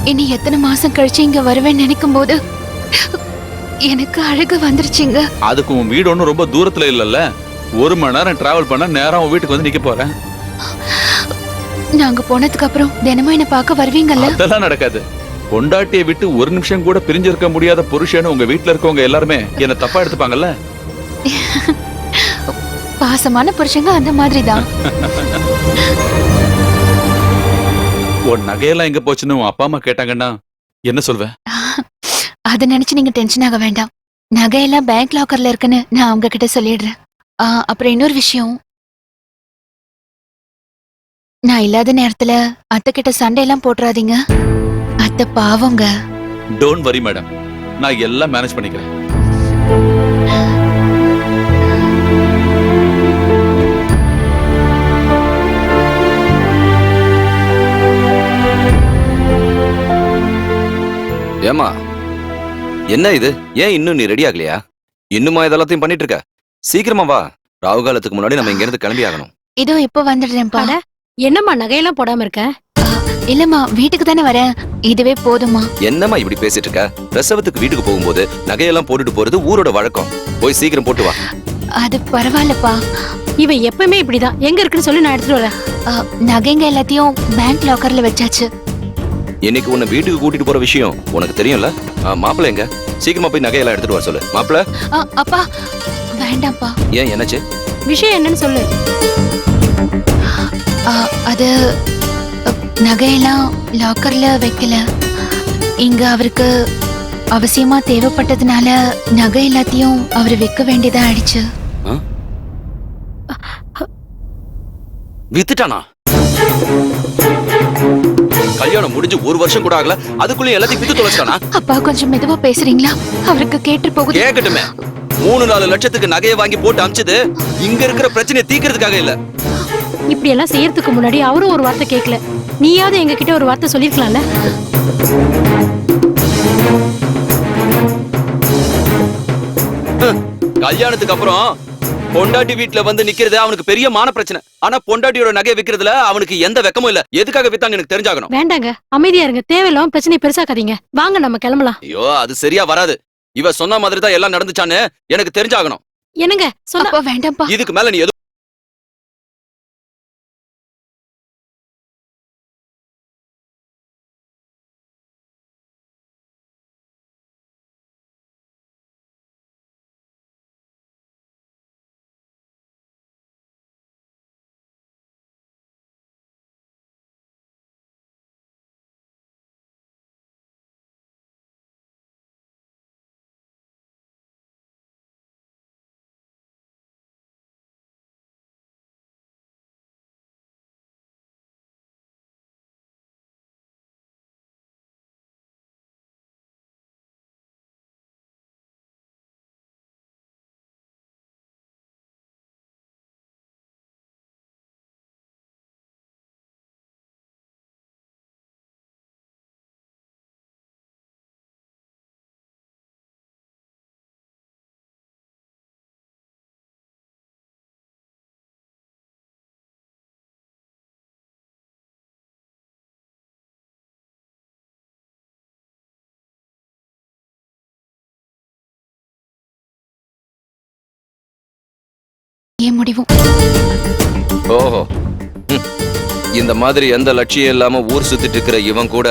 இனி எத்தனை மாசம் கழிச்சு இங்க வருவேன்னு நினைக்கும் போது எனக்கு அழகு வந்துருச்சுங்க. அதுக்கு உன் வீடு ஒன்றும் ரொம்ப தூரத்துல இல்லல்ல. 1 மணி நேரம் டிராவல் பண்ண நேரம் உன் வீட்டுக்கு வந்து நிக்க போறேன். நாங்க போனதுக்கு அப்புறம் தினமும் என்ன பார்க்க வருவீங்கல்ல? அதெல்லாம் நடக்காது. பொண்டாட்டியை விட்டு ஒரு நிமிஷம் கூட பிரிஞ்சிருக்க முடியாத புருஷன்னு உங்க வீட்டுல இருக்கவங்க எல்லாருமே என்ன தப்பா எடுத்துப்பாங்கல்ல. பாசமான புருஷங்க அந்த மாதிரி தான். உன் நகையெல்லாம் எங்க போச்சுன்னு உன் அப்பா அம்மா கேட்டாங்கன்னா என்ன சொல்வ? அதை நினைச்சு நீங்க டென்ஷன் ஆக வேண்டாம். நகையெல்லாம் பேங்க் லாக்கர்ல இருக்குன்னு நான் அவங்க கிட்ட சொல்லிடுறேன். அப்புறம் இன்னொரு விஷயம், நான் இல்லாத நேரத்துல அத்தை கிட்ட சண்டையெல்லாம் போட்டுறாதீங்க. அத்தை பாவங்க. டோன்ட் வரி மேடம், நான் எல்லாம் மேனேஜ் பண்ணிக்கிறேன். ஏமா என்ன இது? ஏன் இன்னும் நீ ரெடி ஆகலையா? இன்னுமா இதெல்லாத்தையும் பண்ணிட்டு இருக்க? சீக்கிரமா வா, ராகு காலத்துக்கு முன்னாடி நம்ம இங்க இருந்து கிளம்பி ஆகணும். இதோ இப்ப வந்துடுறேன்ப்பா. என்னம்மா நகையெல்லாம் போடாம இருக்க? இல்லம்மா, வீட்டுக்கு தானே வரேன், இதுவே போதுமா? என்னம்மா இப்படி பேசிட்டு இருக்க? பிரசவத்துக்கு வீட்டுக்கு போகும்போது நகையெல்லாம் போட்டுட்டு போறது ஊரோட வழக்கம். போய் சீக்கிரம் போட்டு வா. அது பரவாயில்லப்பா. இவன் எப்பவுமே இப்படிதான். எங்க இருக்குன்னு சொல்லி நான் எடுத்துட்டு வரேன். நகைங்க எல்லாத்தையும் பேங்க் லாக்கர்ல வச்சாச்சு. இன்னைக்கு உன்னை வீட்டுக்கு கூட்டிட்டு போற விஷயம் உனக்கு தெரியும்ல? மாப்பிள்ள எங்க? சீக்கிரமா போய் நகையெல்லாம் எடுத்துட்டு வர சொல்லு. மாப்பிள்ள. அப்பா வேண்டாம்ப்பா. ஏன், என்னாச்சு? விஷயம் என்னன்னு சொல்லு. அது நகையெல்லாம் லாக்கர்ல வைக்கல. இங்க அவருக்கு அவசியமா தேவைப்பட்டதுனால நகை எல்லாத்தையும் அவர் வைக்க வேண்டியதா ஆயிடுச்சு. வித்துட்டானா? கல்யாணம் முடிஞ்சு 1 வருஷம் கூட ஆகல அதுக்குள்ள எல்லாத்தையும் வித்து தொலைச்சிட்டானா? அப்பா கொஞ்சம் மெதுவா பேசுறீங்களா? அவருக்கு கேட்டு போகுது. கேட்கட்டுமே. 3-4 லட்சத்துக்கு நகையை வாங்கி போட்டு அமிச்சது இங்க இருக்கிற பிரச்சனையை தீக்கிறதுக்காக இல்ல. இப்படி எல்லாம் செய்யறதுக்கு முன்னாடி அவரும் ஒரு வார்த்தை கேட்கல. நீயாவது எங்க கிட்ட ஒரு வார்த்தை சொல்லிருக்கலாம்ல. கல்யாணத்துக்கு அப்புறம் பொண்டாட்டி வீட்டுல வந்து நிக்கிறது அவனுக்கு பெரிய மான பிரச்சனை. ஆனா பொண்டாட்டியோட நகையை விக்கிறதுல அவனுக்கு எந்த வெக்கமும் இல்ல. எதுக்காக வித்தாங்க எனக்கு தெரிஞ்சாகணும். வேண்டாங்க, அமைதியா இருங்க. தேவையில்லாம பிரச்சனை பெருசாக்காதீங்க. வாங்க நம்ம கிளம்பலாம். ஐயோ அது சரியா வராது. இவ சொன்ன மாதிரி தான் எல்லாம் நடந்துச்சான்னு எனக்கு தெரிஞ்சாகணும். என்னங்க சொன்னா அப்பா வேண்டாம்ப்பா. இதுக்கு மேல நீ எதுவும் ஏன் முடிவும்? ஓஹோ இந்த மாதிரி எந்த லட்சியம் இல்லாம ஊர் சுத்திட்டு இருக்கிற இவன் கூட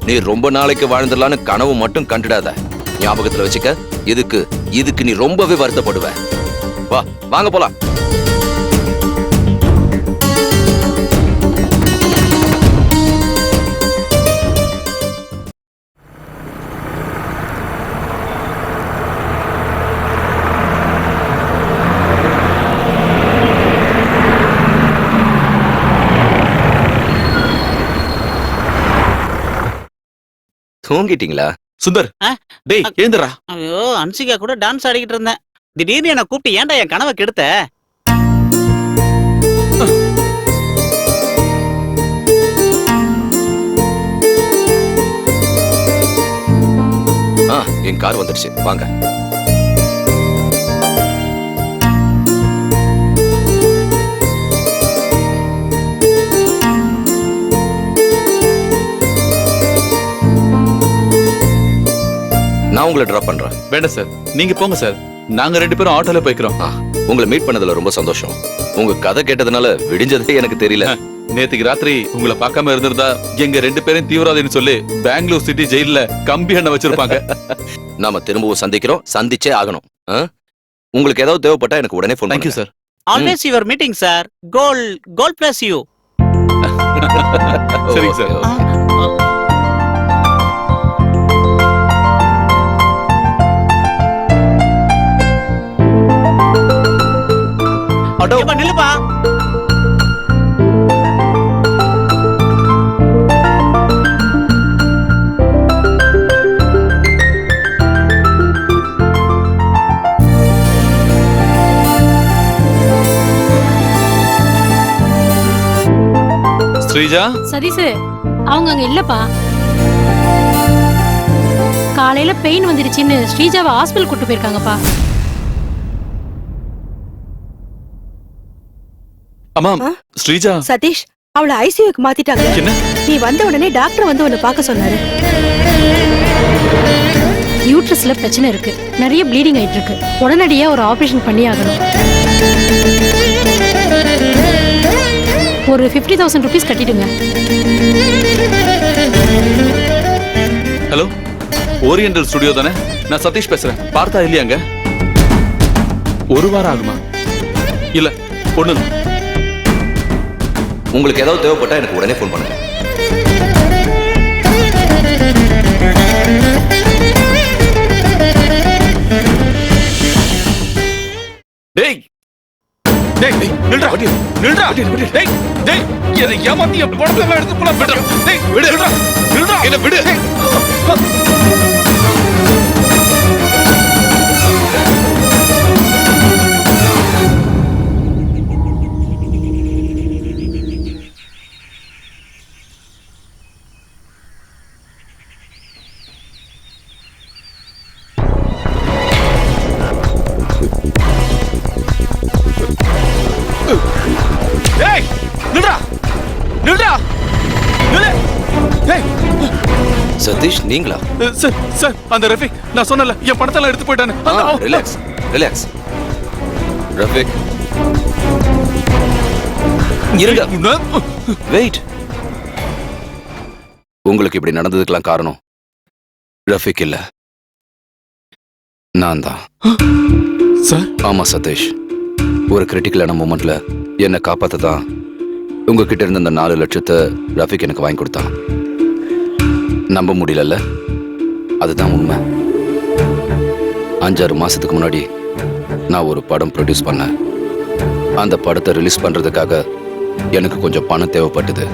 நீ ரொம்ப நாளைக்கு வாழ்ந்துடலான்னு கனவு மட்டும் கண்டுடாத. ஞாபகத்துல வச்சுக்க. இதுக்கு நீ ரொம்பவே வருத்தப்படுவ. வா வாங்க போலாம். தூங்கிட்டீங்களா? சுந்தர், ஆ? டேய் எழுந்துடா. ஐயோ அன்சிகா கூட டான்ஸ் ஆடிக்கிட்டு இருந்தேன். திடீர்னு என்ன கூப்பிட்டு ஏன்டா என் கனவை கெடுத்த? என் கார் வந்துடுச்சு, வாங்க. நான் உங்களை டிராப் பண்றேன். வேண்டாம் சார், நீங்க போங்க சார். நாங்க 2 பேரும் ஆட்டோல போய்க்கிறோம். உங்களை மீட் பண்ணதுல ரொம்ப சந்தோஷம். உங்க கதை கேட்டதுனால விடிஞ்சதே எனக்கு தெரியல. நேத்துக்கு ராத்திரி உங்களை பார்க்காம இருந்திருந்தா எங்க 2 பேரும் தீவிரவாதின்னு சொல்லி பெங்களூர் சிட்டி ஜெயில கம்பி எண்ணெய் வச்சிருப்பாங்க. நாம திரும்பவும் சந்திக்கிறோம், சந்திச்சே ஆகணும். உங்களுக்கு ஏதாவது தேவைப்பட்டா எனக்கு உடனே phone thank you sir. Always your meeting sir. Goal bless you. சரிங்க சார். ஏப்பா, நில்லுப்பா. ஸ்ரீஜா, சதீஷ் அவங்க அங்க இல்லப்பா. காலையில பெயின் வந்துருச்சுன்னு ஸ்ரீஜாவை ஹாஸ்பிடல் கூட்டு போயிருக்காங்கப்பா. அம்மா ஸ்ரீஜா. சதீஷ், அவளை ஐசியூக்கு மாத்திட்டாங்க. என்ன? நீ வந்த உடனே டாக்டர் வந்து உன்னை பார்க்க சொன்னாரு. யூட்ரஸ்ல பிரச்சனை இருக்கு, நிறைய ப்ளீடிங் ஆயிட்டு இருக்கு. உடனடியா ஒரு ஆபரேஷன் பண்ணி ஆகணும். ஒரு 50,000 rupees கட்டிடுங்க. ஹலோ, ஓரியண்டல் ஸ்டுடியோ தானே? நான் சதீஷ் பேசுறேன். பார்த்தா இல்லையாங்க? 1 வாரம் ஆகுமா? இல்ல, ஒண்ணு. உங்களுக்கு ஏதாவது தேவைப்பட்டா எனக்கு உடனே ஃபோன் பண்ணுங்க. டேய் டேய் நில்றா நில்றா டேய் டேய் என்னை ஏமாத்தி என் பணத்தை எல்லாம் எடுத்து போலாம் டேய் விடு நில்றா நில்றா என்ன விடு டேய் நில்றா நில்றா நில்லு டேய் சதீஷ் நீங்களா? சார் சார் அந்த ரஃபிக் நான் சொன்னல என் பணத்தெல்லாம் எடுத்து போயிட்டானே ரிலாக்ஸ் ரிலாக்ஸ். ரஃபிக் இருங்க. வெயிட். உங்களுக்கு இப்படி நடந்ததுக்கெல்லாம் காரணம் ரஃபிக் இல்ல, நான் தான். சார் ஆமா சதீஷ், ஒரு கிரிட்டிக்கலான மூமெண்ட்ல என்னை காப்பாத்த தான் உங்ககிட்ட இருந்த அந்த 4 லட்சத்தை ரஃபிக் எனக்கு வாங்கி கொடுத்தான். நம்ப முடியலல்ல? அதுதான் உண்மை. 5-6 மாசத்துக்கு முன்னாடி நான் ஒரு படம் ப்ரொடியூஸ் பண்ணேன். அந்த படத்தை ரிலீஸ் பண்றதுக்காக எனக்கு கொஞ்சம் பணம் தேவைப்பட்டது.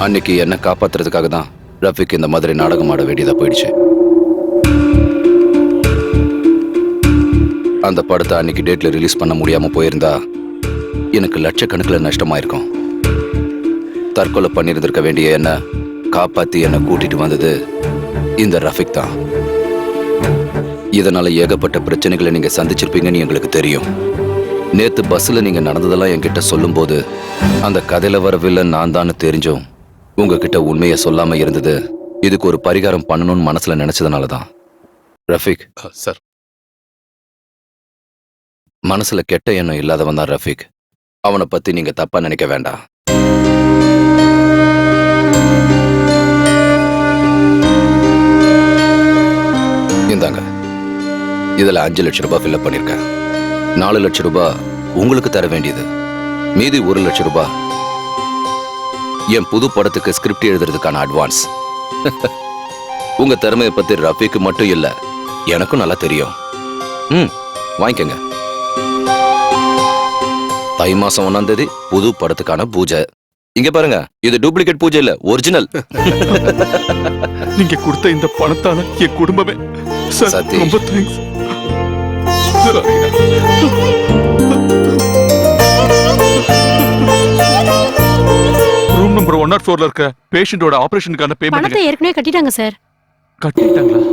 அன்னைக்கு என்னை காப்பாத்துறதுக்காக தான் ரஃபிக் இந்த மாதிரி நாடகம் ஆட வேண்டியதா போயிடுச்சு. அந்த படத்தை அன்னைக்கு டேட்ல ரிலீஸ் பண்ண முடியாம போயிருந்தா எனக்கு லட்சக்கணக்கில் நஷ்டமாயிருக்கும். தற்கொலை பண்ணியிருந்திருக்க வேண்டிய என்ன காப்பாத்தி என்ன கூட்டிட்டு வந்தது இந்த ரஃபிக் தான். இதனால ஏகப்பட்ட பிரச்சனைகளை நீங்க சந்திச்சிருப்பீங்கன்னு எங்களுக்கு தெரியும். நேத்து பஸ்ல நீங்க நடந்ததெல்லாம் என்கிட்ட சொல்லும் போது அந்த கதையில வரவில்லை நான் தான் தெரிஞ்சும் உங்ககிட்ட உண்மையை சொல்லாம இருந்தது இதுக்கு ஒரு பரிகாரம் பண்ணணும்னு மனசுல நினைச்சதுனாலதான். ரஃபிக் சார், மனசுல கெட்ட எண்ணம் இல்லாதவன் தான் ரஃபிக். அவனை பத்தி நீங்க தப்பா நினைக்க வேண்டாம். இந்தாங்க, இதுல 5 லட்சம் ரூபாய் ஃபில்அப் பண்ணிருக்கேன். 4 லட்சம் ரூபாய் உங்களுக்கு தர வேண்டியது, மீதி 1 லட்சம் ரூபாய் என் புது படத்துக்கு ஸ்கிரிப்ட் எழுதுறதுக்கான அட்வான்ஸ். உங்க திறமையை பத்தி ரஃபிக்கு மட்டும் இல்ல, எனக்கும் நல்லா தெரியும். வாங்கிக்கங்க. தை மாசம் 1ஆம் தேதி புது படத்துக்கான பூஜை. இங்க பாருங்க, இது டூப்ளிகேட் பூஜை இல்ல, ஒரிஜினல். நீங்க கொடுத்த இந்த பணத்தால என் குடும்பமே சார் சதீஷ். ரொம்ப தேங்க்ஸ். ரூம் நம்பர் 104ல இருக்க பேஷண்டோட ஆபரேஷனுக்கான பணத்தை பேமெண்ட் ஏற்கனவே கட்டிட்டாங்க சார். கட்டிட்டாங்களா?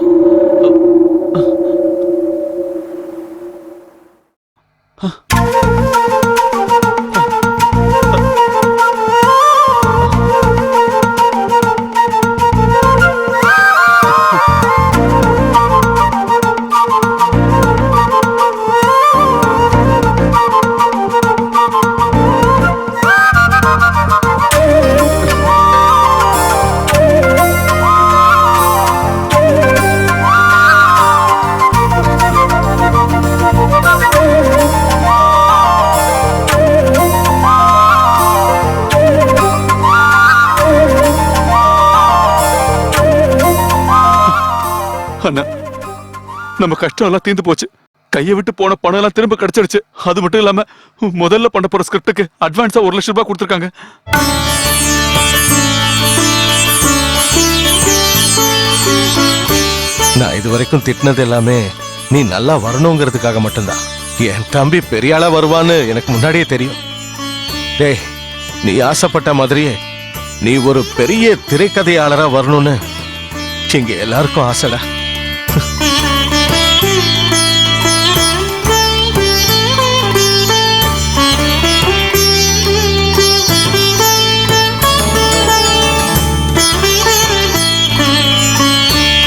அண்ணா, நம்ம கஷ்டம் எல்லாம் தீர்ந்து போச்சு. கையை விட்டு போன பணம் எல்லாம் திரும்ப கிடைச்சிடுச்சு. அது மட்டும் இல்லாம முதல்ல பண்ண போற ஸ்கிரிப்டுக்கு அட்வான்ஸா 1 லட்சம் ரூபாய் கொடுத்திருக்காங்க. நான் இது வரைக்கும் திட்டினது எல்லாமே நீ நல்லா வரணுங்கிறதுக்காக மட்டும்தான். என் தம்பி பெரிய ஆளா வருவான்னு எனக்கு முன்னாடியே தெரியும். டேய், நீ ஆசைப்பட்ட மாதிரியே நீ ஒரு பெரிய திரைக்கதையாளரா வரணும்னு இங்க எல்லாருக்கும் ஆசைடா.